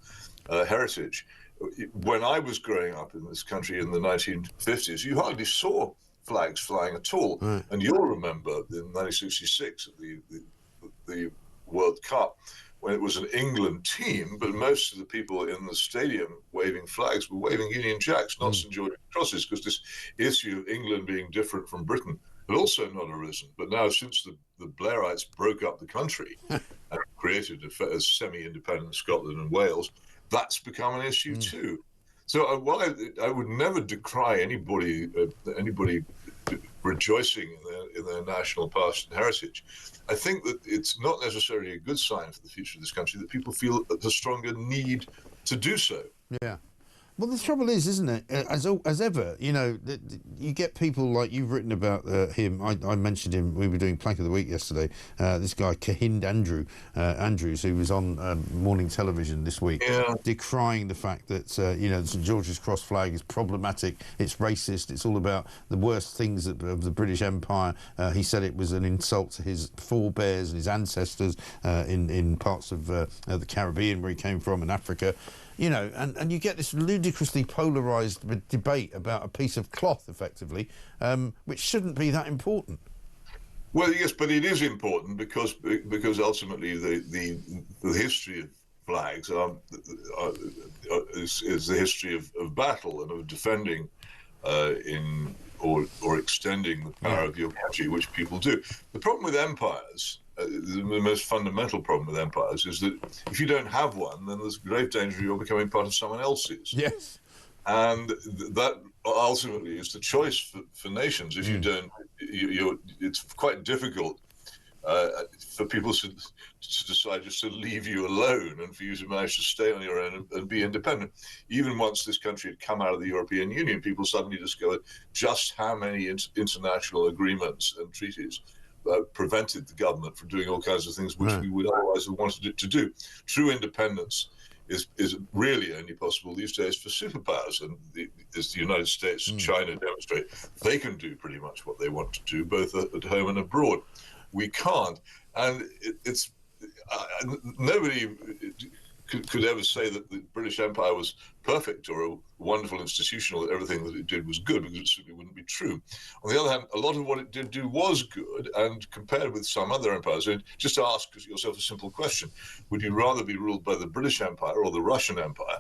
heritage. When I was growing up in this country in the 1950s, you hardly saw flags flying at all. And you'll remember in 1966 at the World Cup, when it was an England team, but most of the people in the stadium waving flags were waving Union Jacks, not St George's Crosses, because this issue of England being different from Britain had also not arisen. But now, since the Blairites broke up the country and created a semi-independent Scotland and Wales, that's become an issue too. So while I would never decry anybody rejoicing in their national past and heritage, I think that it's not necessarily a good sign for the future of this country that people feel a stronger need to do so. Yeah. Well, the trouble is, isn't it, as ever, you get people like you've written about him. I mentioned him. We were doing Plank of the Week yesterday. This guy, Cahind Andrews, who was on morning television this week, decrying the fact that, the St George's Cross flag is problematic, it's racist, it's all about the worst things of the British Empire. He said it was an insult to his forebears and his ancestors in parts of the Caribbean where he came from, in Africa. And you get this ludicrously polarised debate about a piece of cloth, effectively, which shouldn't be that important. Well, yes, but it is important because ultimately the history of flags is the history of battle and of defending or extending the power of your country, which people do. The problem with empires, the most fundamental problem with empires, is that if you don't have one, then there's grave danger you're becoming part of someone else's. Yes. And that ultimately is the choice for nations. If you don't, it's quite difficult for people to decide just to leave you alone and for you to manage to stay on your own and be independent. Even once this country had come out of the European Union, people suddenly discovered just how many international agreements and treaties prevented the government from doing all kinds of things which we would otherwise have wanted it to do. True independence is really only possible these days for superpowers, and as the United States and China demonstrate, they can do pretty much what they want to do, both at home and abroad. We can't, and it's nobody could ever say that the British Empire was perfect or a wonderful institution or that everything that it did was good, because it simply wouldn't be true. On the other hand, a lot of what it did do was good, and compared with some other empires, just ask yourself a simple question: would you rather be ruled by the British Empire or the Russian Empire?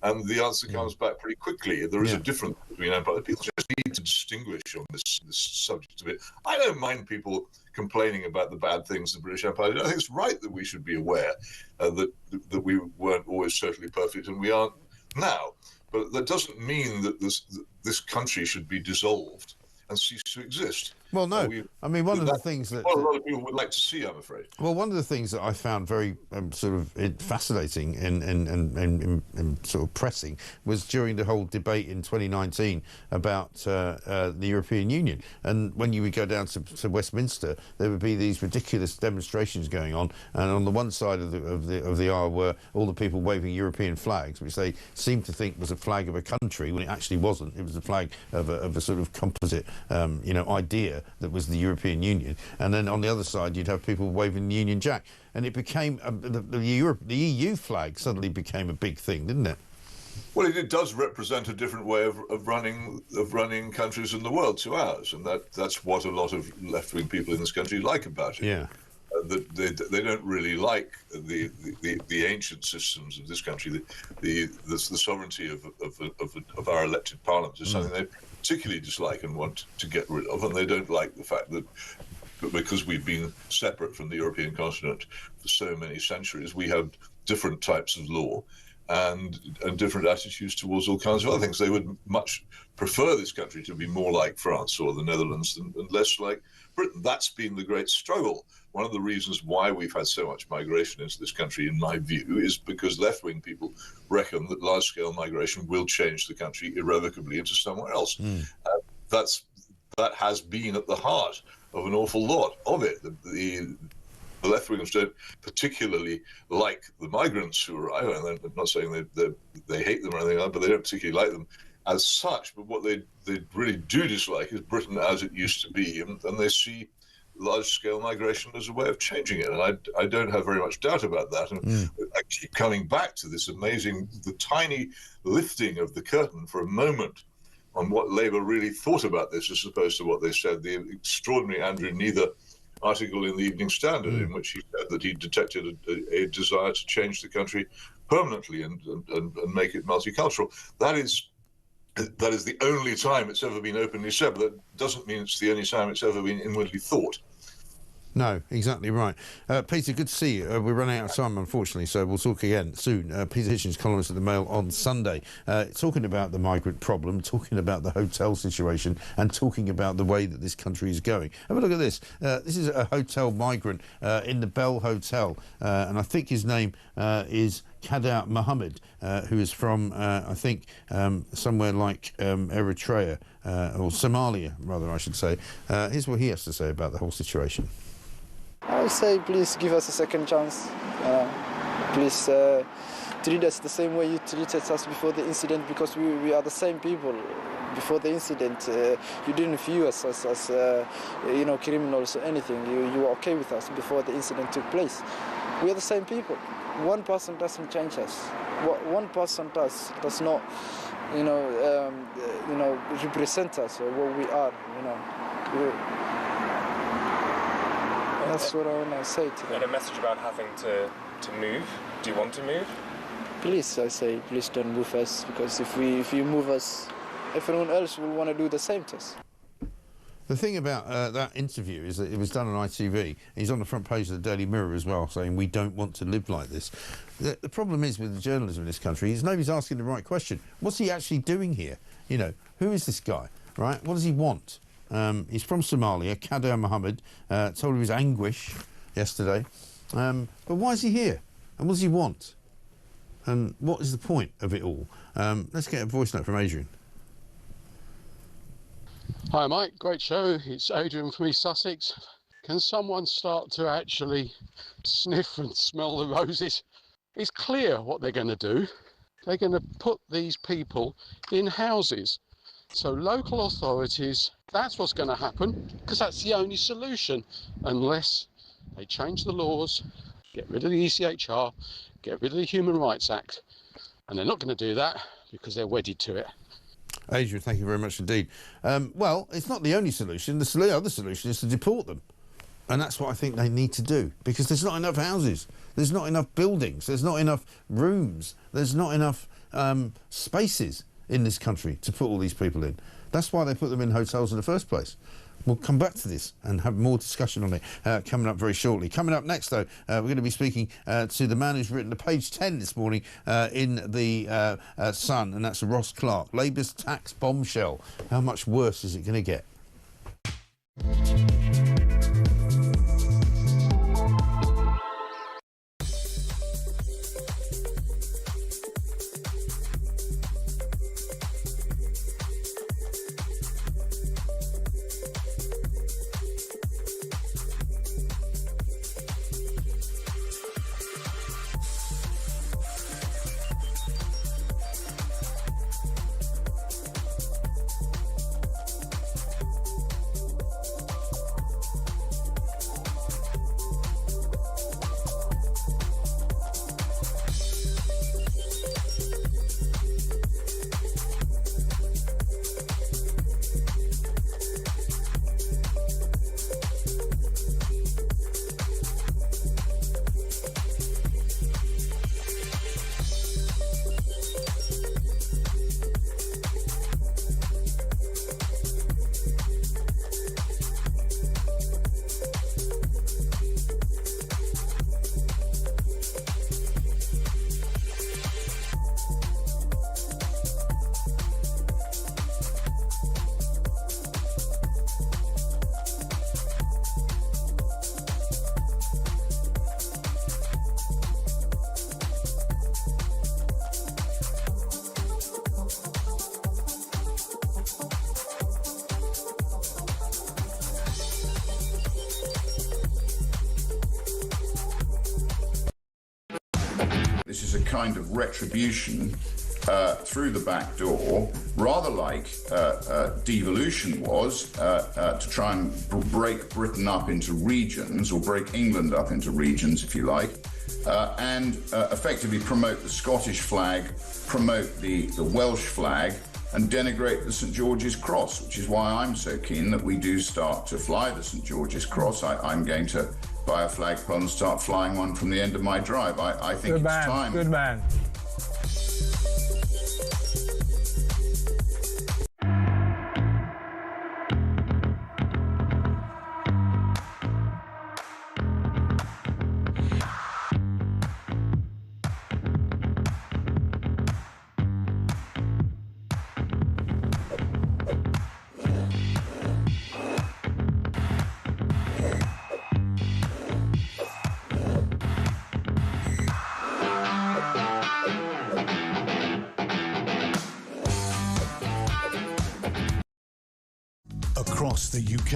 And the answer comes back pretty quickly. There is a difference between empires. People just need to distinguish on this subject a bit. I don't mind people complaining about the bad things the British Empire did. I think it's right that we should be aware that we weren't always totally perfect, and we aren't now. But that doesn't mean that this country should be dissolved and cease to exist. Well, no. I mean, one of the things that... What a lot of people would like to see, I'm afraid. Well, one of the things that I found very sort of fascinating and sort of pressing was during the whole debate in 2019 about the European Union. And when you would go down to Westminster, there would be these ridiculous demonstrations going on. And on the one side of the aisle were all the people waving European flags, which they seemed to think was a flag of a country when it actually wasn't. It was a flag of a sort of composite, idea that was the European Union. And then on the other side you'd have people waving the Union Jack, and it became the EU flag suddenly became a big thing, didn't it? Well, it does represent a different way of running countries in the world to ours, and that's what a lot of left-wing people in this country like about it. Yeah. They don't really like the ancient systems of this country. The sovereignty of our elected parliament is something they particularly dislike and want to get rid of, and they don't like the fact that because we've been separate from the European continent for so many centuries, we have different types of law and different attitudes towards all kinds of other things. They would much prefer this country to be more like France or the Netherlands and less like Britain. That's been the great struggle. One of the reasons why we've had so much migration into this country, in my view, is because left-wing people reckon that large-scale migration will change the country irrevocably into somewhere else. That has been at the heart of an awful lot of it. The left-wingers don't particularly like the migrants who arrive, and I'm not saying they hate them or anything like that, but they don't particularly like them as such. But what they really do dislike is Britain as it used to be, and they see large-scale migration as a way of changing it, and I don't have very much doubt about that. And I keep coming back to this amazing, the tiny lifting of the curtain for a moment on what Labour really thought about this as opposed to what they said. The extraordinary Andrew Neither article in the Evening Standard in which he said that he detected a desire to change the country permanently and make it multicultural. That is the only time it's ever been openly said, but that doesn't mean it's the only time it's ever been inwardly thought. No, exactly right. Peter, good to see you. We're running out of time, unfortunately, so we'll talk again soon. Peter Hitchens, columnist at the Mail on Sunday, talking about the migrant problem, talking about the hotel situation, and talking about the way that this country is going. Have a look at this. This is a hotel migrant in the Bell Hotel, and I think his name is Kadar Mohammed, who is from, I think, somewhere like Eritrea, or Somalia, rather, I should say. Here's what he has to say about the whole situation. I would say please give us a second chance. Please treat us the same way you treated us before the incident, because we are the same people. Before the incident, you didn't view us as criminals or anything. You were okay with us before the incident took place. We are the same people. One person doesn't change us. What one person does not, represent us or what we are. That's what I want to say to them. And a message about having to move. Do you want to move? Please, I say, please don't move us, because if you move us, everyone else will want to do the same to us. The thing about that interview is that it was done on ITV. He's on the front page of the Daily Mirror as well, saying we don't want to live like this. The problem is with the journalism in this country is nobody's asking the right question. What's he actually doing here? Who is this guy, right? What does he want? He's from Somalia. Kader Mohammed told of his anguish yesterday. But why is he here? And what does he want? And what is the point of it all? Let's get a voice note from Adrian. Hi Mike, great show. It's Adrian from East Sussex. Can someone start to actually sniff and smell the roses? It's clear what they're going to do. They're going to put these people in houses. So local authorities, that's what's going to happen, because that's the only solution, unless they change the laws, get rid of the ECHR, get rid of the Human Rights Act. And they're not going to do that because they're wedded to it. Adrian, thank you very much indeed. Well, it's not the only solution. The other solution is to deport them. And that's what I think they need to do, because there's not enough houses. There's not enough buildings. There's not enough rooms. There's not enough spaces in this country to put all these people in. That's why they put them in hotels in the first place. We'll come back to this and have more discussion on it coming up very shortly. Coming up next, though, we're going to be speaking to the man who's written the page 10 this morning in the Sun, and that's Ross Clark. Labour's tax bombshell. How much worse is it going to get? This is a kind of retribution through the back door, rather like devolution was, to try and break Britain up into regions, or break England up into regions, if you like, and effectively promote the Scottish flag, promote the Welsh flag, and denigrate the St George's Cross, which is why I'm so keen that we do start to fly the St George's Cross. I'm going to buy a flagpole and start flying one from the end of my drive. I think it's time. Good man. Across the UK,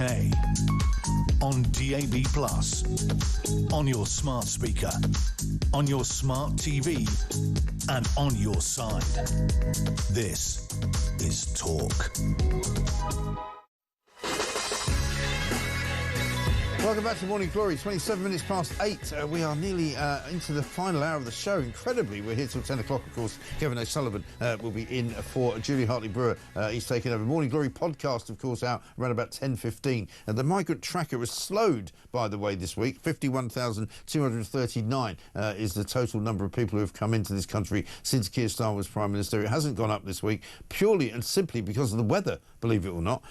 on DAB+, on your smart speaker, on your smart TV, and on your side. This is Talk. Welcome back to Morning Glory. 27 minutes past 8. We are nearly into the final hour of the show. Incredibly, we're here till 10 o'clock, of course. Kevin O'Sullivan will be in for Julie Hartley-Brewer. He's taking over. Morning Glory podcast, of course, out around about 10:15. The migrant tracker was slowed, by the way, this week. 51,239 is the total number of people who have come into this country since Keir Starmer was Prime Minister. It hasn't gone up this week, purely and simply because of the weather, believe it or not,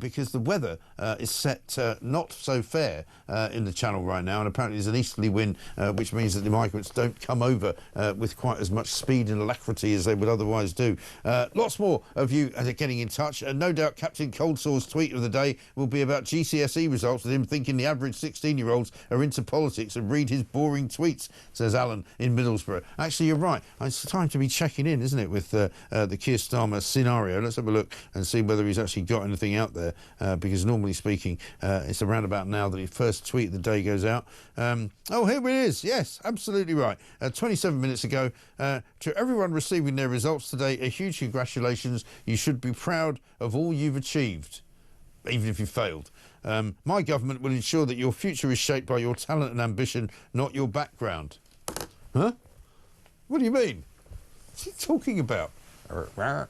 because the weather is set not so fair there in the Channel right now, and apparently there's an easterly wind, which means that the migrants don't come over with quite as much speed and alacrity as they would otherwise do. Lots more of you getting in touch, and no doubt Captain Coldsore's tweet of the day will be about GCSE results, with him thinking the average 16-year-olds are into politics and read his boring tweets, says Alan in Middlesbrough. Actually, you're right. It's time to be checking in, isn't it, with the Keir Starmer scenario. Let's have a look and see whether he's actually got anything out there, because normally speaking, it's around about now that his first tweet of the day goes out. Oh, here it is. Yes, absolutely right. 27 minutes ago, to everyone receiving their results today, a huge congratulations. You should be proud of all you've achieved, even if you failed. My government will ensure that your future is shaped by your talent and ambition, not your background. Huh? What do you mean? What's he talking about? I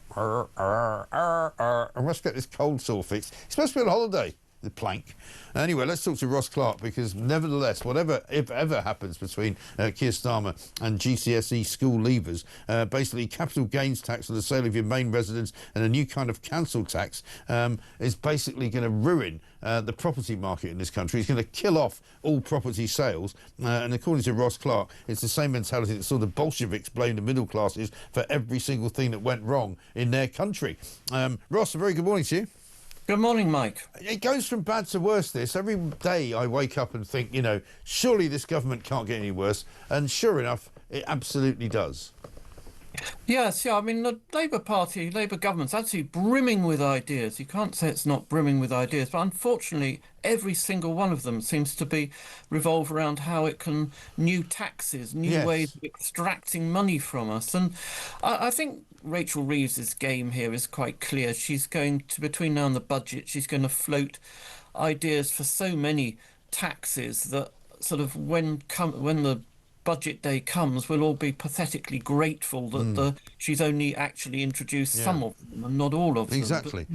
must get this cold sore fixed. He's supposed to be on holiday, the plank. Anyway, let's talk to Ross Clark, because nevertheless, whatever, if ever, happens between Keir Starmer and GCSE school leavers, basically capital gains tax on the sale of your main residence and a new kind of council tax is basically going to ruin the property market in this country. It's going to kill off all property sales. And according to Ross Clark, it's the same mentality that saw the Bolsheviks blame the middle classes for every single thing that went wrong in their country. Ross, a very good morning to you. Good morning, Mike. It goes from bad to worse, this. Every day I wake up and think, surely this government can't get any worse. And sure enough, it absolutely does. Yes, yeah, I mean, the Labour Party, Labour government's actually brimming with ideas. You can't say it's not brimming with ideas, but unfortunately, every single one of them seems to revolve around how it can new taxes, new ways of extracting money from us. And I think Rachel Reeves's game here is quite clear. She's going to, between now and the budget, she's going to float ideas for so many taxes that sort of when the budget day comes, we'll all be pathetically grateful that she's only actually introduced some of them and not all of them. Exactly.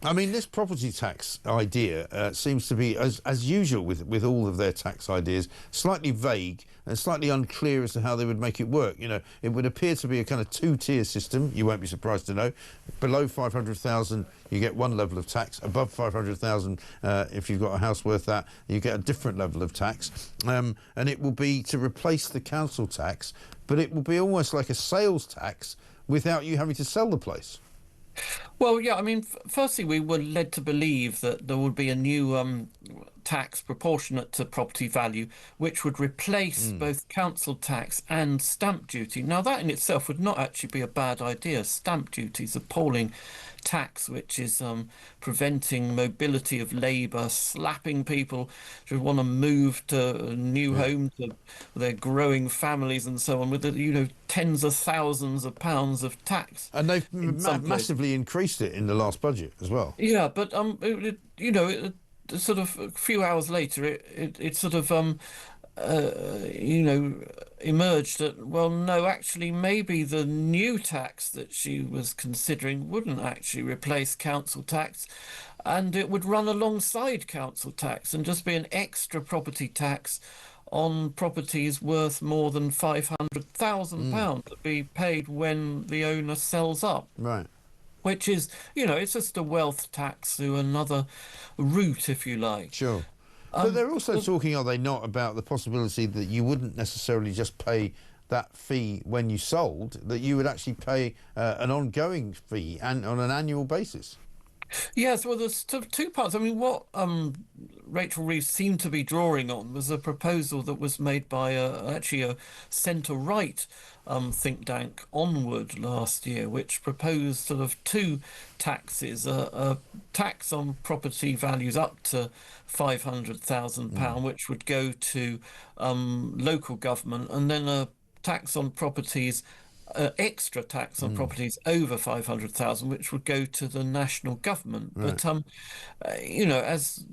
I mean, this property tax idea seems to be, as usual with all of their tax ideas, slightly vague and slightly unclear as to how they would make it work. It would appear to be a kind of two-tier system, you won't be surprised to know. Below 500,000, you get one level of tax. Above 500,000, if you've got a house worth that, you get a different level of tax. And it will be to replace the council tax, but it will be almost like a sales tax without you having to sell the place. Well, yeah, I mean, firstly, we were led to believe that there would be a new tax proportionate to property value, which would replace both council tax and stamp duty. Now, that in itself would not actually be a bad idea. Stamp duty is appalling tax, which is preventing mobility of labour, slapping people who want to move to a new home to their growing families and so on, with tens of thousands of pounds of tax. And they've massively increased it in the last budget as well. Yeah, but sort of a few hours later, it sort of emerged that, well, no, actually, maybe the new tax that she was considering wouldn't actually replace council tax, and it would run alongside council tax and just be an extra property tax on properties worth more than £500,000 to be paid when the owner sells up. Right. Which is, it's just a wealth tax through another route, if you like. Sure. But they're also talking, are they not, about the possibility that you wouldn't necessarily just pay that fee when you sold, that you would actually pay an ongoing fee and on an annual basis? Yes, well, there's two parts. I mean, what Rachel Reeves seemed to be drawing on was a proposal that was made by actually a centre-right think tank, Onward, last year, which proposed sort of two taxes, a tax on property values up to £500,000, which would go to local government, and then a tax on properties, extra tax on properties over 500,000, which would go to the national government. Right. But as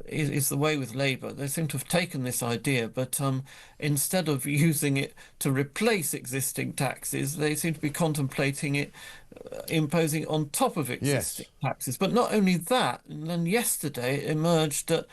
is the way with Labour, they seem to have taken this idea, but instead of using it to replace existing taxes, they seem to be contemplating it imposing on top of existing taxes. But not only that, and then yesterday it emerged that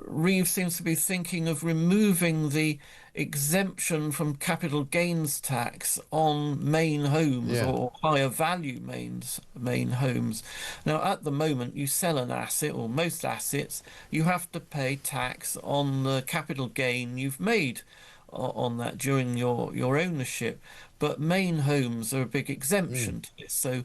Reeves seems to be thinking of removing the exemption from capital gains tax on main homes or higher value main homes. Now, at the moment, you sell an asset, or most assets, you have to pay tax on the capital gain you've made on that during your ownership. But main homes are a big exemption to this. So,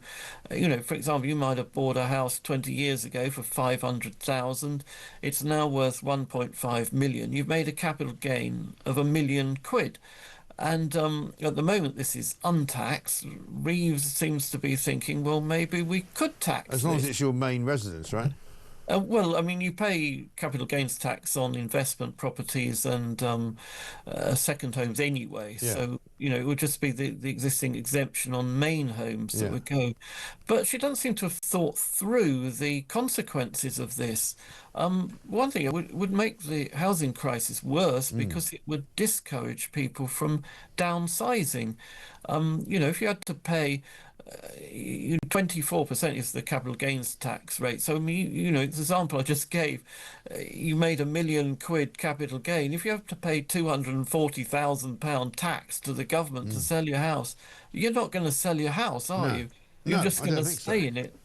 for example, you might have bought a house 20 years ago for 500,000. It's now worth 1.5 million. You've made a capital gain of £1 million. And at the moment, this is untaxed. Reeves seems to be thinking, well, maybe we could tax as long this. as it's your main residence, right? Well, I mean, you pay capital gains tax on investment properties and second homes anyway. Yeah. So, it would just be the existing exemption on main homes that would go. But she doesn't seem to have thought through the consequences of this. One thing, it would make the housing crisis worse because it would discourage people from downsizing. If you had to pay 24% is the capital gains tax rate. So, I mean, the example I just gave, you made £1 million capital gain. If you have to pay £240,000 tax to the government to sell your house, you're not going to sell your house, are you? You're just going to stay in it.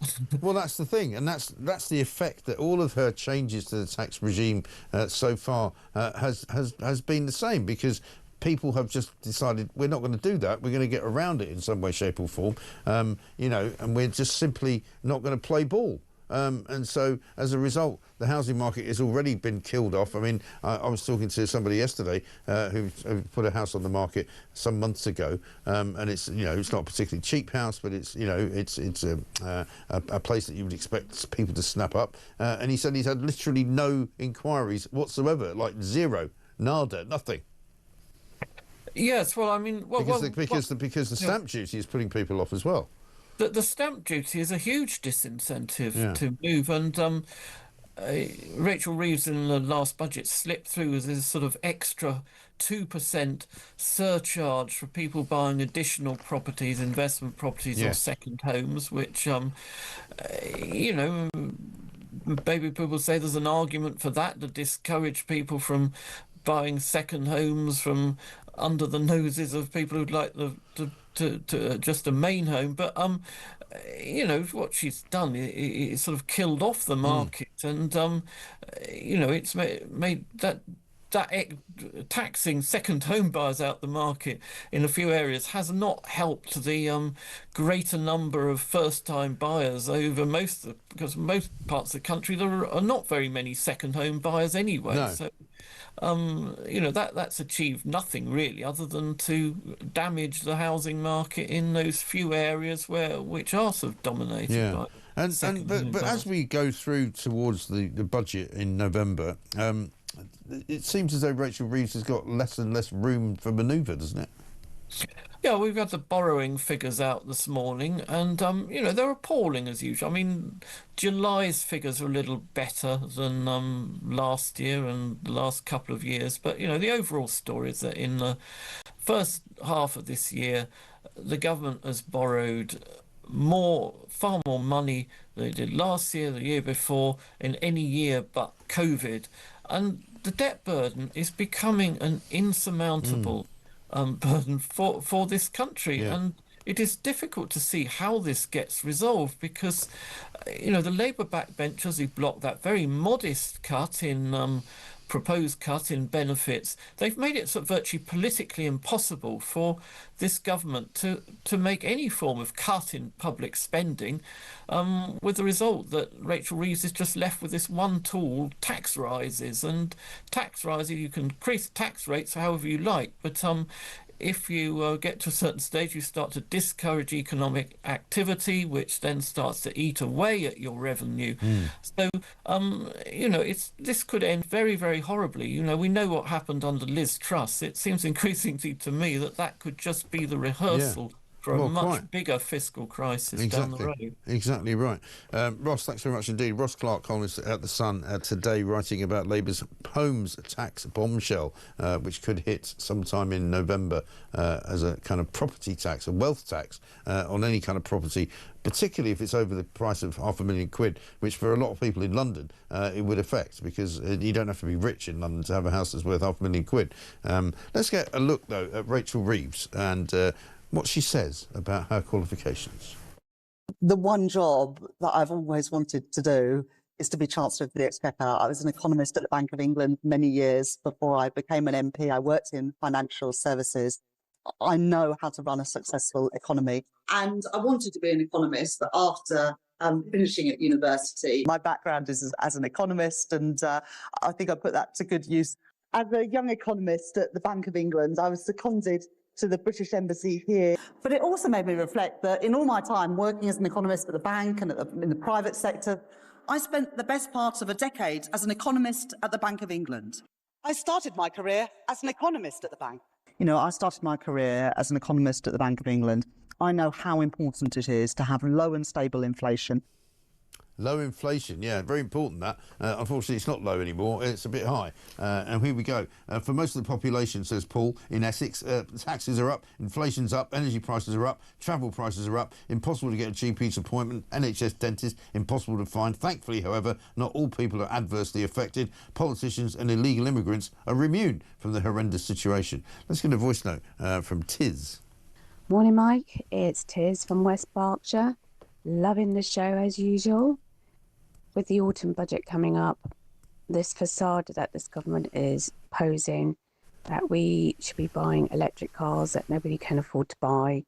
Well, that's the thing, and that's the effect that all of her changes to the tax regime so far has been the same, because people have just decided we're not going to do that. We're going to get around it in some way, shape or form, and we're just simply not going to play ball. And so, as a result, the housing market has already been killed off. I mean, I was talking to somebody yesterday who put a house on the market some months ago, and it's it's not a particularly cheap house, but it's it's a place that you would expect people to snap up. And he said he's had literally no inquiries whatsoever, like zero, nada, nothing. Yes, well, I mean, because the stamp duty is putting people off as well. The stamp duty is a huge disincentive to move, and Rachel Reeves in the last budget slipped through with this sort of extra 2% surcharge for people buying additional properties, investment properties or second homes, which, maybe people say there's an argument for that to discourage people from buying second homes from under the noses of people who'd like to just a main home, but what she's done is sort of killed off the market, and it's made that taxing second home buyers out the market in a few areas has not helped the greater number of first-time buyers over because most parts of the country there are not very many second home buyers anyway. No. So that's achieved nothing really other than to damage the housing market in those few areas which are sort of dominated by but as we go through towards the budget in November, it seems as though Rachel Reeves has got less and less room for manoeuvre, doesn't it? Yeah, we've got the borrowing figures out this morning, and they're appalling as usual. I mean, July's figures are a little better than last year and the last couple of years, but the overall story is that in the first half of this year, the government has borrowed far more money than it did last year, the year before, in any year but COVID, and the debt burden is becoming an insurmountable burden for this country, and it is difficult to see how this gets resolved because the Labour backbenchers who blocked that very modest proposed cut in benefits, they've made it sort of virtually politically impossible for this government to make any form of cut in public spending, with the result that Rachel Reeves is just left with this one tool, tax rises. And tax rises, you can increase tax rates however you like, but if you get to a certain stage, you start to discourage economic activity, which then starts to eat away at your revenue. So, this could end very, very horribly. We know what happened under Liz Truss. It seems increasingly to me that could just be the rehearsal for a Well, much quite. bigger fiscal crisis down the road. Exactly right. Ross, thanks very much indeed. Ross Clark, columnist at The Sun today, writing about Labour's homes tax bombshell, which could hit sometime in November as a kind of property tax, a wealth tax on any kind of property, particularly if it's over the price of £500,000, which for a lot of people in London it would affect, because you don't have to be rich in London to have a house that's worth £500,000. Let's get a look, though, at Rachel Reeves and what she says about her qualifications. The one job that I've always wanted to do is to be Chancellor of the Exchequer. I was an economist at the Bank of England many years before I became an MP. I worked in financial services. I know how to run a successful economy. And I wanted to be an economist, but after finishing at university, my background is as an economist, and I think I put that to good use. As a young economist at the Bank of England, I was seconded to the British Embassy here. But it also made me reflect that in all my time working as an economist at the bank and in the private sector, I spent the best part of a decade as an economist at the Bank of England. I started my career as an economist at the bank. You know, I started my career as an economist at the Bank of England. I know how important it is to have low and stable inflation. Low inflation, yeah, very important that. Unfortunately, it's not low anymore, it's a bit high. And here we go. For most of the population, says Paul, in Essex, taxes are up, inflation's up, energy prices are up, travel prices are up, impossible to get a GP's appointment, NHS dentist, impossible to find. Thankfully, however, not all people are adversely affected. Politicians and illegal immigrants are immune from the horrendous situation. Let's get a voice note from Tiz. Morning, Mike. It's Tiz from West Berkshire. Loving the show as usual. With the autumn budget coming up, this facade that this government is posing that we should be buying electric cars that nobody can afford to buy,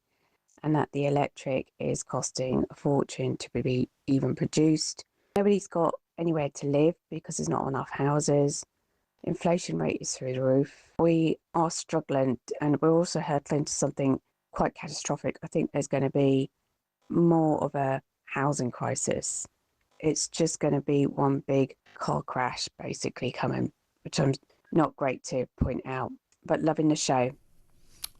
and that the electric is costing a fortune to be even produced. Nobody's got anywhere to live because there's not enough houses. Inflation rate is through the roof. We are struggling, and we're also hurtling to something quite catastrophic. I think there's going to be more of a housing crisis. It's just going to be one big car crash basically coming, which I'm not great to point out, but loving the show.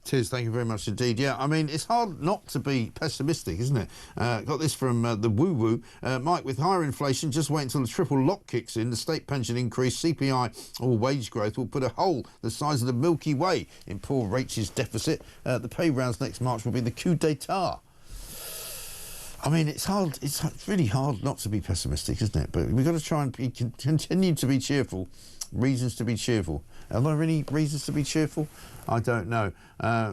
Tiz, thank you very much indeed. Yeah, I mean, it's hard not to be pessimistic, isn't it? Got this from the woo-woo. Mike, with higher inflation, just wait until the triple lock kicks in. The state pension increase, CPI or wage growth will put a hole the size of the Milky Way in poor Rachel's deficit. The pay rounds next March will be the coup d'etat. I mean, it's hard. It's really hard not to be pessimistic, isn't it? But we've got to try and continue to be cheerful. Reasons to be cheerful. Are there any reasons to be cheerful? I don't know.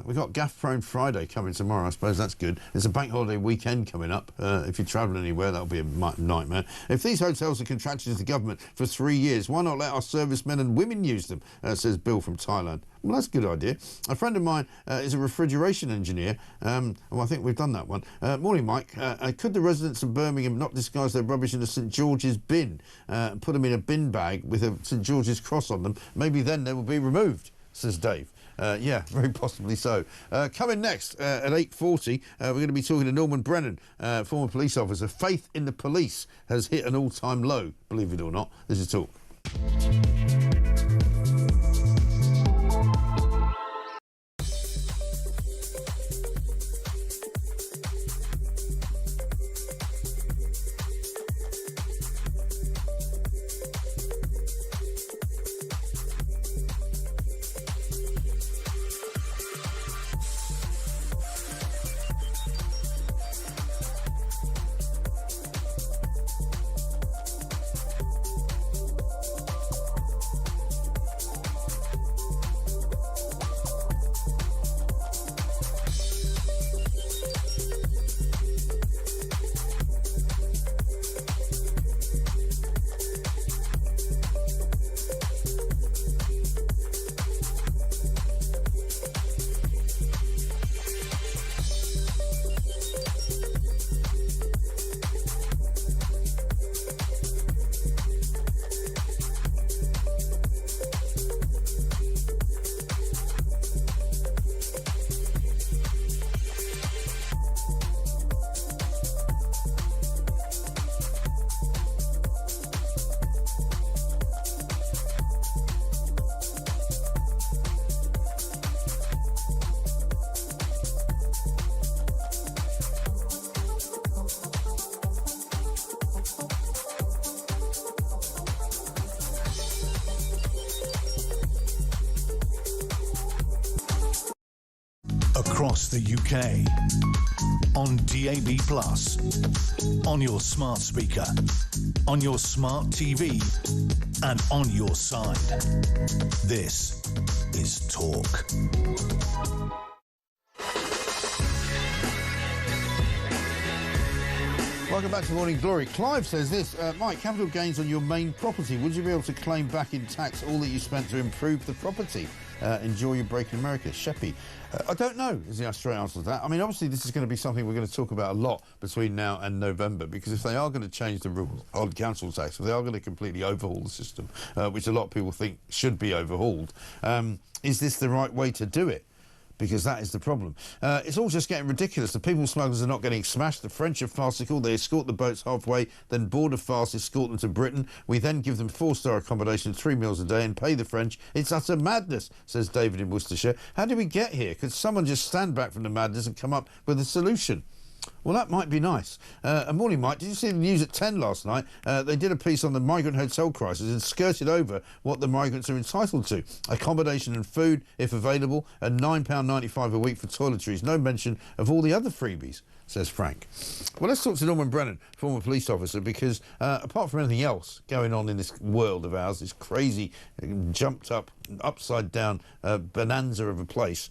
We've got Gaff Prone Friday coming tomorrow. I suppose that's good. There's a bank holiday weekend coming up. If you're travelling anywhere, that'll be a nightmare. If these hotels are contracted to the government for 3 years, why not let our servicemen and women use them, says Bill from Thailand. Well, that's a good idea. A friend of mine is a refrigeration engineer. Well, I think we've done that one. Morning, Mike. Could the residents of Birmingham not disguise their rubbish in a St George's bin and put them in a bin bag with a St George's cross on them? Maybe then they will be removed, says Dave. Yeah, very possibly so. Coming next at 8:40, we're going to be talking to Norman Brennan, former police officer. Faith in the police has hit an all-time low, believe it or not. This is Talk. across the UK. On DAB+, on your smart speaker, on your smart TV, and on your side. This is Talk. Welcome back to Morning Glory. Clive says this, Mike, capital gains on your main property. Would you be able to claim back in tax all that you spent to improve the property? Enjoy your break in America. Sheppy. I don't know is the straight answer to that. I mean, obviously, this is going to be something we're going to talk about a lot between now and November, because if they are going to change the rules on council tax, if they are going to completely overhaul the system, which a lot of people think should be overhauled, is this the right way to do it? Because that is the problem. It's all just getting ridiculous. The people smugglers are not getting smashed. The French are farcical. They escort the boats halfway, then board a fast, escort them to Britain. We then give them 4-star accommodation, 3 meals a day, and pay the French. It's utter madness, says David in Worcestershire. How did we get here? Could someone just stand back from the madness and come up with a solution? Well, that might be nice. Morning, Mike. Did you see the news at 10 last night? They did a piece on the migrant hotel crisis and skirted over what the migrants are entitled to. Accommodation and food, if available, and £9.95 a week for toiletries. No mention of all the other freebies, says Frank. Well, let's talk to Norman Brennan, former police officer, because apart from anything else going on in this world of ours, this crazy, jumped up, upside down bonanza of a place,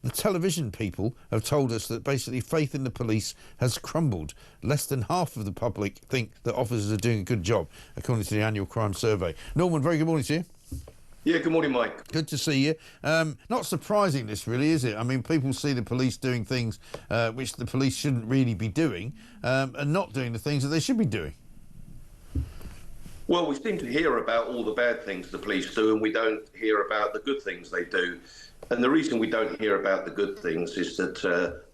the television people have told us that basically faith in the police has crumbled. Less than half of the public think that officers are doing a good job, according to the annual crime survey. Norman, very good morning to you. Yeah, good morning, Mike. Good to see you. Not surprising, this really, is it? I mean, people see the police doing things which the police shouldn't really be doing, and not doing the things that they should be doing. Well, we seem to hear about all the bad things the police do, and we don't hear about the good things they do. And the reason we don't hear about the good things is that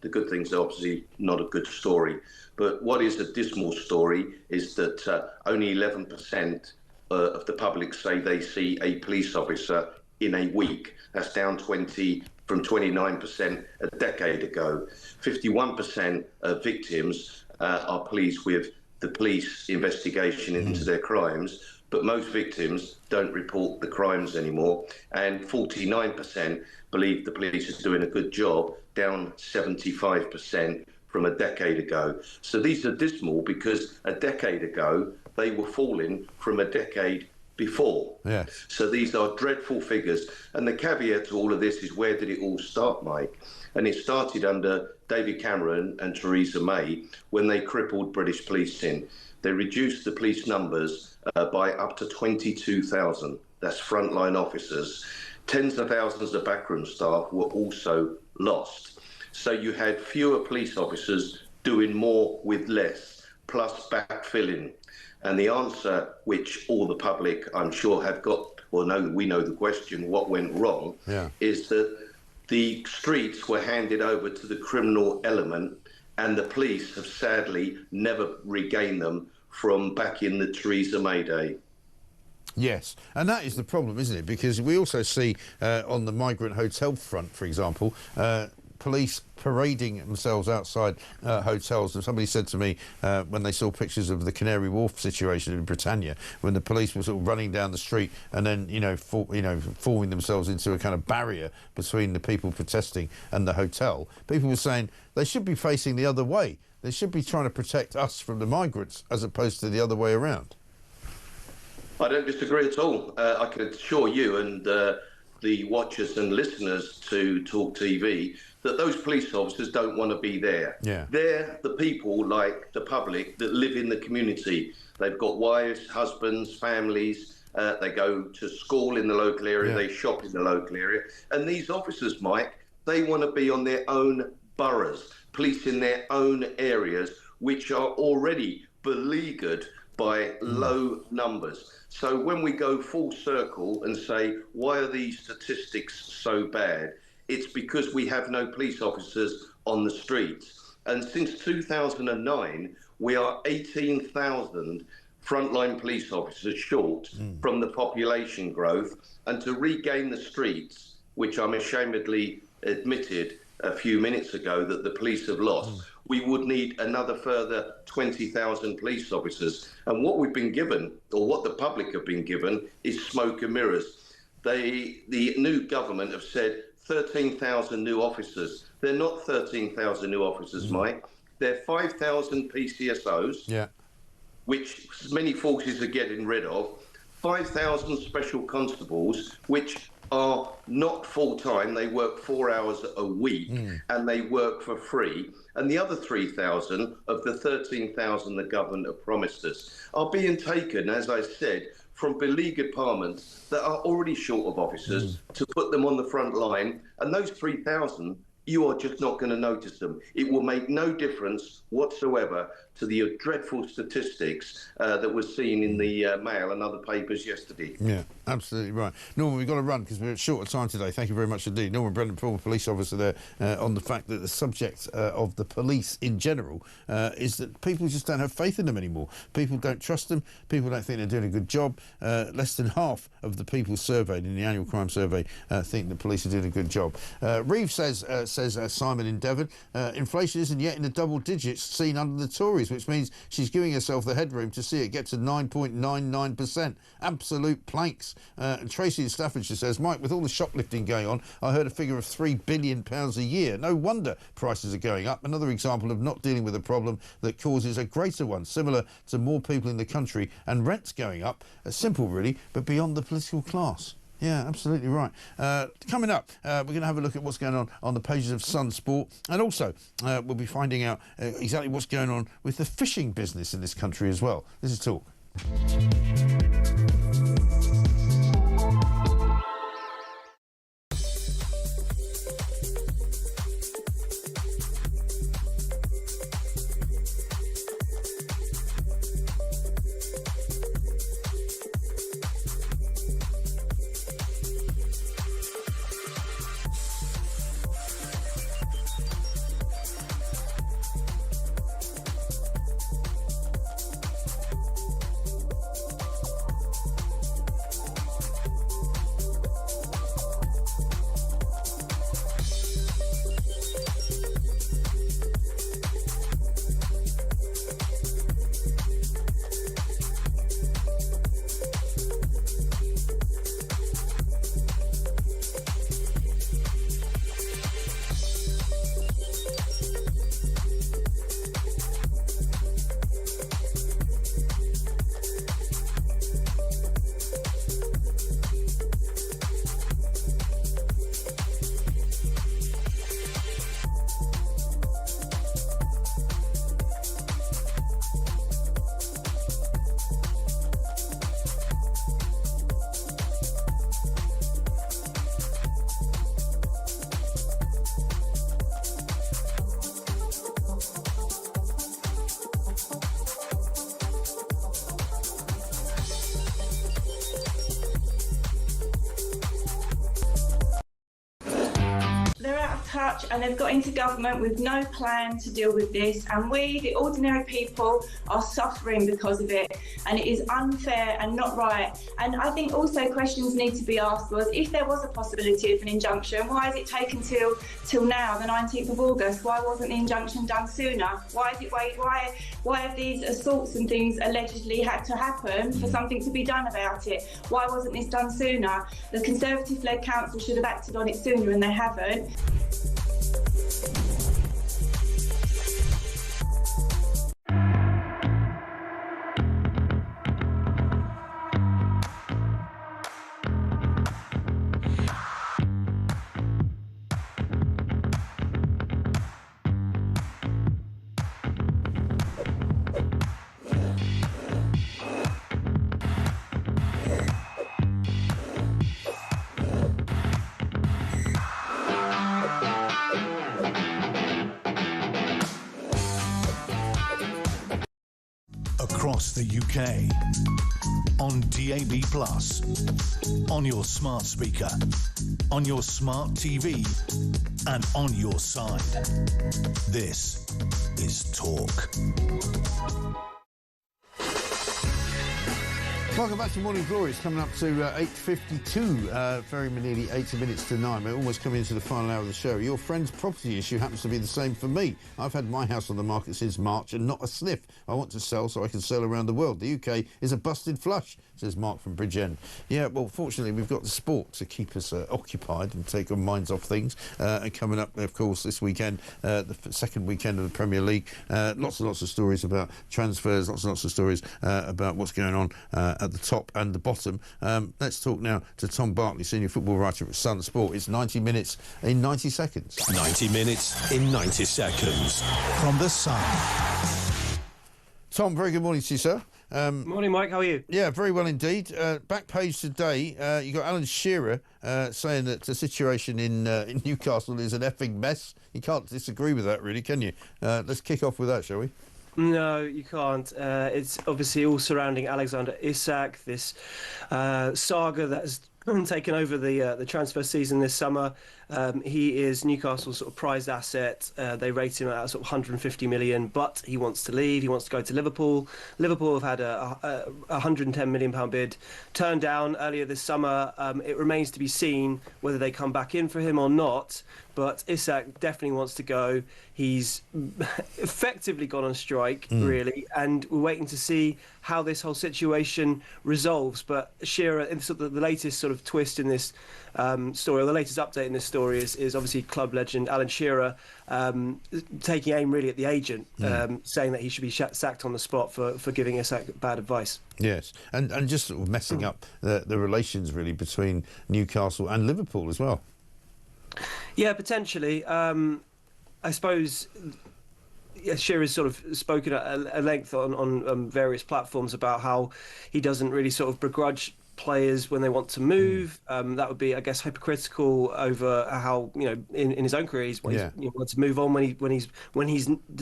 the good things are obviously not a good story. But what is a dismal story is that only 11% of the public say they see a police officer in a week. That's down from 29% a decade ago. 51% of victims are pleased with the police investigation into their crimes, but most victims don't report the crimes anymore, and 49% believe the police are doing a good job, down 75% from a decade ago. So these are dismal because a decade ago they were falling from a decade before. Yeah. So these are dreadful figures. And the caveat to all of this is, where did it all start, Mike? And it started under David Cameron and Theresa May when they crippled British policing. They reduced the police numbers by up to 22,000. That's frontline officers. Tens of thousands of backroom staff were also lost. So you had fewer police officers doing more with less, plus backfilling. And the answer, which all the public, I'm sure, have got, well, no, we know the question, what went wrong, is that the streets were handed over to the criminal element, and the police have sadly never regained them from back in the Theresa May day. Yes, and that is the problem, isn't it? Because we also see on the migrant hotel front, for example, police parading themselves outside hotels. And somebody said to me when they saw pictures of the Canary Wharf situation in Britannia, when the police were sort of running down the street and then, forming themselves into a kind of barrier between the people protesting and the hotel, people were saying they should be facing the other way. They should be trying to protect us from the migrants as opposed to the other way around. I don't disagree at all. I can assure you and the watchers and listeners to Talk TV that those police officers don't want to be there. Yeah. They're the people, like the public, that live in the community. They've got wives, husbands, families. They go to school in the local area. They shop in the local area. And these officers, Mike, they want to be on their own boroughs, policing their own areas, which are already beleaguered by low numbers. So when we go full circle and say, why are these statistics so bad? It's because we have no police officers on the streets. And since 2009, we are 18,000 frontline police officers short from the population growth. And to regain the streets, which I'm ashamedly admitted a few minutes ago that the police have lost, we would need another further 20,000 police officers. And what we've been given, or what the public have been given, is smoke and mirrors. The new government have said 13,000 new officers. They're not 13,000 new officers, Mike. They're 5,000 PCSOs, which many forces are getting rid of, 5,000 special constables, which are not full-time. They work 4 hours a week and they work for free. And the other 3,000 of the 13,000 the government have promised us are being taken, as I said, from beleaguered departments that are already short of officers to put them on the front line. And those 3,000, you are just not going to notice them. It will make no difference whatsoever to the dreadful statistics that were seen in the Mail and other papers yesterday. Yeah, absolutely right. Norman, we've got to run because we're short of time today. Thank you very much indeed. Norman Brennan, former police officer there, on the fact that the subject of the police in general is that people just don't have faith in them anymore. People don't trust them. People don't think they're doing a good job. Less than half of the people surveyed in the annual crime survey think the police are doing a good job. Reeve says Simon in Devon, inflation isn't yet in the double digits seen under the Tories, which means she's giving herself the headroom to see it get to 9.99%. Absolute planks. And Tracy in Staffordshire says, Mike, with all the shoplifting going on, I heard a figure of £3 billion a year. No wonder prices are going up. Another example of not dealing with a problem that causes a greater one, similar to more people in the country and rents going up. Simple, really, but beyond the political class. Yeah, absolutely right. Coming up, we're going to have a look at what's going on the pages of Sun Sport, and also we'll be finding out exactly what's going on with the fishing business in this country as well. This is Talk. touch and they've got into government with no plan to deal with this, and we, the ordinary people, are suffering because of it, and it is unfair and not right. And I think also questions need to be asked was, if there was a possibility of an injunction, why has it taken till now, the 19th of August? Why wasn't the injunction done sooner? Why have these assaults and things allegedly had to happen for something to be done about it? Why wasn't this done sooner? The Conservative-led council should have acted on it sooner, and they haven't. Across the UK, on DAB+, on your smart speaker, on your smart TV, and on your side. This is Talk. Welcome back to Morning Glory. It's coming up to 8:52, very nearly 80 minutes to 9. We're almost coming into the final hour of the show. Your friend's property issue happens to be the same for me. I've had my house on the market since March and not a sniff. I want to sell so I can sell around the world. The UK is a busted flush, says Mark from Bridgend. Yeah, well, fortunately, we've got the sport to keep us occupied and take our minds off things. And coming up, of course, this weekend, the second weekend of the Premier League, lots and lots of stories about transfers, lots and lots of stories about what's going on at the top and the bottom. Let's talk now to Tom Bartley, senior football writer at Sun Sport. It's 90 minutes in 90 seconds. 90 minutes in 90 seconds from the Sun. Tom, very good morning to you, sir. Morning, Mike. How are you? Yeah, very well indeed. Back page today, you got Alan Shearer saying that the situation in Newcastle is an effing mess. You can't disagree with that, really, can you? Let's kick off with that, shall we? No, you can't. It's obviously all surrounding Alexander Isak, this saga that has taken over the transfer season this summer. He is Newcastle's sort of prized asset. They rate him at sort of 150 million, but he wants to leave. He wants to go to Liverpool. Liverpool have had a 110 million pound bid turned down earlier this summer. It remains to be seen whether they come back in for him or not. But Isak definitely wants to go. He's effectively gone on strike, really, and we're waiting to see how this whole situation resolves. But Shearer, the latest sort of twist in this story, or the latest update in this story, is obviously club legend Alan Shearer taking aim really at the agent, saying that he should be sacked on the spot for giving Isak bad advice. Yes, and just sort of messing up the relations really between Newcastle and Liverpool as well. Yeah, potentially. I suppose Shearer's sort of spoken at length on various platforms about how he doesn't really sort of begrudge players when they want to move. That would be, I guess, hypocritical over how, in his own career he's wanted to move on when he's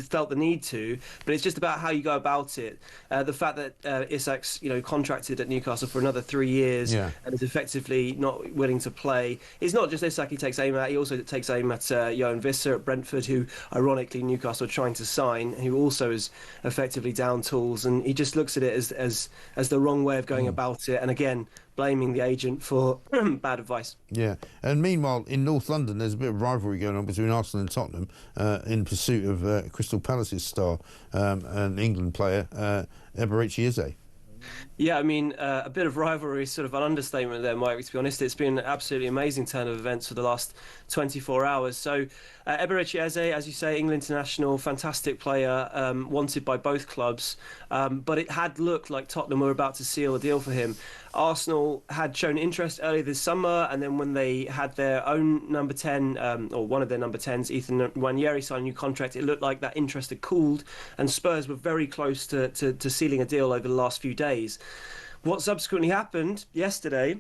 felt the need to. But it's just about how you go about it. The fact that Isak's contracted at Newcastle for another 3 years and is effectively not willing to play. It's not just Isak he takes aim at. He also takes aim at Johan Visser at Brentford, who ironically Newcastle are trying to sign, who also is effectively down tools. And he just looks at it as the wrong way of going about it. And again, blaming the agent for bad advice. Yeah, and meanwhile, in North London, there's a bit of rivalry going on between Arsenal and Tottenham in pursuit of Crystal Palace's star and England player, Eberechi Eze. Yeah, I mean, a bit of rivalry is sort of an understatement there, Mike, to be honest. It's been an absolutely amazing turn of events for the last 24 hours. So, Eberechi Eze, as you say, England international, fantastic player, wanted by both clubs. But it had looked like Tottenham were about to seal a deal for him. Arsenal had shown interest earlier this summer, and then when they had their own number 10, or one of their number 10s, Ethan Nwaneri, sign a new contract, it looked like that interest had cooled, and Spurs were very close to sealing a deal over the last few days. What subsequently happened yesterday,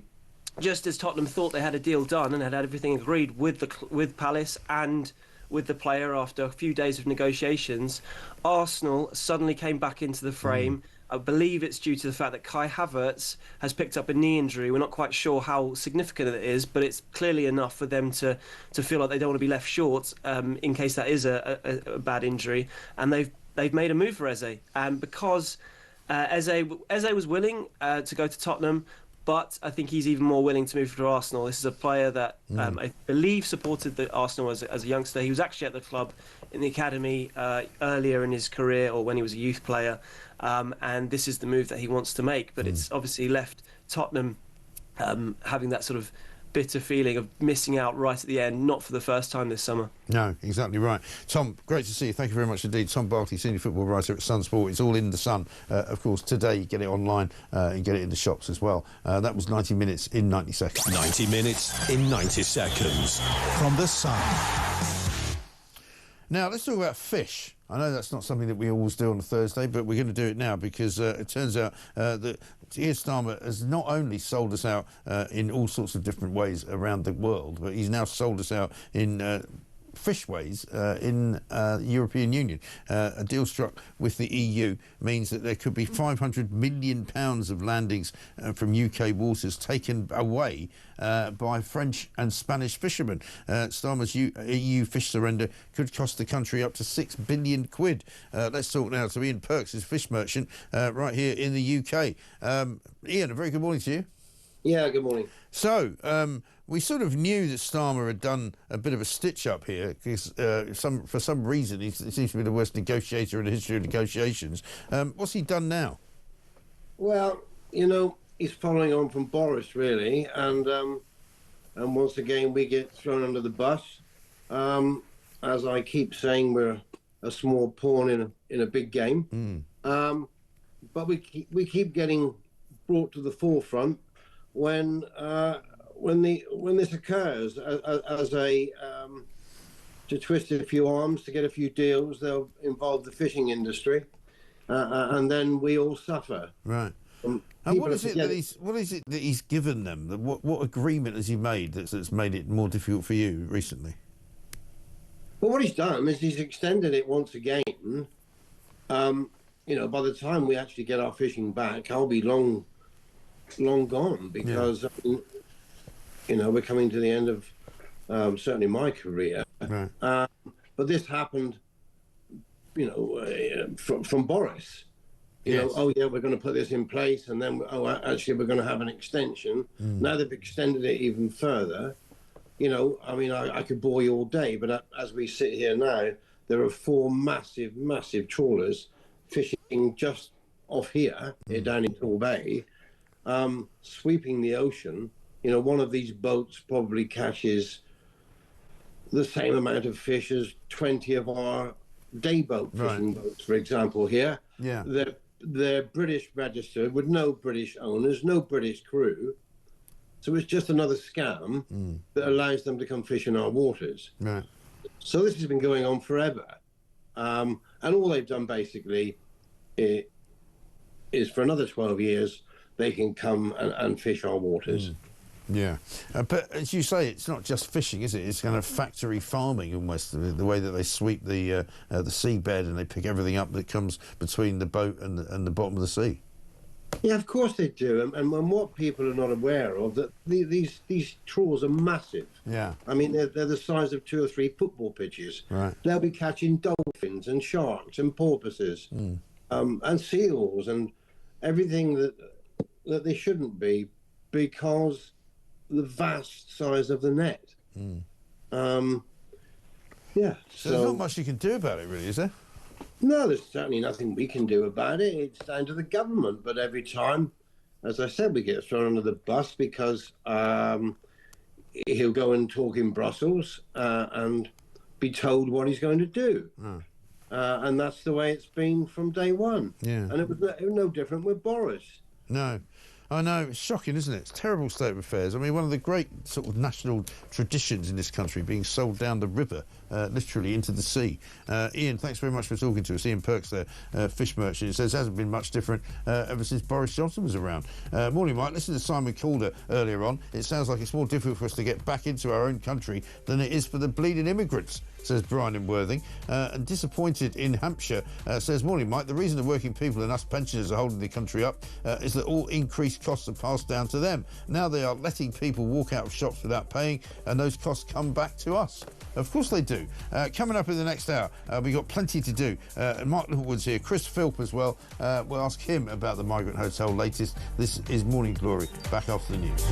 just as Tottenham thought they had a deal done and had everything agreed with Palace and with the player after a few days of negotiations, Arsenal suddenly came back into the frame. I believe it's due to the fact that Kai Havertz has picked up a knee injury. We're not quite sure how significant it is, but it's clearly enough for them to feel like they don't want to be left short in case that is a bad injury. And they've made a move for Eze. And because Eze was willing to go to Tottenham, but I think he's even more willing to move to Arsenal. This is a player that I believe supported the Arsenal as a youngster. He was actually at the club in the academy earlier in his career, or when he was a youth player. And this is the move that he wants to make. But it's obviously left Tottenham having that sort of bitter feeling of missing out right at the end, not for the first time this summer. No, exactly right. Tom, great to see you. Thank you very much indeed. Tom Bartley, senior football writer at Sun Sport. It's all in the Sun. Of course, today you get it online and get it in the shops as well. That was 90 minutes in 90 seconds. 90 minutes in 90 seconds from the Sun. Now, let's talk about fish. I know that's not something that we always do on a Thursday, but we're going to do it now because it turns out that Keir Starmer has not only sold us out in all sorts of different ways around the world, but he's now sold us out in fishways in the European Union. A deal struck with the EU means that there could be £500 million of landings from UK waters taken away by French and Spanish fishermen. Starmer's EU fish surrender could cost the country up to £6 billion. Let's talk now to Ian Perks, who's a fish merchant right here in the UK. Ian, a very good morning to you. Yeah, good morning. So, we sort of knew that Starmer had done a bit of a stitch-up here, because for some reason he seems to be the worst negotiator in the history of negotiations. What's he done now? Well, you know, he's following on from Boris, really, and once again we get thrown under the bus. As I keep saying, we're a small pawn in a big game. But we keep getting brought to the forefront when this occurs as a to twist a few arms, to get a few deals. They'll involve the fishing industry, and then we all suffer. Right. And what is it that he's given them? What agreement has he made that's made it more difficult for you recently? Well, what he's done is he's extended it once again. You know, by the time we actually get our fishing back, I'll be long gone, because you know, we're coming to the end of certainly my career. Right. But this happened, you know, from Boris. You know, oh yeah, we're going to put this in place, and then actually we're going to have an extension. Now they've extended it even further. You know, I mean, I could bore you all day, but as we sit here now, there are 4 massive trawlers fishing just off here down in Tor Bay, sweeping the ocean. You know, one of these boats probably catches the same amount of fish as 20 of our day boat fishing boats, for example, here. Yeah. They're British registered with no British owners, no British crew. So it's just another scam that allows them to come fish in our waters. Right. So this has been going on forever. And all they've done basically is for another 12 years, they can come and fish our waters. Yeah, but as you say, it's not just fishing, is it? It's kind of factory farming almost, the way that they sweep the seabed and they pick everything up that comes between the boat and the bottom of the sea. Yeah, of course they do. And what people are not aware of, that these trawls are massive. Yeah. I mean, they're the size of 2 or 3 football pitches. Right. They'll be catching dolphins and sharks and porpoises and seals and everything that they shouldn't be, because the vast size of the net. Yeah. So there's not much you can do about it, really, is there? No, there's certainly nothing we can do about it. It's down to the government. But every time, as I said, we get thrown under the bus because he'll go and talk in Brussels and be told what he's going to do. And that's the way it's been from day one. Yeah. And it was no different with Boris. No. I know, it's shocking, isn't it? It's a terrible state of affairs. I mean, one of the great sort of national traditions in this country being sold down the river, literally into the sea. Ian, thanks very much for talking to us. Ian Perks there, fish merchant. He says it hasn't been much different ever since Boris Johnson was around. Morning, Mike. Listen to Simon Calder earlier on. It sounds like it's more difficult for us to get back into our own country than it is for the bleeding immigrants, says Brian in Worthing. And disappointed in Hampshire says, morning, Mike. The reason the working people and us pensioners are holding the country up is that all increased costs are passed down to them. Now they are letting people walk out of shops without paying, and those costs come back to us. Of course they do. Coming up in the next hour, we've got plenty to do. Mark Littlewood's here, Chris Philp as well. We'll ask him about the Migrant Hotel latest. This is Morning Glory, back after the news.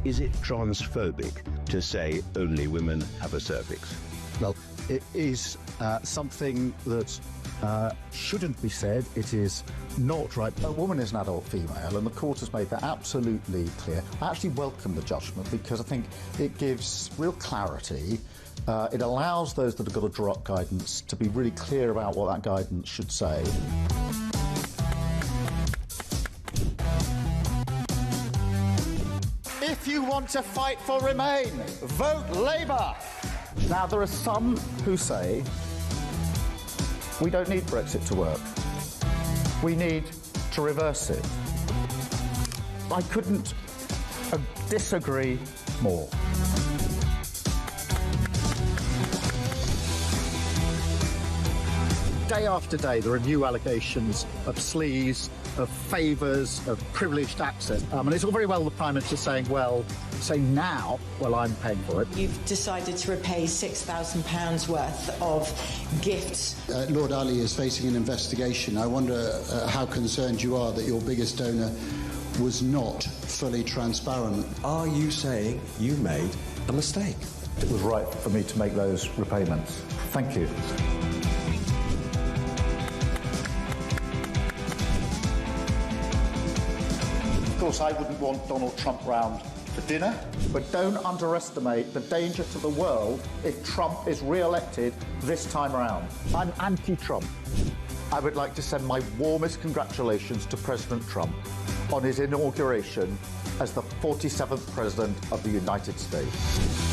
Is it transphobic to say only women have a cervix? Well, it is something that shouldn't be said. It is not right. A woman is an adult female, and the court has made that absolutely clear. I actually welcome the judgment because I think it gives real clarity. It allows those that have got to draw up guidance to be really clear about what that guidance should say. If you want to fight for Remain, vote Labour. Now, there are some who say we don't need Brexit to work. We need to reverse it. I couldn't disagree more. Day after day, there are new allegations of sleaze, of favours, of privileged access. And it's all very well the Prime Minister saying, now, I'm paying for it. You've decided to repay £6,000 worth of gifts. Lord Ali is facing an investigation. I wonder how concerned you are that your biggest donor was not fully transparent. Are you saying you made a mistake? It was right for me to make those repayments. Thank you. Of course, I wouldn't want Donald Trump round for dinner, but don't underestimate the danger to the world if Trump is re-elected this time around. I'm anti-Trump. I would like to send my warmest congratulations to President Trump on his inauguration as the 47th President of the United States.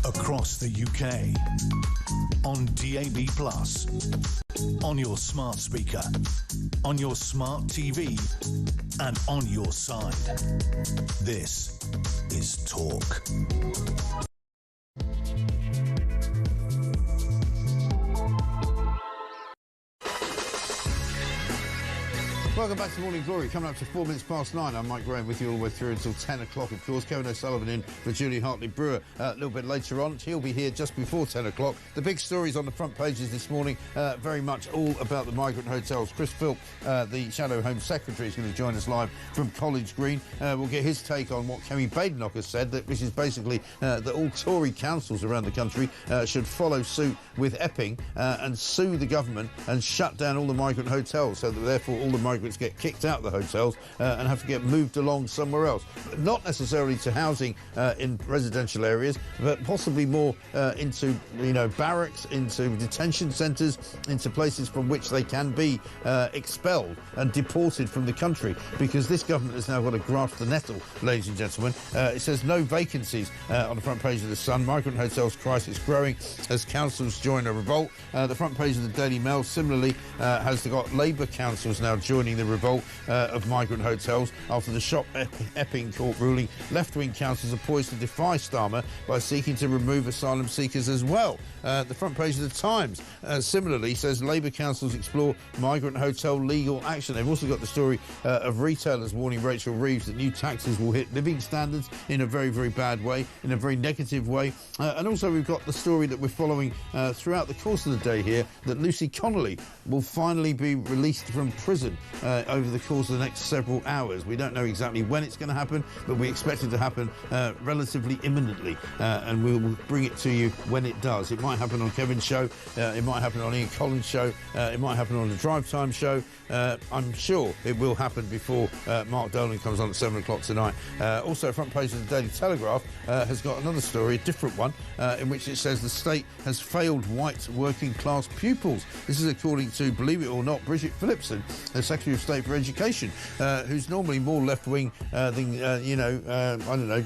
Across the UK, on DAB+, on your smart speaker, on your smart TV, and on your side. This is Talk. Welcome back to Morning Glory. Coming up to 4 minutes past 9. I'm Mike Graham with you all the way through until 10 o'clock. Of course, Kevin O'Sullivan in for Julie Hartley-Brewer a little bit later on. He'll be here just before 10 o'clock. The big stories on the front pages this morning, very much all about the migrant hotels. Chris Philp, the Shadow Home Secretary, is going to join us live from College Green. We'll get his take on what Kemi Badenoch has said, which is basically that all Tory councils around the country should follow suit with Epping and sue the government and shut down all the migrant hotels, so that therefore all the migrants get kicked out of the hotels and have to get moved along somewhere else. Not necessarily to housing in residential areas, but possibly more into, barracks, into detention centres, into places from which they can be expelled and deported from the country, because this government has now got to grasp the nettle, ladies and gentlemen. It says no vacancies on the front page of The Sun. Migrant hotels crisis growing as councils join a revolt. The front page of the Daily Mail similarly has got Labour councils now joining the revolt of migrant hotels after the shock Epping court ruling. Left-wing councils are poised to defy Starmer by seeking to remove asylum seekers as well. The front page of the Times similarly says Labour councils explore migrant hotel legal action. They've also got the story of retailers warning Rachel Reeves that new taxes will hit living standards in a very, very bad way, in a very negative way. And also we've got the story that we're following throughout the course of the day here, that Lucy Connolly will finally be released from prison over the course of the next several hours. We don't know exactly when it's going to happen, but we expect it to happen relatively imminently, and we will bring it to you when it does. It might happen on Kevin's show, it might happen on Ian Collins' show, it might happen on the Drive Time show. I'm sure it will happen before Mark Dolan comes on at 7 o'clock tonight. Also, front page of the Daily Telegraph has got another story, a different one, in which it says the state has failed white working class pupils. This is according to, believe it or not, Bridget Phillipson, the Secretary of State for Education, who's normally more left-wing than,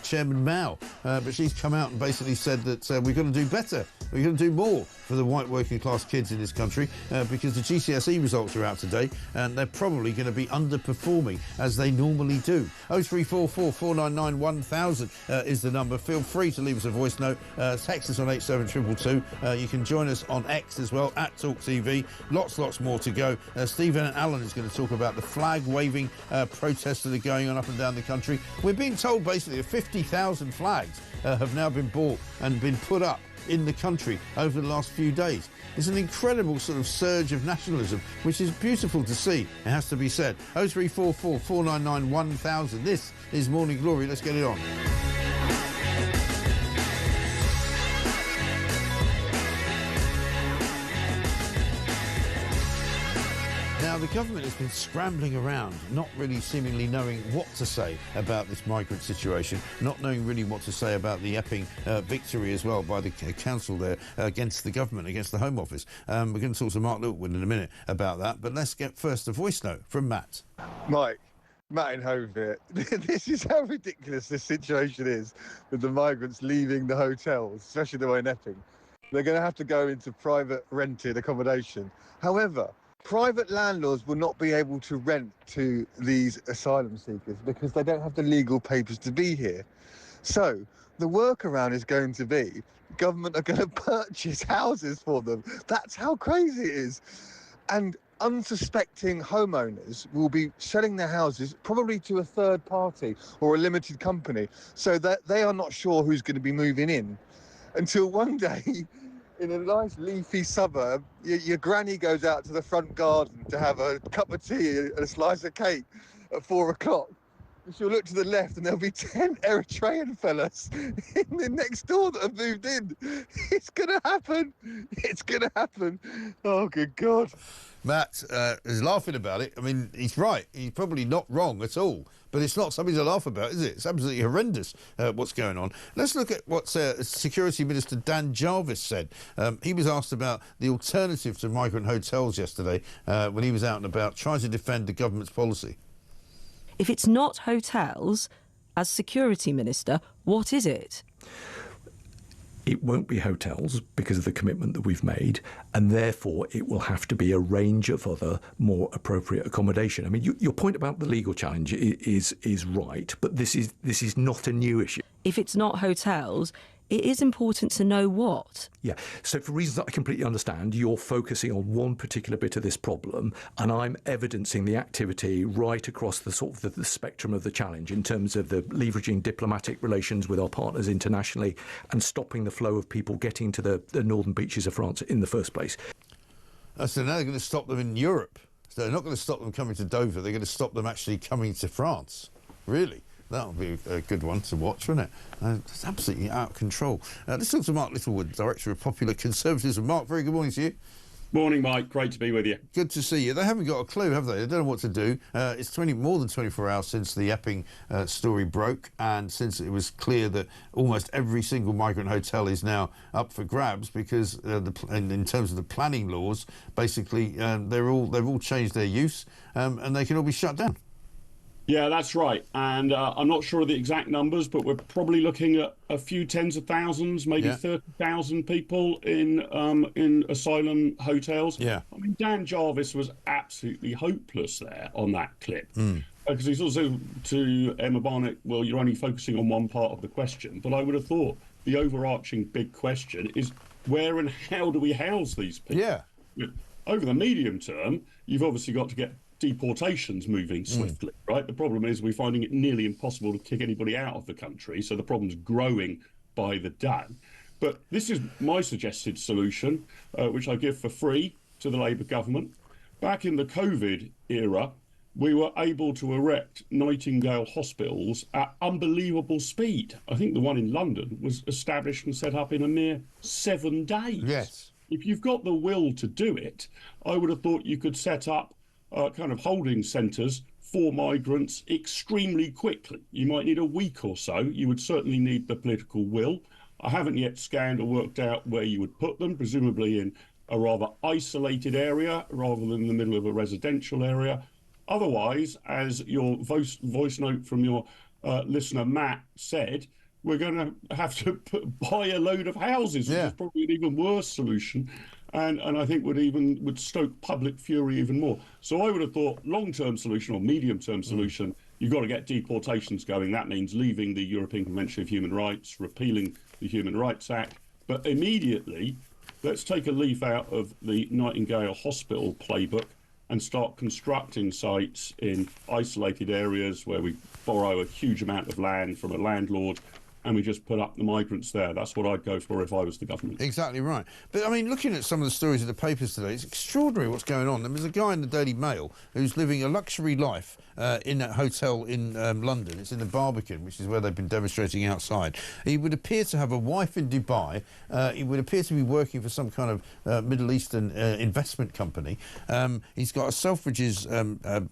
Chairman Mao. But she's come out and basically said that we've got to do better. We're going to do more for the white working class kids in this country because the GCSE results are out today and they're probably going to be underperforming as they normally do. 0344 499 1000 is the number. Feel free to leave us a voice note. Text us on 87222. You can join us on X as well, at talkTV. Lots more to go. Stephen Allen is going to talk about about the flag-waving protests that are going on up and down the country. We're being told, basically, that 50,000 flags have now been bought and been put up in the country over the last few days. It's an incredible sort of surge of nationalism, which is beautiful to see, it has to be said. 0344 499 1000. This is Morning Glory. Let's get it on. Now, the government has been scrambling around, not really seemingly knowing what to say about this migrant situation, not knowing really what to say about the Epping victory as well by the council there against the government, against the Home Office. We're going to talk to Mark Littlewood in a minute about that, but let's get first a voice note from Matt. Mike, Matt in Hove here. This is how ridiculous this situation is with the migrants leaving the hotels, especially the one in Epping. They're going to have to go into private rented accommodation. However, private landlords will not be able to rent to these asylum seekers because they don't have the legal papers to be here. So the workaround is going to be government are going to purchase houses for them. That's how crazy it is. And unsuspecting homeowners will be selling their houses probably to a third party or a limited company so that they are not sure who's going to be moving in until one day in a nice leafy suburb, your granny goes out to the front garden to have a cup of tea and a slice of cake at 4 o'clock. And she'll look to the left and there'll be 10 Eritrean fellas in the next door that have moved in. It's going to happen. It's going to happen. Oh, good God. Matt is laughing about it. I mean, he's right. He's probably not wrong at all. But it's not something to laugh about, is it? It's absolutely horrendous what's going on. Let's look at what Security Minister Dan Jarvis said. He was asked about the alternative to migrant hotels yesterday when he was out and about trying to defend the government's policy. If it's not hotels, as Security Minister, what is it? It won't be hotels because of the commitment that we've made, and therefore it will have to be a range of other more appropriate accommodation. I mean, your point about the legal challenge is right, but this is not a new issue. If it's not hotels, it is important to know what. Yeah, so for reasons that I completely understand, you're focusing on one particular bit of this problem, and I'm evidencing the activity right across the sort of the spectrum of the challenge in terms of the leveraging diplomatic relations with our partners internationally and stopping the flow of people getting to the northern beaches of France in the first place. So now they're going to stop them in Europe. So they're not going to stop them coming to Dover, they're going to stop them actually coming to France. Really? That'll be a good one to watch, wouldn't it? It's absolutely out of control. Let's talk to Mark Littlewood, Director of Popular Conservatism. Mark, very good morning to you. Morning, Mike. Great to be with you. Good to see you. They haven't got a clue, have they? They don't know what to do. It's more than 24 hours since the Epping story broke, and since it was clear that almost every single migrant hotel is now up for grabs because, in terms of the planning laws, basically they've all changed their use, and they can all be shut down. Yeah, that's right. And I'm not sure of the exact numbers, but we're probably looking at a few tens of thousands, maybe 30,000 people in asylum hotels. Yeah. I mean, Dan Jarvis was absolutely hopeless there on that clip. Because he's also, to Emma Barnett, well, you're only focusing on one part of the question. But I would have thought the overarching big question is where and how do we house these people? Yeah. Over the medium term, you've obviously got to get deportations moving swiftly, right? The problem is we're finding it nearly impossible to kick anybody out of the country, so the problem's growing by the day. But this is my suggested solution, which I give for free to the Labour government. Back in the COVID era, we were able to erect Nightingale hospitals at unbelievable speed. I think the one in London was established and set up in a mere 7 days. Yes. If you've got the will to do it, I would have thought you could set up kind of holding centres for migrants extremely quickly. You might need a week or so. You would certainly need the political will. I haven't yet scanned or worked out where you would put them, presumably in a rather isolated area rather than in the middle of a residential area. Otherwise, as your voice note from your listener Matt said, we're going to have to buy a load of houses, which is probably an even worse solution. And I think would stoke public fury even more. So I would have thought long-term solution or medium-term solution, you've got to get deportations going. That means leaving the European Convention of Human Rights, repealing the Human Rights Act. But immediately, let's take a leaf out of the Nightingale Hospital playbook and start constructing sites in isolated areas where we borrow a huge amount of land from a landlord and we just put up the migrants there. That's what I'd go for if I was the government. Exactly right. But, I mean, looking at some of the stories in the papers today, it's extraordinary what's going on. There's a guy in the Daily Mail who's living a luxury life in that hotel in London. It's in the Barbican, which is where they've been demonstrating outside. He would appear to have a wife in Dubai. He would appear to be working for some kind of Middle Eastern investment company. He's got a Selfridges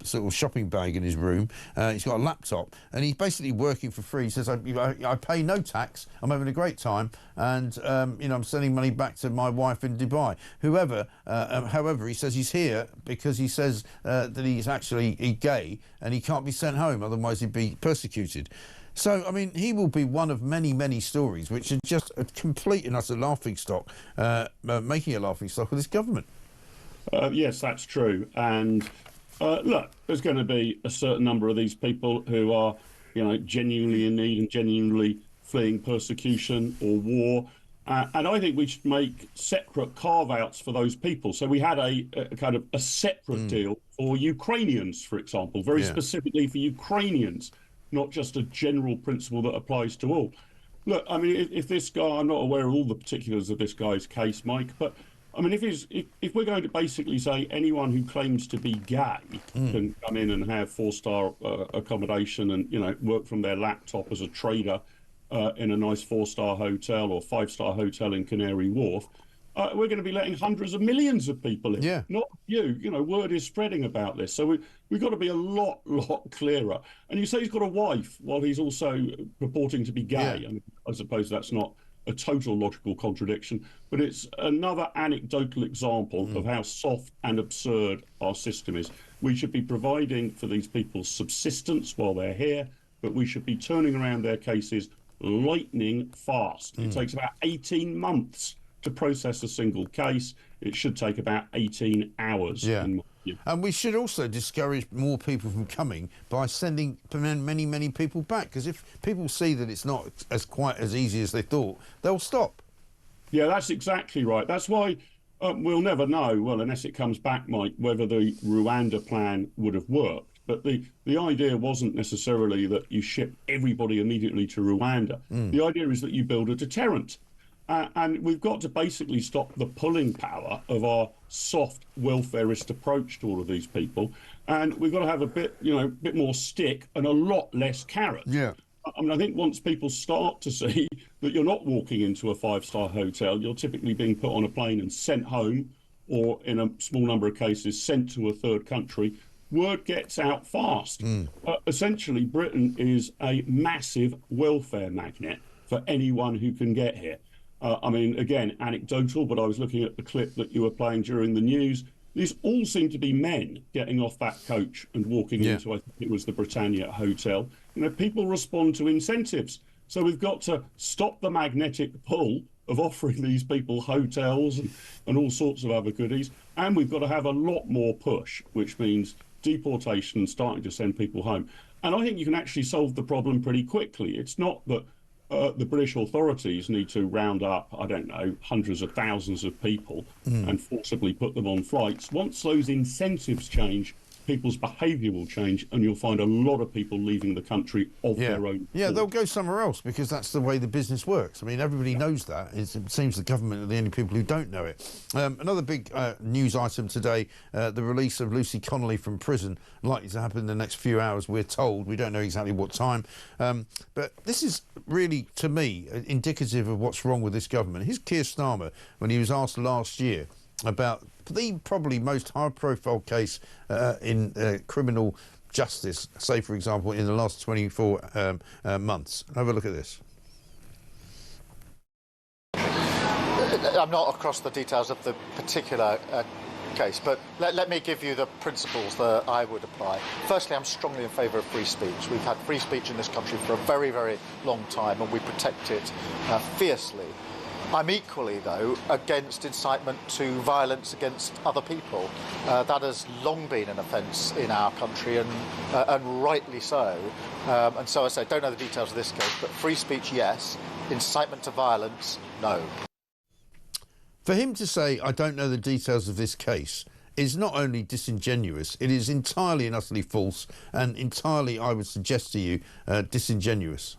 sort of shopping bag in his room. He's got a laptop, and he's basically working for free. He says, I pay no tax, I'm having a great time, and I'm sending money back to my wife in Dubai. However, he says he's here because he says that he's actually gay and he can't be sent home, otherwise he'd be persecuted. So, I mean, he will be one of many, many stories which are just a complete and utter laughingstock, making a laughingstock of this government. Yes, that's true. And look, there's going to be a certain number of these people who are, genuinely in need and genuinely fleeing persecution or war. And I think we should make separate carve-outs for those people. So we had a kind of a separate deal for Ukrainians, for example, very specifically for Ukrainians, not just a general principle that applies to all. Look, I mean, if this guy, I'm not aware of all the particulars of this guy's case, Mike, but I mean, if we're going to basically say anyone who claims to be gay can come in and have 4-star accommodation and, work from their laptop as a trader in a nice 4-star hotel or 5-star hotel in Canary Wharf, we're going to be letting hundreds of millions of people in. Yeah. Not you. Word is spreading about this. So we've got to be a lot clearer. And you say he's got a wife while he's also purporting to be gay. Yeah. I mean, I suppose that's not a total logical contradiction, but it's another anecdotal example of how soft and absurd our system is. We should be providing for these people's subsistence while they're here, but we should be turning around their cases lightning fast. It takes about 18 months to process a single case. It should take about 18 hours. Yeah. And we should also discourage more people from coming by sending many, many people back, because if people see that it's not quite as easy as they thought, they'll stop. Yeah, that's exactly right. That's why we'll never know, well, unless it comes back, Mike, whether the Rwanda plan would have worked. But the idea wasn't necessarily that you ship everybody immediately to Rwanda. The idea is that you build a deterrent. And we've got to basically stop the pulling power of our soft welfarist approach to all of these people. And we've got to have a bit more stick and a lot less carrot. Yeah. I mean, I think once people start to see that you're not walking into a 5-star hotel, you're typically being put on a plane and sent home, or in a small number of cases, sent to a third country, word gets out fast. Essentially, Britain is a massive welfare magnet for anyone who can get here. I mean, again, anecdotal, but I was looking at the clip that you were playing during the news. These all seem to be men getting off that coach and walking into, I think it was the Britannia Hotel. People respond to incentives. So we've got to stop the magnetic pull of offering these people hotels and all sorts of other goodies. And we've got to have a lot more push, which means deportation and starting to send people home. And I think you can actually solve the problem pretty quickly. It's not that the British authorities need to round up, I don't know, hundreds of thousands of people and forcibly put them on flights. Once those incentives change, people's behaviour will change, and you'll find a lot of people leaving the country of their own. Yeah, they'll go somewhere else because that's the way the business works. I mean, everybody knows that. It seems the government are the only people who don't know it. Another big news item today, the release of Lucy Connolly from prison, likely to happen in the next few hours, we're told. We don't know exactly what time. But this is really, to me, indicative of what's wrong with this government. Here's Keir Starmer when he was asked last year about the probably most high-profile case in criminal justice, say, for example, in the last 24 months. Have a look at this. I'm not across the details of the particular case, but let me give you the principles that I would apply. Firstly, I'm strongly in favour of free speech. We've had free speech in this country for a very, very long time, and we protect it fiercely. I'm equally, though, against incitement to violence against other people. That has long been an offence in our country, and rightly so. And so I say, don't know the details of this case, but free speech, yes. Incitement to violence, no. For him to say, I don't know the details of this case, is not only disingenuous, it is entirely and utterly false, and entirely, I would suggest to you, disingenuous.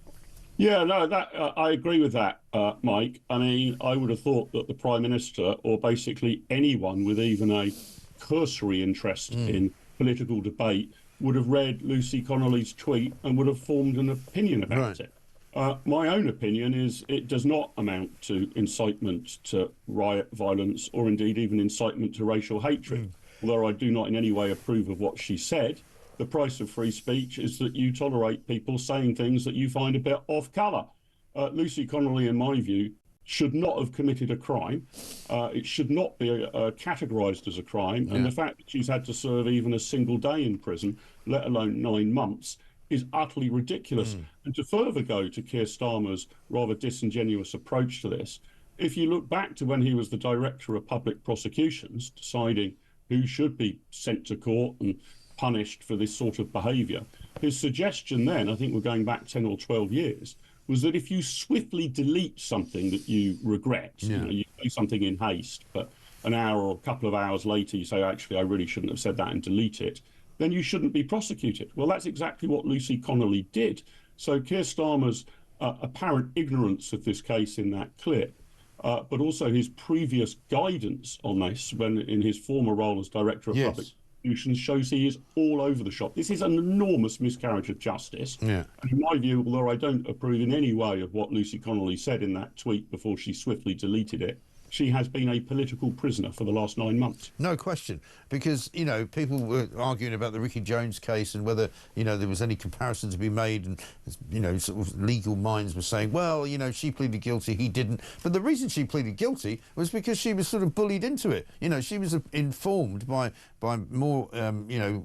Yeah, no, that I agree with that, Mike. I mean, I would have thought that the Prime Minister, or basically anyone with even a cursory interest in political debate, would have read Lucy Connolly's tweet and would have formed an opinion about it. My own opinion is it does not amount to incitement to riot violence or indeed even incitement to racial hatred. Although I do not in any way approve of what she said, the price of free speech is that you tolerate people saying things that you find a bit off colour. Lucy Connolly, in my view, should not have committed a crime. It should not be categorised as a crime. And the fact that she's had to serve even a single day in prison, let alone 9 months, is utterly ridiculous. And to further go to Keir Starmer's rather disingenuous approach to this, if you look back to when he was the Director of Public Prosecutions, deciding who should be sent to court and punished for this sort of behaviour, his suggestion then, I think we're going back 10 or 12 years, was that if you swiftly delete something that you regret, you know, you say something in haste, but an hour or a couple of hours later you say, actually, I really shouldn't have said that, and delete it, then you shouldn't be prosecuted. Well, that's exactly what Lucy Connolly did. So Keir Starmer's apparent ignorance of this case in that clip, but also his previous guidance on this when in his former role as Director of Public Prosecutions shows he is all over the shop. This is an enormous miscarriage of justice. And in my view, although I don't approve in any way of what Lucy Connolly said in that tweet before she swiftly deleted it, she has been a political prisoner for the last 9 months. No question, because, you know, people were arguing about the Ricky Jones case and whether, you know, there was any comparison to be made, and, you know, sort of legal minds were saying, well, you know, she pleaded guilty, he didn't. But the reason she pleaded guilty was because she was sort of bullied into it. You know, she was informed by more, you know,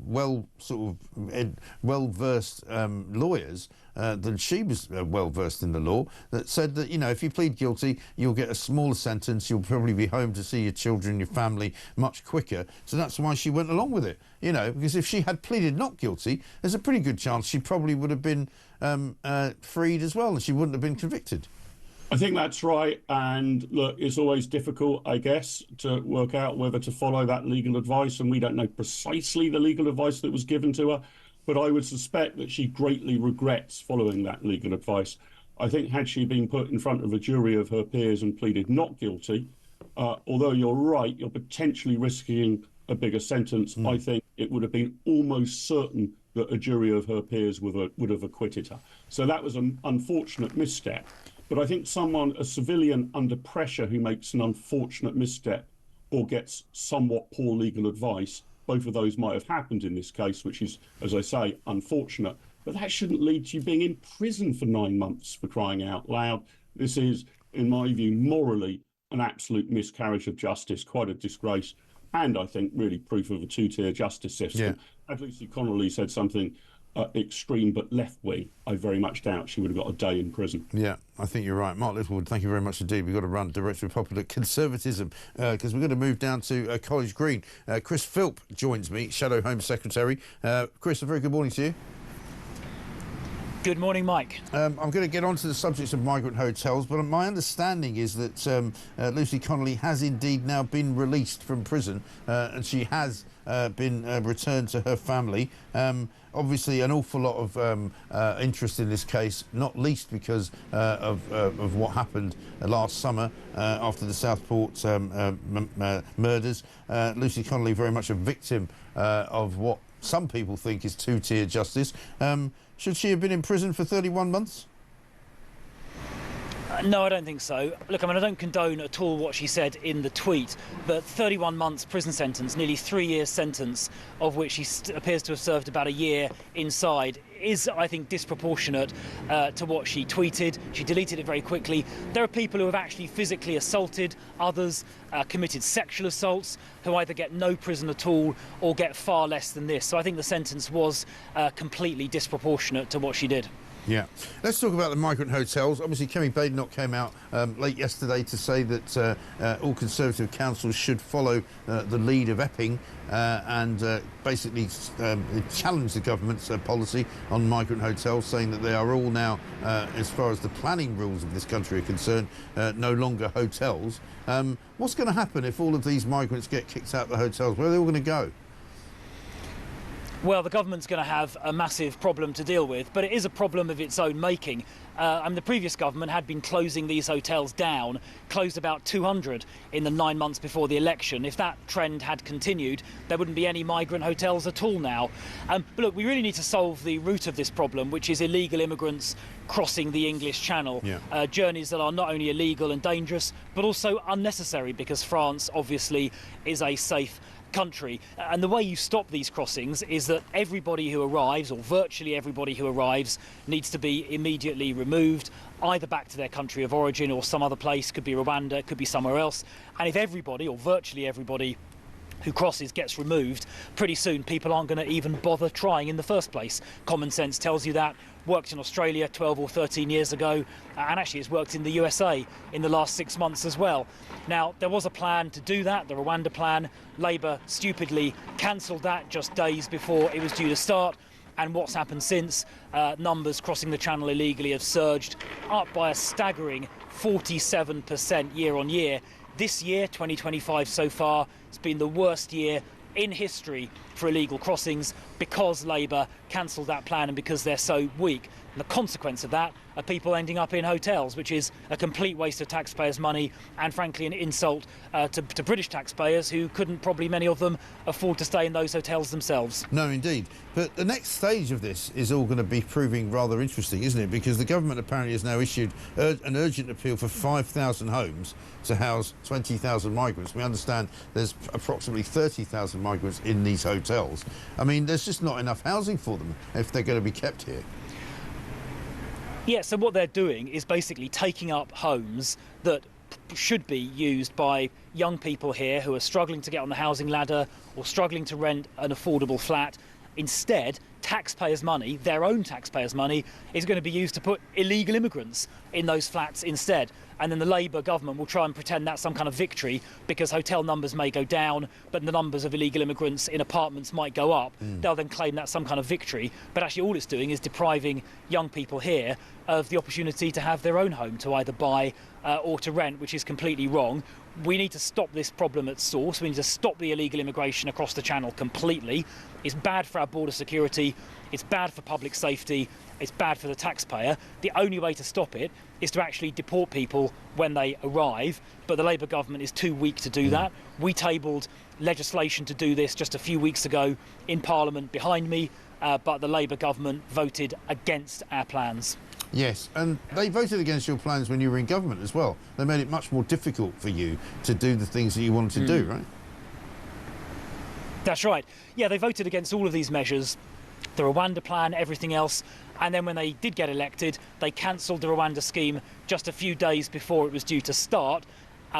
well-versed lawyers than she was well-versed in the law, that said that, you know, if you plead guilty, you'll get a smaller sentence, you'll probably be home to see your children, your family much quicker. So that's why she went along with it, you know, because if she had pleaded not guilty, there's a pretty good chance she probably would have been freed as well, and she wouldn't have been convicted. I think that's right. And look, it's always difficult, I guess, to work out whether to follow that legal advice. And we don't know precisely the legal advice that was given to her. But I would suspect that she greatly regrets following that legal advice. I think had she been put in front of a jury of her peers and pleaded not guilty, although you're right, you're potentially risking a bigger sentence, I think it would have been almost certain that a jury of her peers would have acquitted her. So that was an unfortunate misstep. But I think a civilian under pressure who makes an unfortunate misstep or gets somewhat poor legal advice, both of those might have happened in this case, which is, as I say, unfortunate. But that shouldn't lead to you being in prison for 9 months, for crying out loud. This is, in my view, morally an absolute miscarriage of justice, quite a disgrace, and I think really proof of a two-tier justice system. Had Lucy Connolly said something extreme but left-wing, I very much doubt she would have got a day in prison. Yeah, I think you're right. Mark Littlewood, thank you very much indeed. We've got to run, Director of Popular Conservatism, because we're going to move down to College Green. Chris Philp joins me, Shadow Home Secretary. Chris, a very good morning to you. Good morning, Mike. I'm going to get on to the subject of migrant hotels, but my understanding is that Lucy Connolly has indeed now been released from prison, and she has been returned to her family. Obviously, an awful lot of interest in this case, not least because of what happened last summer after the Southport murders. Lucy Connolly very much a victim of what some people think is two-tier justice. Should she have been in prison for 31 months? No, I don't think so. Look, I mean, I don't condone at all what she said in the tweet, but 31 months prison sentence, nearly 3 years sentence, of which she appears to have served about a year inside, is, I think, disproportionate to what she tweeted. She deleted it very quickly. There are people who have actually physically assaulted others, committed sexual assaults, who either get no prison at all or get far less than this. So I think the sentence was completely disproportionate to what she did. Yeah. Let's talk about the migrant hotels. Obviously, Kemi Badenoch came out late yesterday to say that all Conservative councils should follow the lead of Epping and basically challenge the government's policy on migrant hotels, saying that they are all now, as far as the planning rules of this country are concerned, no longer hotels. What's going to happen if all of these migrants get kicked out of the hotels? Where are they all going to go? Well, the government's going to have a massive problem to deal with, but it is a problem of its own making. The previous government had been closing these hotels down, closed about 200 in the 9 months before the election. If that trend had continued, there wouldn't be any migrant hotels at all now. But look, we really need to solve the root of this problem, which is illegal immigrants crossing the English Channel. Yeah. Journeys that are not only illegal and dangerous, but also unnecessary, because France obviously is a safe country. And the way you stop these crossings is that everybody who arrives, or virtually everybody who arrives, needs to be immediately removed, either back to their country of origin or some other place. Could be Rwanda, could be somewhere else. And if everybody, or virtually everybody, who crosses gets removed, pretty soon people aren't going to even bother trying in the first place. Common sense tells you that. Worked in Australia 12 or 13 years ago, and actually it's worked in the USA in the last 6 months as well. Now, there was a plan to do that, the Rwanda plan. Labour stupidly cancelled that just days before it was due to start. And what's happened since? Numbers crossing the channel illegally have surged up by a staggering 47% year on year. This year, 2025 so far, it's been the worst year in history for illegal crossings, because Labour cancelled that plan and because they're so weak. And the consequence of that are people ending up in hotels, which is a complete waste of taxpayers' money and, frankly, an insult to British taxpayers, who couldn't, probably many of them, afford to stay in those hotels themselves. No, indeed. But the next stage of this is all going to be proving rather interesting, isn't it? Because the government apparently has now issued an urgent appeal for 5,000 homes to house 20,000 migrants. We understand there's approximately 30,000 migrants in these hotels. I mean, there's just not enough housing for them if they're going to be kept here. Yeah, so what they're doing is basically taking up homes that should be used by young people here who are struggling to get on the housing ladder or struggling to rent an affordable flat. Instead, taxpayers' money, their own taxpayers' money, is going to be used to put illegal immigrants in those flats instead. And then the Labour government will try and pretend that's some kind of victory, because hotel numbers may go down, but the numbers of illegal immigrants in apartments might go up. They'll then claim that's some kind of victory. But actually all it's doing is depriving young people here of the opportunity to have their own home, to either buy or to rent, which is completely wrong. We need to stop this problem at source. We need to stop the illegal immigration across the channel completely. It's bad for our border security. It's bad for public safety. It's bad for the taxpayer. The only way to stop it is to actually deport people when they arrive. But the Labour government is too weak to do that. We tabled legislation to do this just a few weeks ago in Parliament behind me, but the Labour government voted against our plans. Yes, and they voted against your plans when you were in government as well. They made it much more difficult for you to do the things that you wanted to do, right? That's right. Yeah, they voted against all of these measures, the Rwanda plan, everything else. And then when they did get elected, they cancelled the Rwanda scheme just a few days before it was due to start,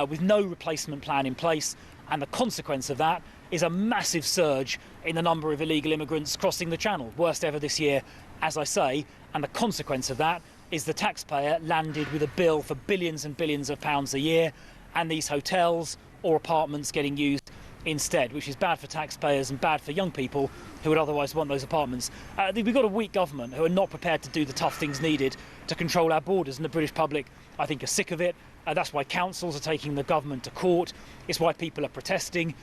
with no replacement plan in place. And the consequence of that is a massive surge in the number of illegal immigrants crossing the channel, worst ever this year, as I say. And the consequence of that is the taxpayer landed with a bill for billions and billions of pounds a year, and these hotels or apartments getting used instead, which is bad for taxpayers and bad for young people who would otherwise want those apartments. We've got a weak government who are not prepared to do the tough things needed to control our borders, and the British public, I think, are sick of it. That's why councils are taking the government to court. It's why people are protesting,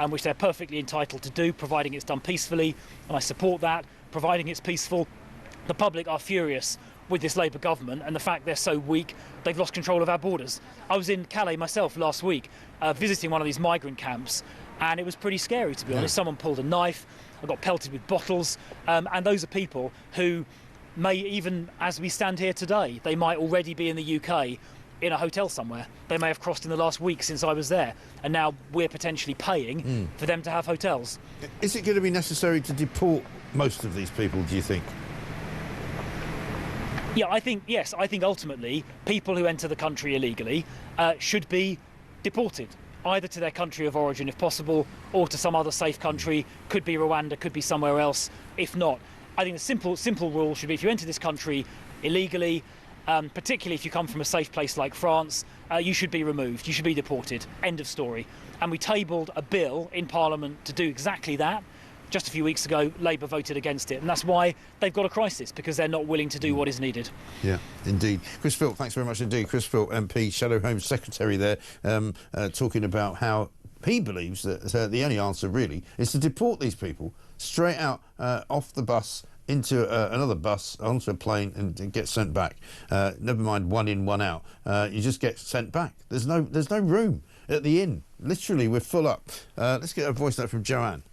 which they're perfectly entitled to do, providing it's done peacefully, and I support that, providing it's peaceful. The public are furious with this Labour government and the fact they're so weak, they've lost control of our borders. I was in Calais myself last week, visiting one of these migrant camps, and it was pretty scary, to be honest. Someone pulled a knife, I got pelted with bottles, and those are people who may, even as we stand here today, they might already be in the UK in a hotel somewhere. They may have crossed in the last week since I was there, and now we're potentially paying for them to have hotels. Is it going to be necessary to deport most of these people, do you think? Yeah, I think ultimately people who enter the country illegally should be deported, either to their country of origin if possible, or to some other safe country. Could be Rwanda, could be somewhere else. If not, I think the simple rule should be, if you enter this country illegally, particularly if you come from a safe place like France, you should be removed, you should be deported. End of story. And we tabled a bill in Parliament to do exactly that. Just a few weeks ago, Labour voted against it, and that's why they've got a crisis, because they're not willing to do what is needed. Yeah, indeed. Chris Philp, thanks very much indeed. Chris Philp, MP, Shadow Home Secretary there, talking about how he believes that the only answer really is to deport these people straight out off the bus into another bus, onto a plane, and get sent back. Never mind one in, one out. You just get sent back. There's no room at the inn. Literally, we're full up. Let's get a voice note from Joanne.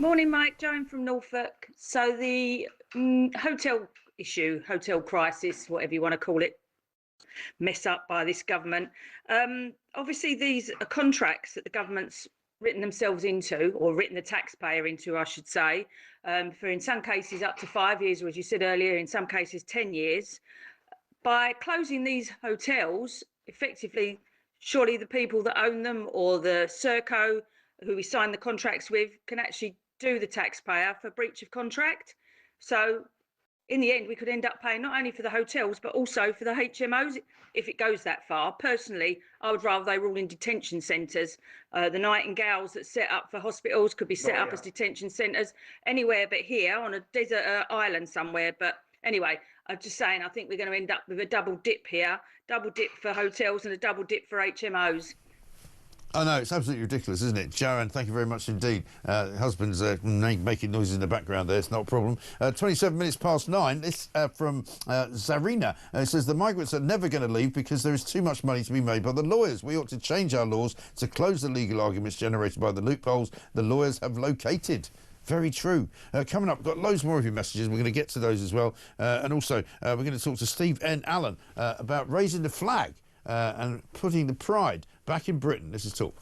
Morning, Mike. Joan from Norfolk. So the hotel issue, hotel crisis, whatever you want to call it, mess up by this government. Obviously, these are contracts that the government's written themselves into, or written the taxpayer into, I should say, for in some cases up to 5 years, or as you said earlier, in some cases 10 years. By closing these hotels, effectively, surely the people that own them or the Serco who we signed the contracts with can actually do the taxpayer for breach of contract. So in the end, we could end up paying not only for the hotels, but also for the HMOs if it goes that far. Personally, I would rather they were all in detention centres. The Nightingales that set up for hospitals could be set up as detention centres anywhere but here on a desert island somewhere. But anyway, I'm just saying, I think we're going to end up with a double dip here, double dip for hotels and a double dip for HMOs. Oh no, it's absolutely ridiculous, isn't it? Joanne, thank you very much indeed. Husband's making noises in the background there, it's not a problem. 27 minutes past 9, this from Zarina. It says, the migrants are never going to leave because there is too much money to be made by the lawyers. We ought to change our laws to close the legal arguments generated by the loopholes the lawyers have located. Very true. Coming up, we've got loads more of your messages. We're going to get to those as well. And also, we're going to talk to Steve N. Allen about raising the flag and putting the pride back in Britain. This is Talk.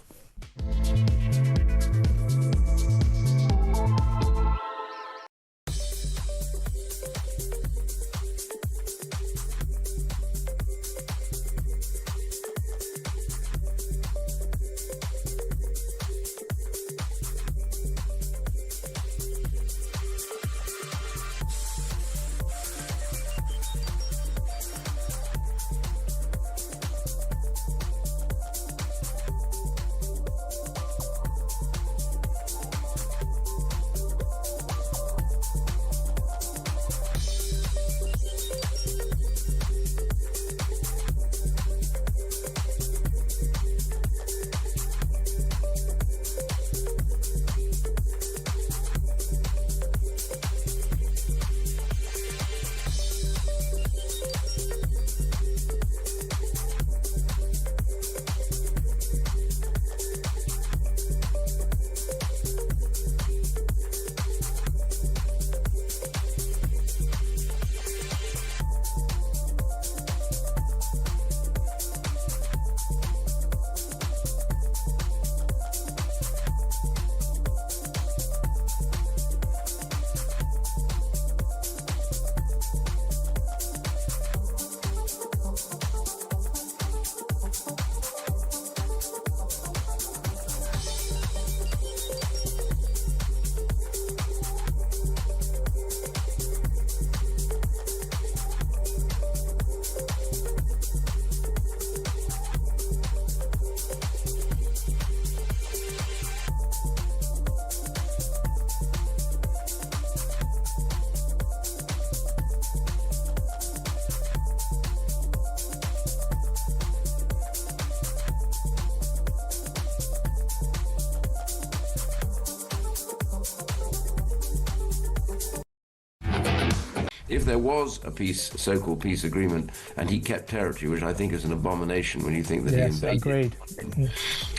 If there was a peace, so-called peace agreement, and he kept territory, which I think is an abomination when you think that he invaded. Agreed.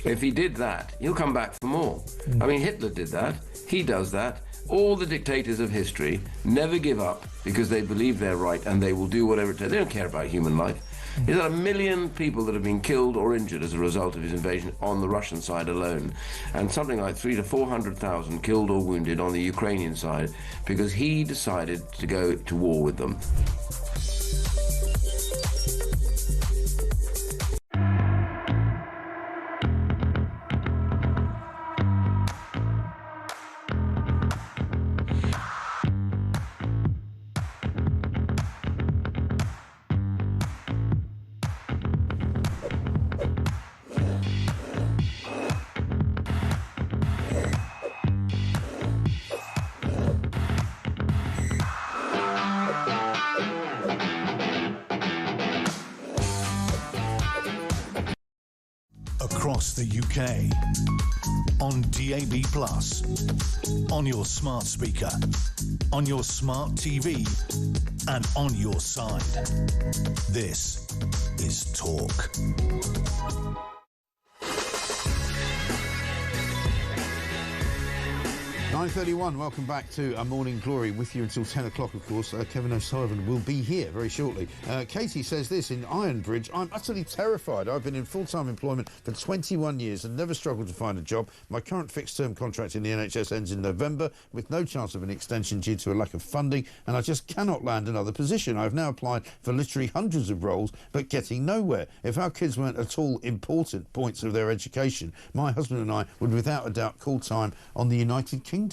If he did that, he'll come back for more. I mean, Hitler did that. He does that. All the dictators of history never give up because they believe they're right and they will do whatever it takes. They don't care about human life. He's got 1 million people that have been killed or injured as a result of his invasion on the Russian side alone, and something like 300,000 to 400,000 killed or wounded on the Ukrainian side because he decided to go to war with them. Across the UK. On DAB+. On your smart speaker. On your smart TV. And on your side. This is Talk. .31, welcome back to A Morning Glory, with you until 10 o'clock, of course. Kevin O'Sullivan will be here very shortly. Katie says this in Ironbridge: I'm utterly terrified. I've been in full-time employment for 21 years and never struggled to find a job. My current fixed-term contract in the NHS ends in November, with no chance of an extension due to a lack of funding, and I just cannot land another position. I've now applied for literally hundreds of roles, but getting nowhere. If our kids weren't at all important points of their education, my husband and I would without a doubt call time on the United Kingdom.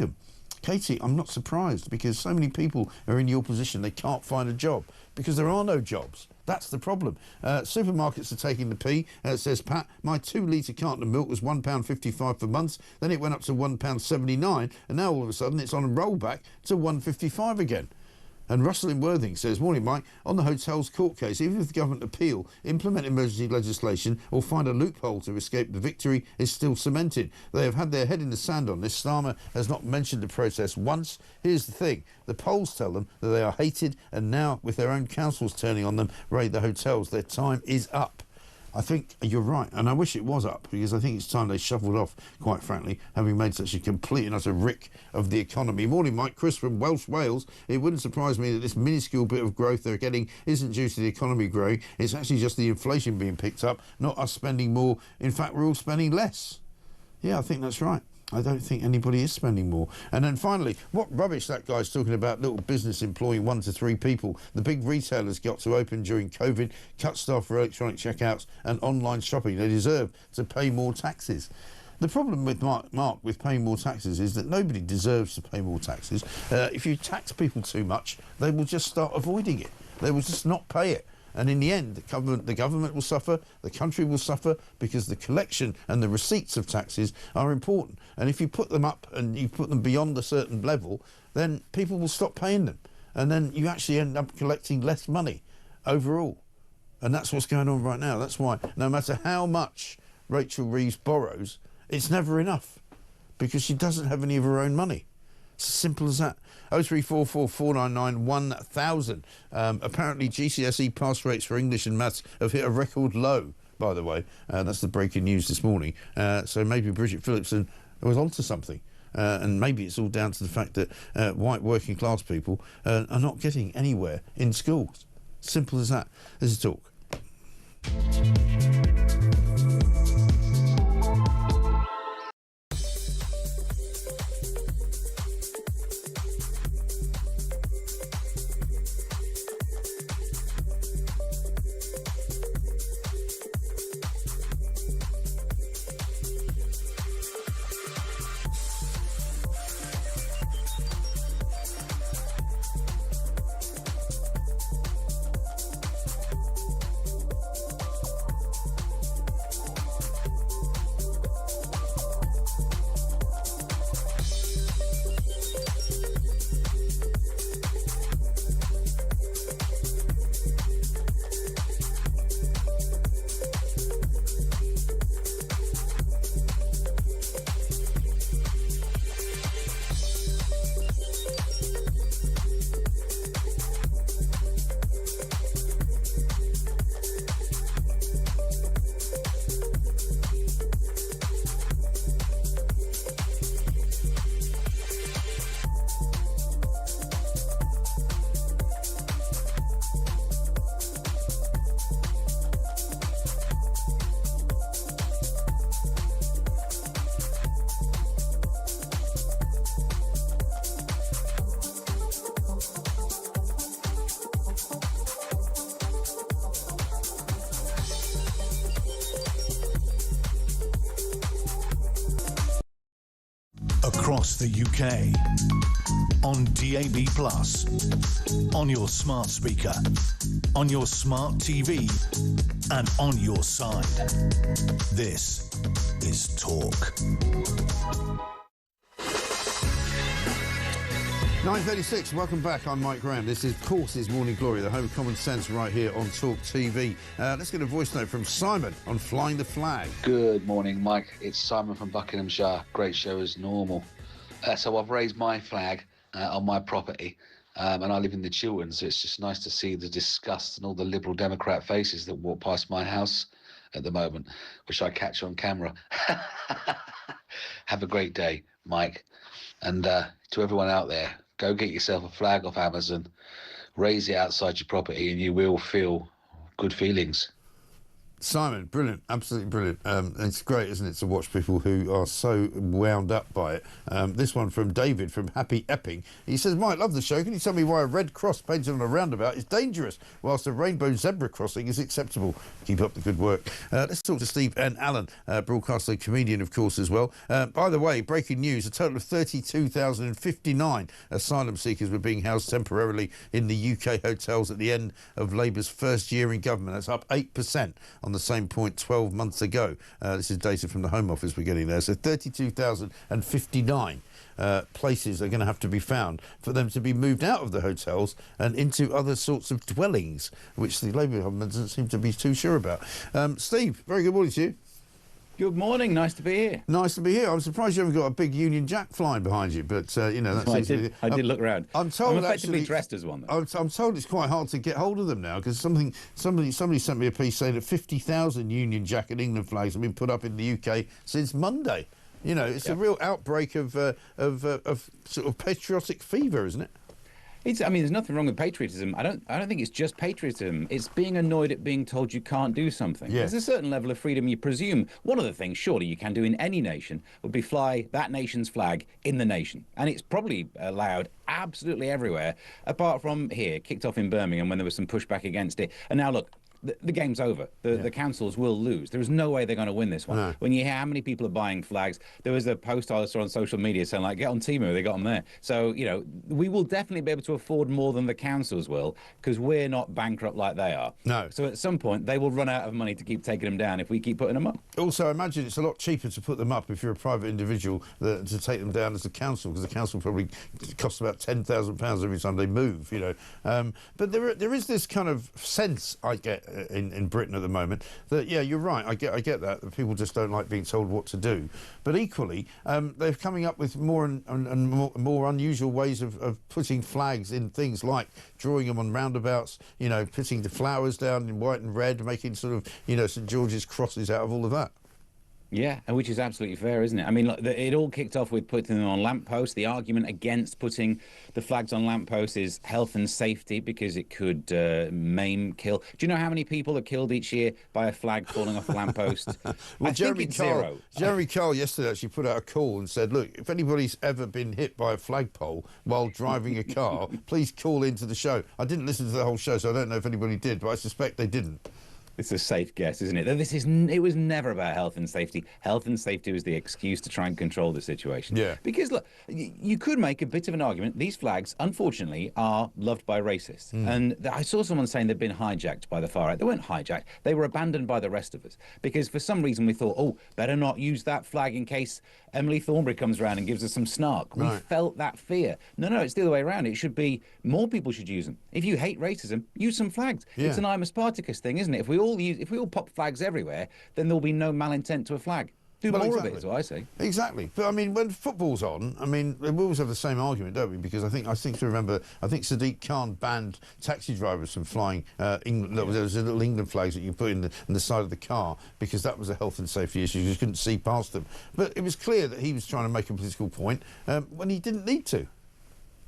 Katie, I'm not surprised, because so many people are in your position. They can't find a job because there are no jobs. That's the problem. Supermarkets are taking the P. Says Pat, my 2-litre carton of milk was £1.55 for months. Then it went up to £1.79, and now all of a sudden it's on a rollback to £1.55 again. And Russell in Worthing says, morning Mike, on the hotel's court case, even if the government appeal, implement emergency legislation or find a loophole to escape, the victory is still cemented. They have had their head in the sand on this. Starmer has not mentioned the protest once. Here's the thing, the polls tell them that they are hated, and now with their own councils turning on them, raid the hotels, their time is up. I think you're right, and I wish it was up, because I think it's time they shuffled off, quite frankly, having made such a complete and utter rick of the economy. Morning, Mike. Chris from Welsh, Wales. It wouldn't surprise me that this minuscule bit of growth they're getting isn't due to the economy growing. It's actually just the inflation being picked up, not us spending more. In fact, we're all spending less. Yeah, I think that's right. I don't think anybody is spending more. And then finally, what rubbish that guy's talking about little business employing 1 to 3 people. The big retailers got to open during COVID, cut staff for electronic checkouts and online shopping. They deserve to pay more taxes. The problem with Mark with paying more taxes is that nobody deserves to pay more taxes. If you tax people too much, they will just start avoiding it. They will just not pay it. And in the end, the government will suffer, the country will suffer, because the collection and the receipts of taxes are important. And if you put them up and you put them beyond a certain level, then people will stop paying them. And then you actually end up collecting less money overall. And that's what's going on right now. That's why no matter how much Rachel Reeves borrows, it's never enough, because she doesn't have any of her own money. It's as simple as that. 0344 499 1000. Apparently GCSE pass rates for English and maths have hit a record low, by the way. That's the breaking news this morning. So maybe Bridget Phillipson was onto something. And maybe it's all down to the fact that white working class people are not getting anywhere in schools. Simple as that. This is Talk. Across the UK. On DAB+. On your smart speaker. On your smart TV. And on your side. This is Talk. 9:36, welcome back. I'm Mike Graham. This is, of course, is Morning Glory, the home of common sense, right here on Talk TV. Let's get a voice note from Simon on flying the flag. Good morning, Mike. It's Simon from Buckinghamshire. Great show as normal. So I've raised my flag on my property, and I live in the Chiltern, so it's just nice to see the disgust and all the Liberal Democrat faces that walk past my house at the moment, which I catch on camera. Have a great day, Mike. And to everyone out there, go get yourself a flag off Amazon, raise it outside your property, and you will feel good feelings. Simon, brilliant, absolutely brilliant. It's great, isn't it, to watch people who are so wound up by it. This one from David from Happy Epping. He says, Mike, love the show. Can you tell me why a red cross painted on a roundabout is dangerous, whilst a rainbow zebra crossing is acceptable? Keep up the good work. Let's talk to Steve N. Allen, broadcaster, comedian, of course, as well. By the way, breaking news, a total of 32,059 asylum seekers were being housed temporarily in the UK hotels at the end of Labour's first year in government. That's up 8% on the same point 12 months ago. This is data from the Home Office we're getting there. So 32,059 places are going to have to be found for them to be moved out of the hotels and into other sorts of dwellings, which the Labour government doesn't seem to be too sure about. Steve, very good morning to you. Good morning, nice to be here. Nice to be here. I'm surprised you haven't got a big Union Jack flying behind you, but you know, that's I did look around. I'm told I'm effectively actually, dressed as one, though. I'm told it's quite hard to get hold of them now, because somebody sent me a piece saying that 50,000 Union Jack and England flags have been put up in the UK since Monday. You know, it's a real outbreak of sort of patriotic fever, isn't it? I mean, there's nothing wrong with patriotism. I don't think it's just patriotism. It's being annoyed at being told you can't do something. Yeah. There's a certain level of freedom you presume. One of the things, surely, you can do in any nation would be fly that nation's flag in the nation. And it's probably allowed absolutely everywhere, apart from here, kicked off in Birmingham when there was some pushback against it. And now, look, the game's over. The councils will lose. There is no way they're going to win this one. No. When you hear how many people are buying flags, there was a post I saw on social media saying, like, get on Temu, they got them there. So, you know, we will definitely be able to afford more than the councils will, because we're not bankrupt like they are. No. So at some point, they will run out of money to keep taking them down if we keep putting them up. Also, I imagine it's a lot cheaper to put them up if you're a private individual than to take them down as the council, because the council probably costs about £10,000 every time they move, you know. But there is this kind of sense I get in Britain at the moment that, yeah, you're right, I get that people just don't like being told what to do. But equally, they're coming up with more and more unusual ways of putting flags in things, like drawing them on roundabouts, you know, putting the flowers down in white and red, making sort of, you know, St George's crosses out of all of that. Yeah, and which is absolutely fair, isn't it? I mean, look, it all kicked off with putting them on lampposts. The argument against putting the flags on lampposts is health and safety, because it could maim, kill. Do you know how many people are killed each year by a flag falling off a lamppost? Well, Jeremy Carl yesterday actually put out a call and said, look, if anybody's ever been hit by a flagpole while driving a car, please call into the show. I didn't listen to the whole show, so I don't know if anybody did, but I suspect they didn't. It's a safe guess, isn't it? It was never about health and safety. Health and safety was the excuse to try and control the situation. Yeah. Because, look, you could make a bit of an argument. These flags, unfortunately, are loved by racists. And I saw someone saying they'd been hijacked by the far right. They weren't hijacked. They were abandoned by the rest of us. Because for some reason we thought, oh, better not use that flag in case Emily Thornberry comes around and gives us some snark. We felt that fear. No, it's the other way around. It should be more people should use them. If you hate racism, use some flags. Yeah. It's an I'm a Spartacus thing, isn't it? If we all pop flags everywhere, then there'll be no malintent to a flag. Do more of it, is what I say. Exactly. But I mean, when football's on, I mean, we always have the same argument, don't we? Because I think Sadiq Khan banned taxi drivers from flying England. There was a little England flags that you put in the side of the car, because that was a health and safety issue. You just couldn't see past them. But it was clear that he was trying to make a political point when he didn't need to.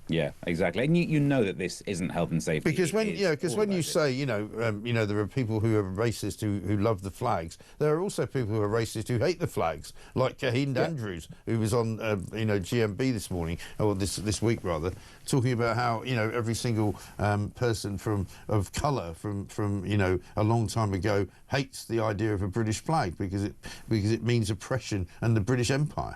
Yeah, exactly. And you know that this isn't health and safety. Because when you say, there are people who are racist who love the flags, there are also people who are racist who hate the flags, like Cahind Andrews, who was on GMB this morning, or this week rather, talking about how every single person of colour from a long time ago hates the idea of a British flag because it means oppression and the British Empire.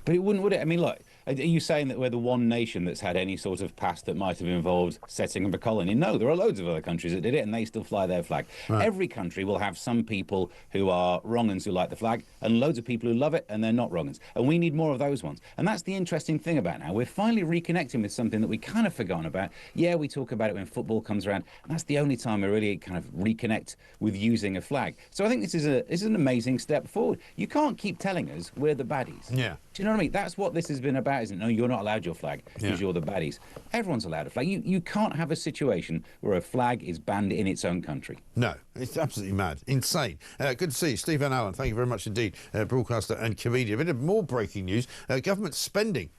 But it wouldn't, would it? I mean, look, Are you saying that we're the one nation that's had any sort of past that might have involved setting up a colony? No, there are loads of other countries that did it, and they still fly their flag. Right. Every country will have some people who are wrong-uns who like the flag, and loads of people who love it, and they're not wrong-uns. And we need more of those ones. And that's the interesting thing about now. We're finally reconnecting with something that we kind of forgotten about. Yeah, we talk about it when football comes around, and that's the only time we really kind of reconnect with using a flag. So I think this is an amazing step forward. You can't keep telling us we're the baddies. Yeah. Do you know what I mean? That's what this has been about, isn't it? No, you're not allowed your flag because Yeah. you're the baddies. Everyone's allowed a flag. You can't have a situation where a flag is banned in its own country. No, it's absolutely mad. Insane. Good to see you. Steve Van Allen, thank you very much indeed, broadcaster and comedian. A bit of more breaking news. Government spending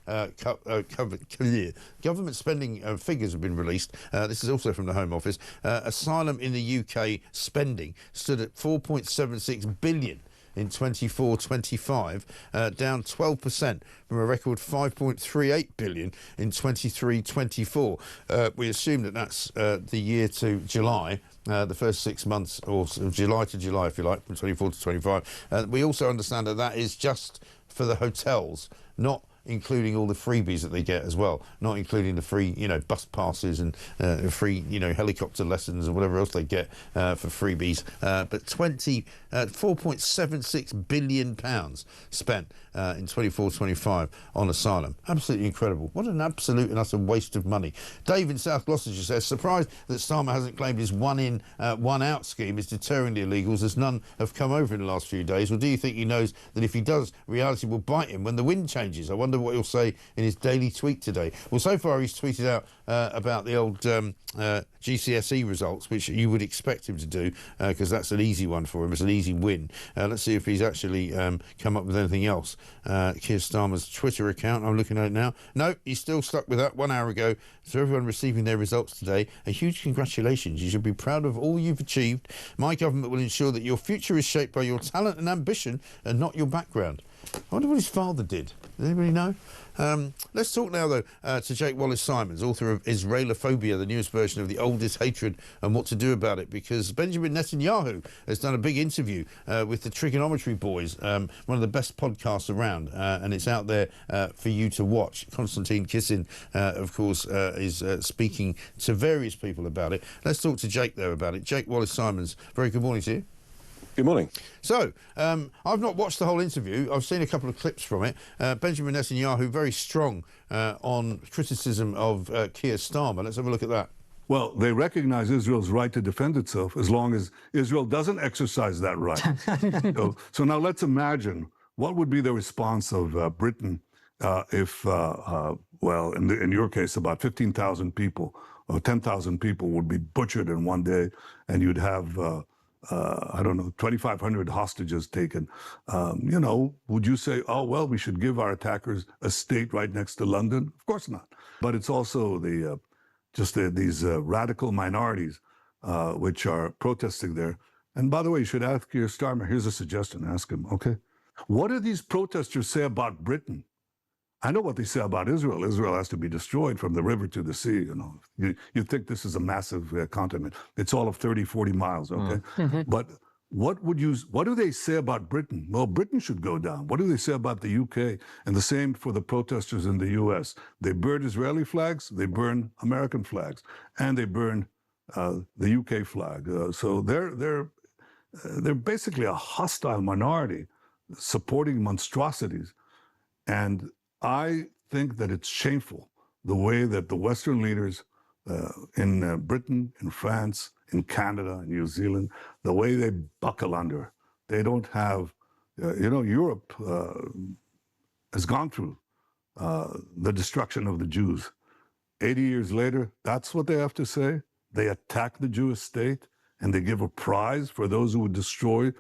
government spending figures have been released. This is also from the Home Office. Asylum in the UK spending stood at 4.76 billion in 24-25, down 12% from a record 5.38 billion in 23-24. We assume that that's the year to July, the first 6 months, or July to July, if you like, from 24 to 25. We also understand that that is just for the hotels, not including all the freebies that they get as well, not including the free, bus passes and free, helicopter lessons and whatever else they get for freebies. But 4.76 billion pounds spent in 24-25 on asylum. Absolutely incredible. What an absolute and utter waste of money. Dave in South Gloucestershire says, surprised that Starmer hasn't claimed his one-in, one-out scheme is deterring the illegals, as none have come over in the last few days. Or do you think he knows that if he does, reality will bite him when the wind changes? I wonder what he'll say in his daily tweet today. Well, so far he's tweeted out about the old GCSE results, which you would expect him to do, because that's an easy one for him. It's an easy win. Let's see if he's actually come up with anything else. Keir Starmer's Twitter account, I'm looking at it now. No, he's still stuck with that 1 hour ago. To everyone receiving their results today, a huge congratulations. You should be proud of all you've achieved. My government will ensure that your future is shaped by your talent and ambition and not your background. I wonder what his father did. Does anybody know? Let's talk now, though, to Jake Wallace-Simons, author of Israelophobia, the newest version of The Oldest Hatred and What to Do About It, because Benjamin Netanyahu has done a big interview with the Trigonometry Boys, one of the best podcasts around, and it's out there for you to watch. Konstantin Kissin, of course, is speaking to various people about it. Let's talk to Jake there about it. Jake Wallace-Simons, very good morning to you. Good morning. So, I've not watched the whole interview. I've seen a couple of clips from it. Benjamin Netanyahu, very strong on criticism of Keir Starmer. Let's have a look at that. Well, they recognize Israel's right to defend itself as long as Israel doesn't exercise that right. So now let's imagine what would be the response of Britain if, well, in your case, about 15,000 people or 10,000 people would be butchered in one day, and you'd have I don't know, 2,500 hostages taken. Would you say, oh, well, we should give our attackers a state right next to London? Of course not. But it's also these radical minorities which are protesting there. And by the way, you should ask Keir Starmer. Here's a suggestion. Ask him, okay? What do these protesters say about Britain? I know what they say about Israel. Israel has to be destroyed from the river to the sea. You think this is a massive continent. It's all of 30, 40 miles, okay? But what do they say about Britain? Well, Britain should go down. What do they say about the UK? And the same for the protesters in the US. They burn Israeli flags, they burn American flags, and they burn the UK flag. So they're basically a hostile minority supporting monstrosities. And I think that it's shameful the way that the Western leaders in Britain, in France, in Canada, in New Zealand, the way they buckle under. They don't have, Europe has gone through the destruction of the Jews. 80 years later, that's what they have to say. They attack the Jewish state and they give a prize for those who would destroy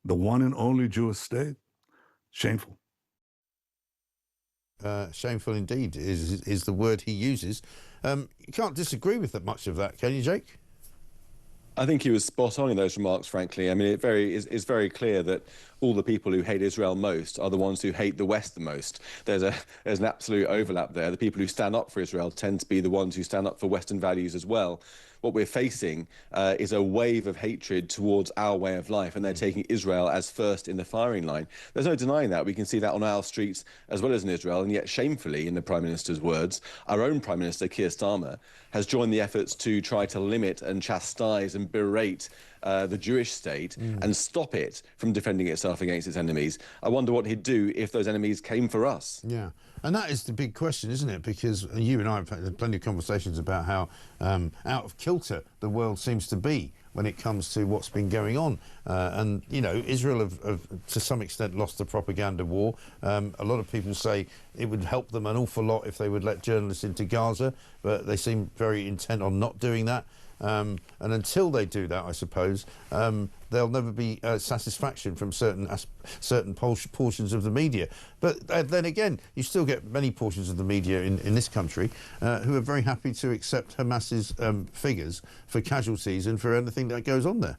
the one and only Jewish state. Shameful. Shameful indeed is the word he uses. You can't disagree with much of that, can you, Jake? I think he was spot on in those remarks, frankly. I mean, it's very clear that all the people who hate Israel most are the ones who hate the West the most. There's an absolute overlap there. The people who stand up for Israel tend to be the ones who stand up for Western values as well. what we're facing is a wave of hatred towards our way of life, and they're taking Israel as first in the firing line. There's no denying that. We can see that on our streets as well as in Israel, and yet shamefully, in the Prime Minister's words, our own Prime Minister, Keir Starmer, has joined the efforts to try to limit and chastise and berate the Jewish state and stop it from defending itself against its enemies. I wonder what he'd do if those enemies came for us. Yeah, and that is the big question, isn't it? Because you and I have had plenty of conversations about how out of kilter the world seems to be when it comes to what's been going on. And, you know, Israel have to some extent lost the propaganda war. A lot of people say it would help them an awful lot if they would let journalists into Gaza, but they seem very intent on not doing that. And until they do that, I suppose, there'll never be satisfaction from certain portions of the media. But then again, you still get many portions of the media in this country who are very happy to accept Hamas's figures for casualties and for anything that goes on there.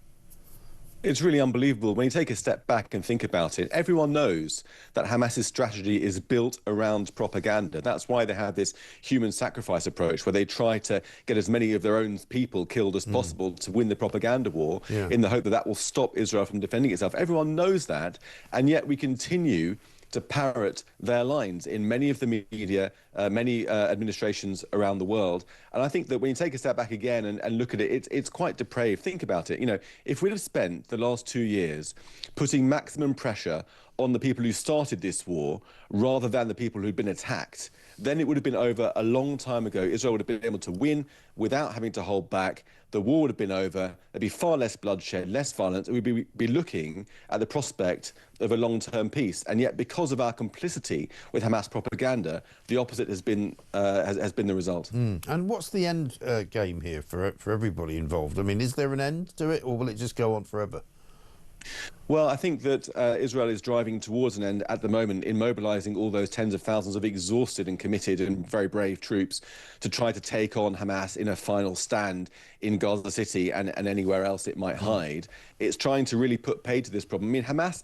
It's really unbelievable. When you take a step back and think about it, everyone knows that Hamas's strategy is built around propaganda. That's why they have this human sacrifice approach, where they try to get as many of their own people killed as possible to win the propaganda war, in the hope that that will stop Israel from defending itself. Everyone knows that, and yet we continue to parrot their lines in many of the media, many administrations around the world. And I think that when you take a step back again and look at it, it's quite depraved. Think about it. You know, if we'd have spent the last 2 years putting maximum pressure on the people who started this war rather than the people who'd been attacked, then it would have been over a long time ago. Israel would have been able to win without having to hold back. The war would have been over. There'd be far less bloodshed, less violence. We'd be looking at the prospect of a long-term peace. And yet, because of our complicity with Hamas propaganda, the opposite has been the result. And what's the end game here for everybody involved? I mean, is there an end to it, or will it just go on forever? Well, I think that Israel is driving towards an end at the moment in mobilising all those tens of thousands of exhausted and committed and very brave troops to try to take on Hamas in a final stand in Gaza City and anywhere else it might hide. It's trying to really put paid to this problem. I mean, Hamas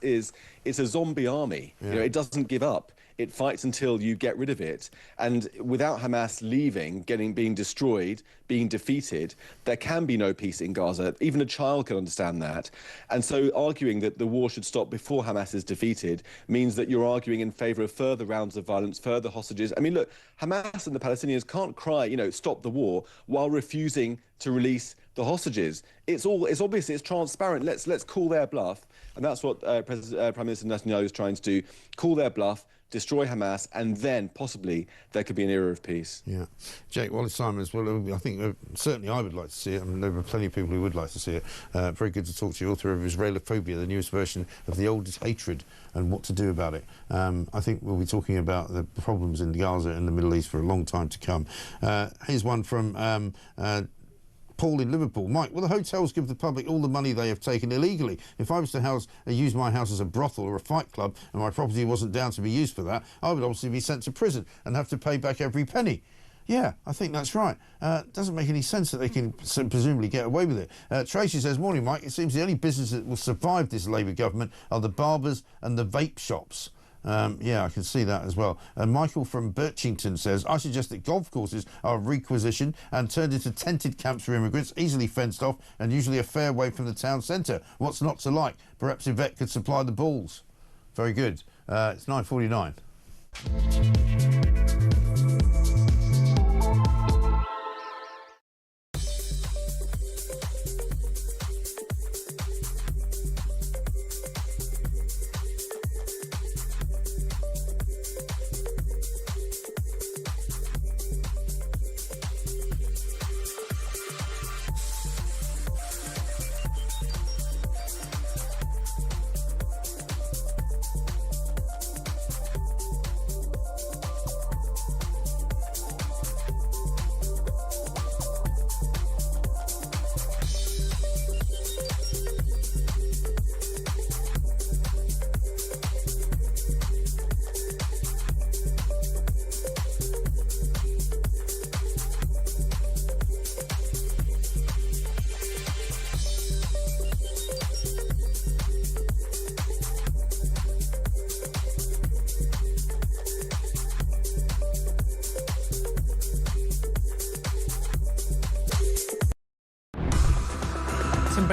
it's a zombie army. You know, it doesn't give up. It fights until you get rid of it. And without Hamas leaving, being destroyed, being defeated, there can be no peace in Gaza. Even a child can understand that. And so arguing that the war should stop before Hamas is defeated means that you're arguing in favour of further rounds of violence, further hostages. I mean, look, Hamas and the Palestinians can't cry, you know, stop the war while refusing to release the hostages. It's obvious, it's transparent. Let's call their bluff. And that's what Prime Minister Netanyahu is trying to do, call their bluff, destroy Hamas, and then possibly there could be an era of peace. Yeah. Jake Wallace-Simons, well, I think certainly I would like to see it. I mean, there are plenty of people who would like to see it. Very good to talk to you, author of Israelophobia, the newest version of The Oldest Hatred and What to Do About It. I think we'll be talking about the problems in Gaza and the Middle East for a long time to come. Here's one from Paul in Liverpool. Mike, will the hotels give the public all the money they have taken illegally? If I was to use my house as a brothel or a fight club and my property wasn't down to be used for that, I would obviously be sent to prison and have to pay back every penny. Yeah, I think that's right. Doesn't make any sense that they can presumably get away with it. Tracy says, morning, Mike. It seems the only business that will survive this Labour government are the barbers and the vape shops. Yeah, I can see that as well. And Michael from Birchington says, I suggest that golf courses are requisitioned and turned into tented camps for immigrants, easily fenced off and usually a fair way from the town centre. What's not to like? Perhaps Yvette could supply the balls. Very good. It's 9:49.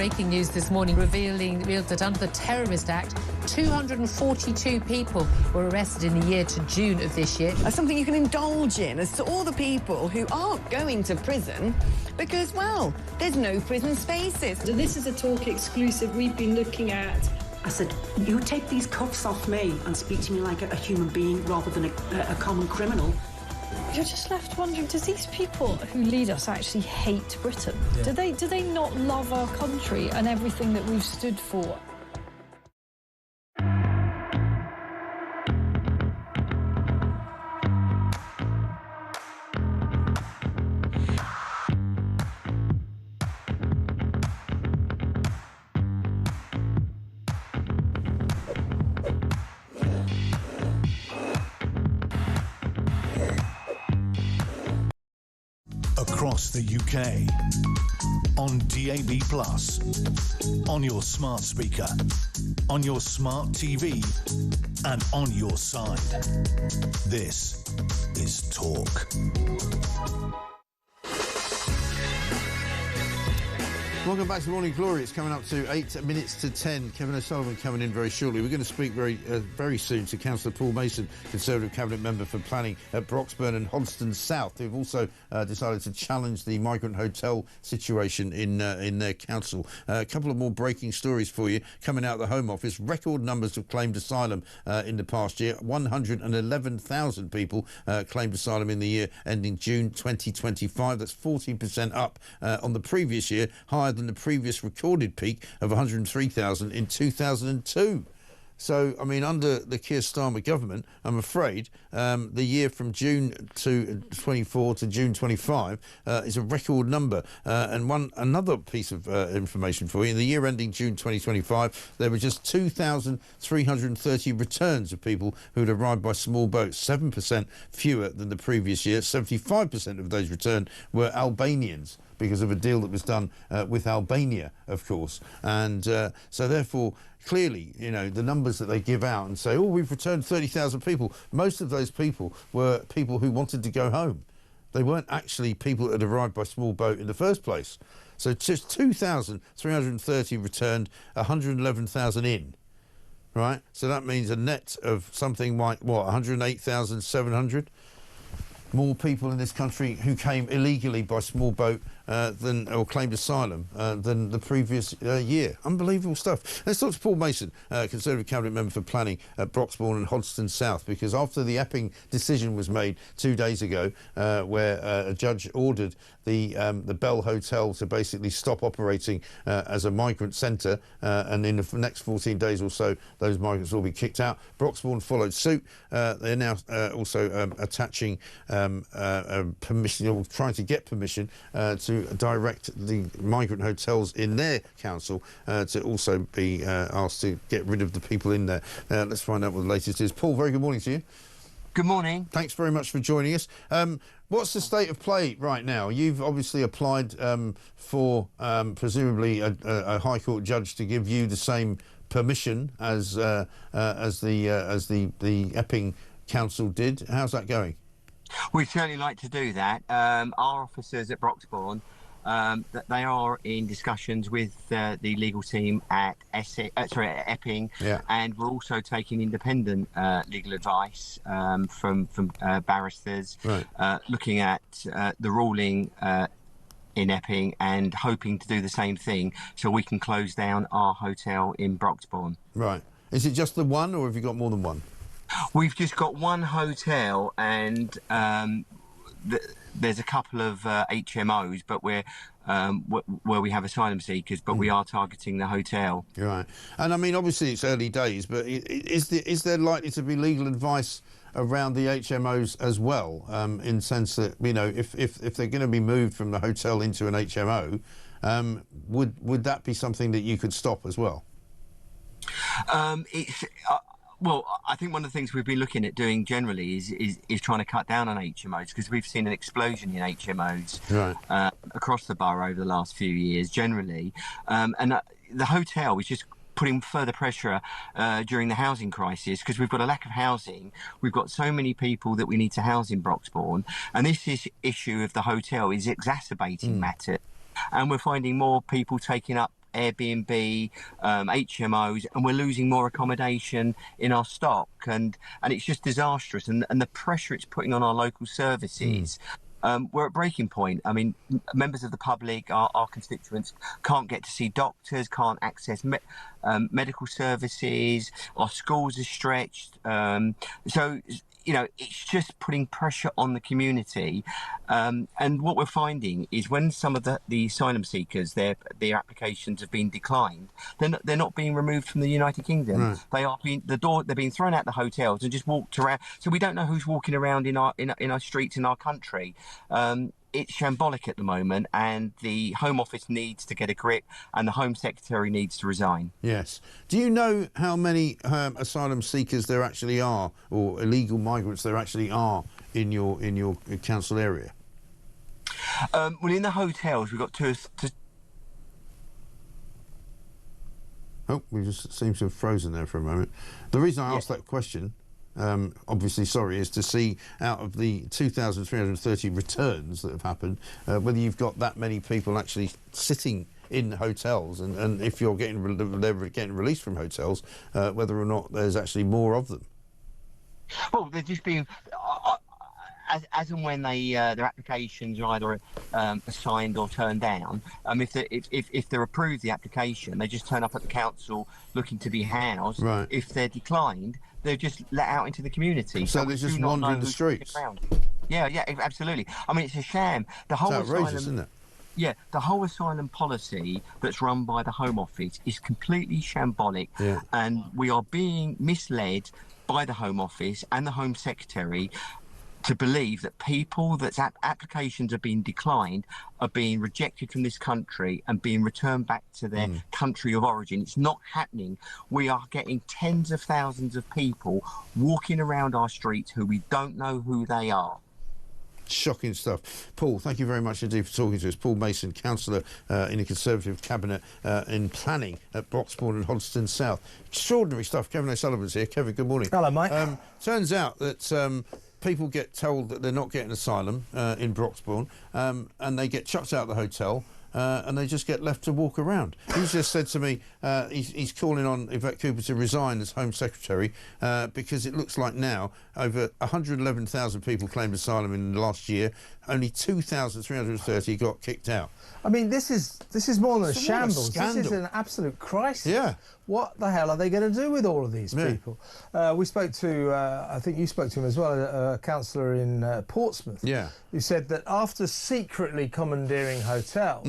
breaking news this morning revealed that under the Terrorist Act, 242 people were arrested in the year to June of this year. Something you can indulge in as to all the people who aren't going to prison because, well, there's no prison spaces. This is a Talk exclusive we've been looking at. I said, you take these cuffs off me and speak to me like a human being rather than a common criminal. You're just left wondering, does these people who lead us actually hate Britain? Yeah. Do they not love our country and everything that we've stood for? Across the UK, on DAB+, on your smart speaker, on your smart TV, and on your side. This is Talk. Welcome back to Morning Glory. It's coming up to 8 minutes to 10. Kevin O'Sullivan coming in very shortly. We're going to speak very soon to Councillor Paul Mason, Conservative Cabinet Member for Planning at Broxbourne and Hodgston South, who've also decided to challenge the migrant hotel situation in their council. A couple of more breaking stories for you coming out of the Home Office. Record numbers have claimed asylum in the past year. 111,000 people claimed asylum in the year ending June 2025. That's 14% up on the previous year, higher than the previous recorded peak of 103,000 in 2002. So, I mean, under the Keir Starmer government, I'm afraid the year from June to 24 to June 25 is a record number. And another piece of information for you, in the year ending June 2025, there were just 2,330 returns of people who had arrived by small boats, 7% fewer than the previous year. 75% of those returned were Albanians, because of a deal that was done with Albania, of course. And so therefore, clearly, you know, the numbers that they give out and say, oh, we've returned 30,000 people, most of those people were people who wanted to go home. They weren't actually people that had arrived by small boat in the first place. So just 2,330 returned, 111,000 in, right? So that means a net of something like, what, 108,700? More people in this country who came illegally by small boat or claimed asylum than the previous year. Unbelievable stuff. Let's talk to Paul Mason, Conservative Cabinet Member for Planning at Broxbourne and Hodgston South, because after the Epping decision was made 2 days ago, where a judge ordered the Bell Hotel to basically stop operating as a migrant centre, and in the next 14 days or so, those migrants will be kicked out. Broxbourne followed suit. They're now also attaching permission, or trying to get permission to direct the migrant hotels in their council to also be asked to get rid of the people in there. Let's find out what the latest is. Paul, very good morning to you. Good morning. Thanks very much for joining us. What's the state of play right now? You've obviously applied for presumably a High Court judge to give you the same permission as the Epping Council did. How's that going? We'd certainly like to do that. Our officers at Broxbourne, they are in discussions with the legal team at Epping, yeah. And we're also taking independent legal advice from barristers, right. Looking at the ruling in Epping and hoping to do the same thing so we can close down our hotel in Broxbourne. Right. Is it just the one, or have you got more than one? We've just got one hotel, and there's a couple of HMOs, but we're where we have asylum seekers, but we are targeting the hotel. Right. And I mean, obviously it's early days, but is there likely to be legal advice around the HMOs as well, in sense that, you know, if they're going to be moved from the hotel into an HMO, would that be something that you could stop as well? Well, I think one of the things we've been looking at doing generally is trying to cut down on HMOs, because we've seen an explosion in HMOs right. Across the borough over the last few years generally. And the hotel is just putting further pressure during the housing crisis, because we've got a lack of housing. We've got so many people that we need to house in Broxbourne. And this issue of the hotel is exacerbating matters. And we're finding more people taking up Airbnb, HMOs, and we're losing more accommodation in our stock, and it's just disastrous. And the pressure it's putting on our local services. We're at breaking point. I mean, members of the public, our constituents, can't get to see doctors, can't access medical services. Our schools are stretched. So, you know, it's just putting pressure on the community. And what we're finding is when some of the asylum seekers, their applications have been declined, they're not being removed from the United Kingdom. Right. They're being thrown out the hotels and just walked around. So we don't know who's walking around in our streets in our country. It's shambolic at the moment, and the Home Office needs to get a grip, and the Home Secretary needs to resign. Yes. Do you know how many asylum seekers there actually are, or illegal migrants there actually are in your council area? Well, in the hotels, we've got two. Oh, we just seem to have frozen there for a moment. The reason I asked that question, obviously, is to see out of the 2,330 returns that have happened, whether you've got that many people actually sitting in hotels, and if you're getting released from hotels, whether or not there's actually more of them. Well, they're just being, as and when their applications are either assigned or turned down. If they're approved the application, they just turn up at the council looking to be housed. Right. If they're declined, they're just let out into the community. So they're just wandering the streets. Yeah, absolutely. I mean, it's a sham. The whole it's outrageous, asylum, isn't it? Yeah, the whole asylum policy that's run by the Home Office is completely shambolic, and we are being misled by the Home Office and the Home Secretary to believe that people that's applications are being declined are being rejected from this country and being returned back to their country of origin. It's not happening. We are getting tens of thousands of people walking around our streets who we don't know who they are. Shocking stuff. Paul, thank you very much indeed for talking to us. Paul Mason, councillor in the Conservative Cabinet in planning at Broxbourne and Hodgson South. Extraordinary stuff. Kevin O'Sullivan's here. Kevin, good morning. Hello, mate. Turns out that people get told that they're not getting asylum in Broxbourne, and they get chucked out of the hotel, and they just get left to walk around. He's just said to me he's calling on Yvette Cooper to resign as Home Secretary because it looks like now over 111,000 people claimed asylum in the last year. Only 2,330 got kicked out. I mean, this is more than a shambles. This is an absolute crisis. Yeah. What the hell are they going to do with all of these people? We spoke to, I think you spoke to him as well, a councillor in Portsmouth, who said that after secretly commandeering hotels,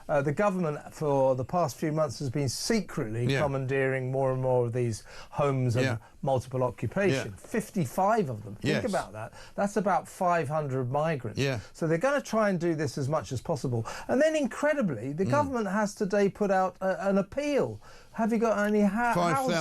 the government for the past few months has been secretly commandeering more and more of these homes of multiple occupation. 55 of them. Think about that. That's about 500 migrants. So they're going to try and do this as much as possible. And then, incredibly, the government has today put out an appeal. Have you got any houses?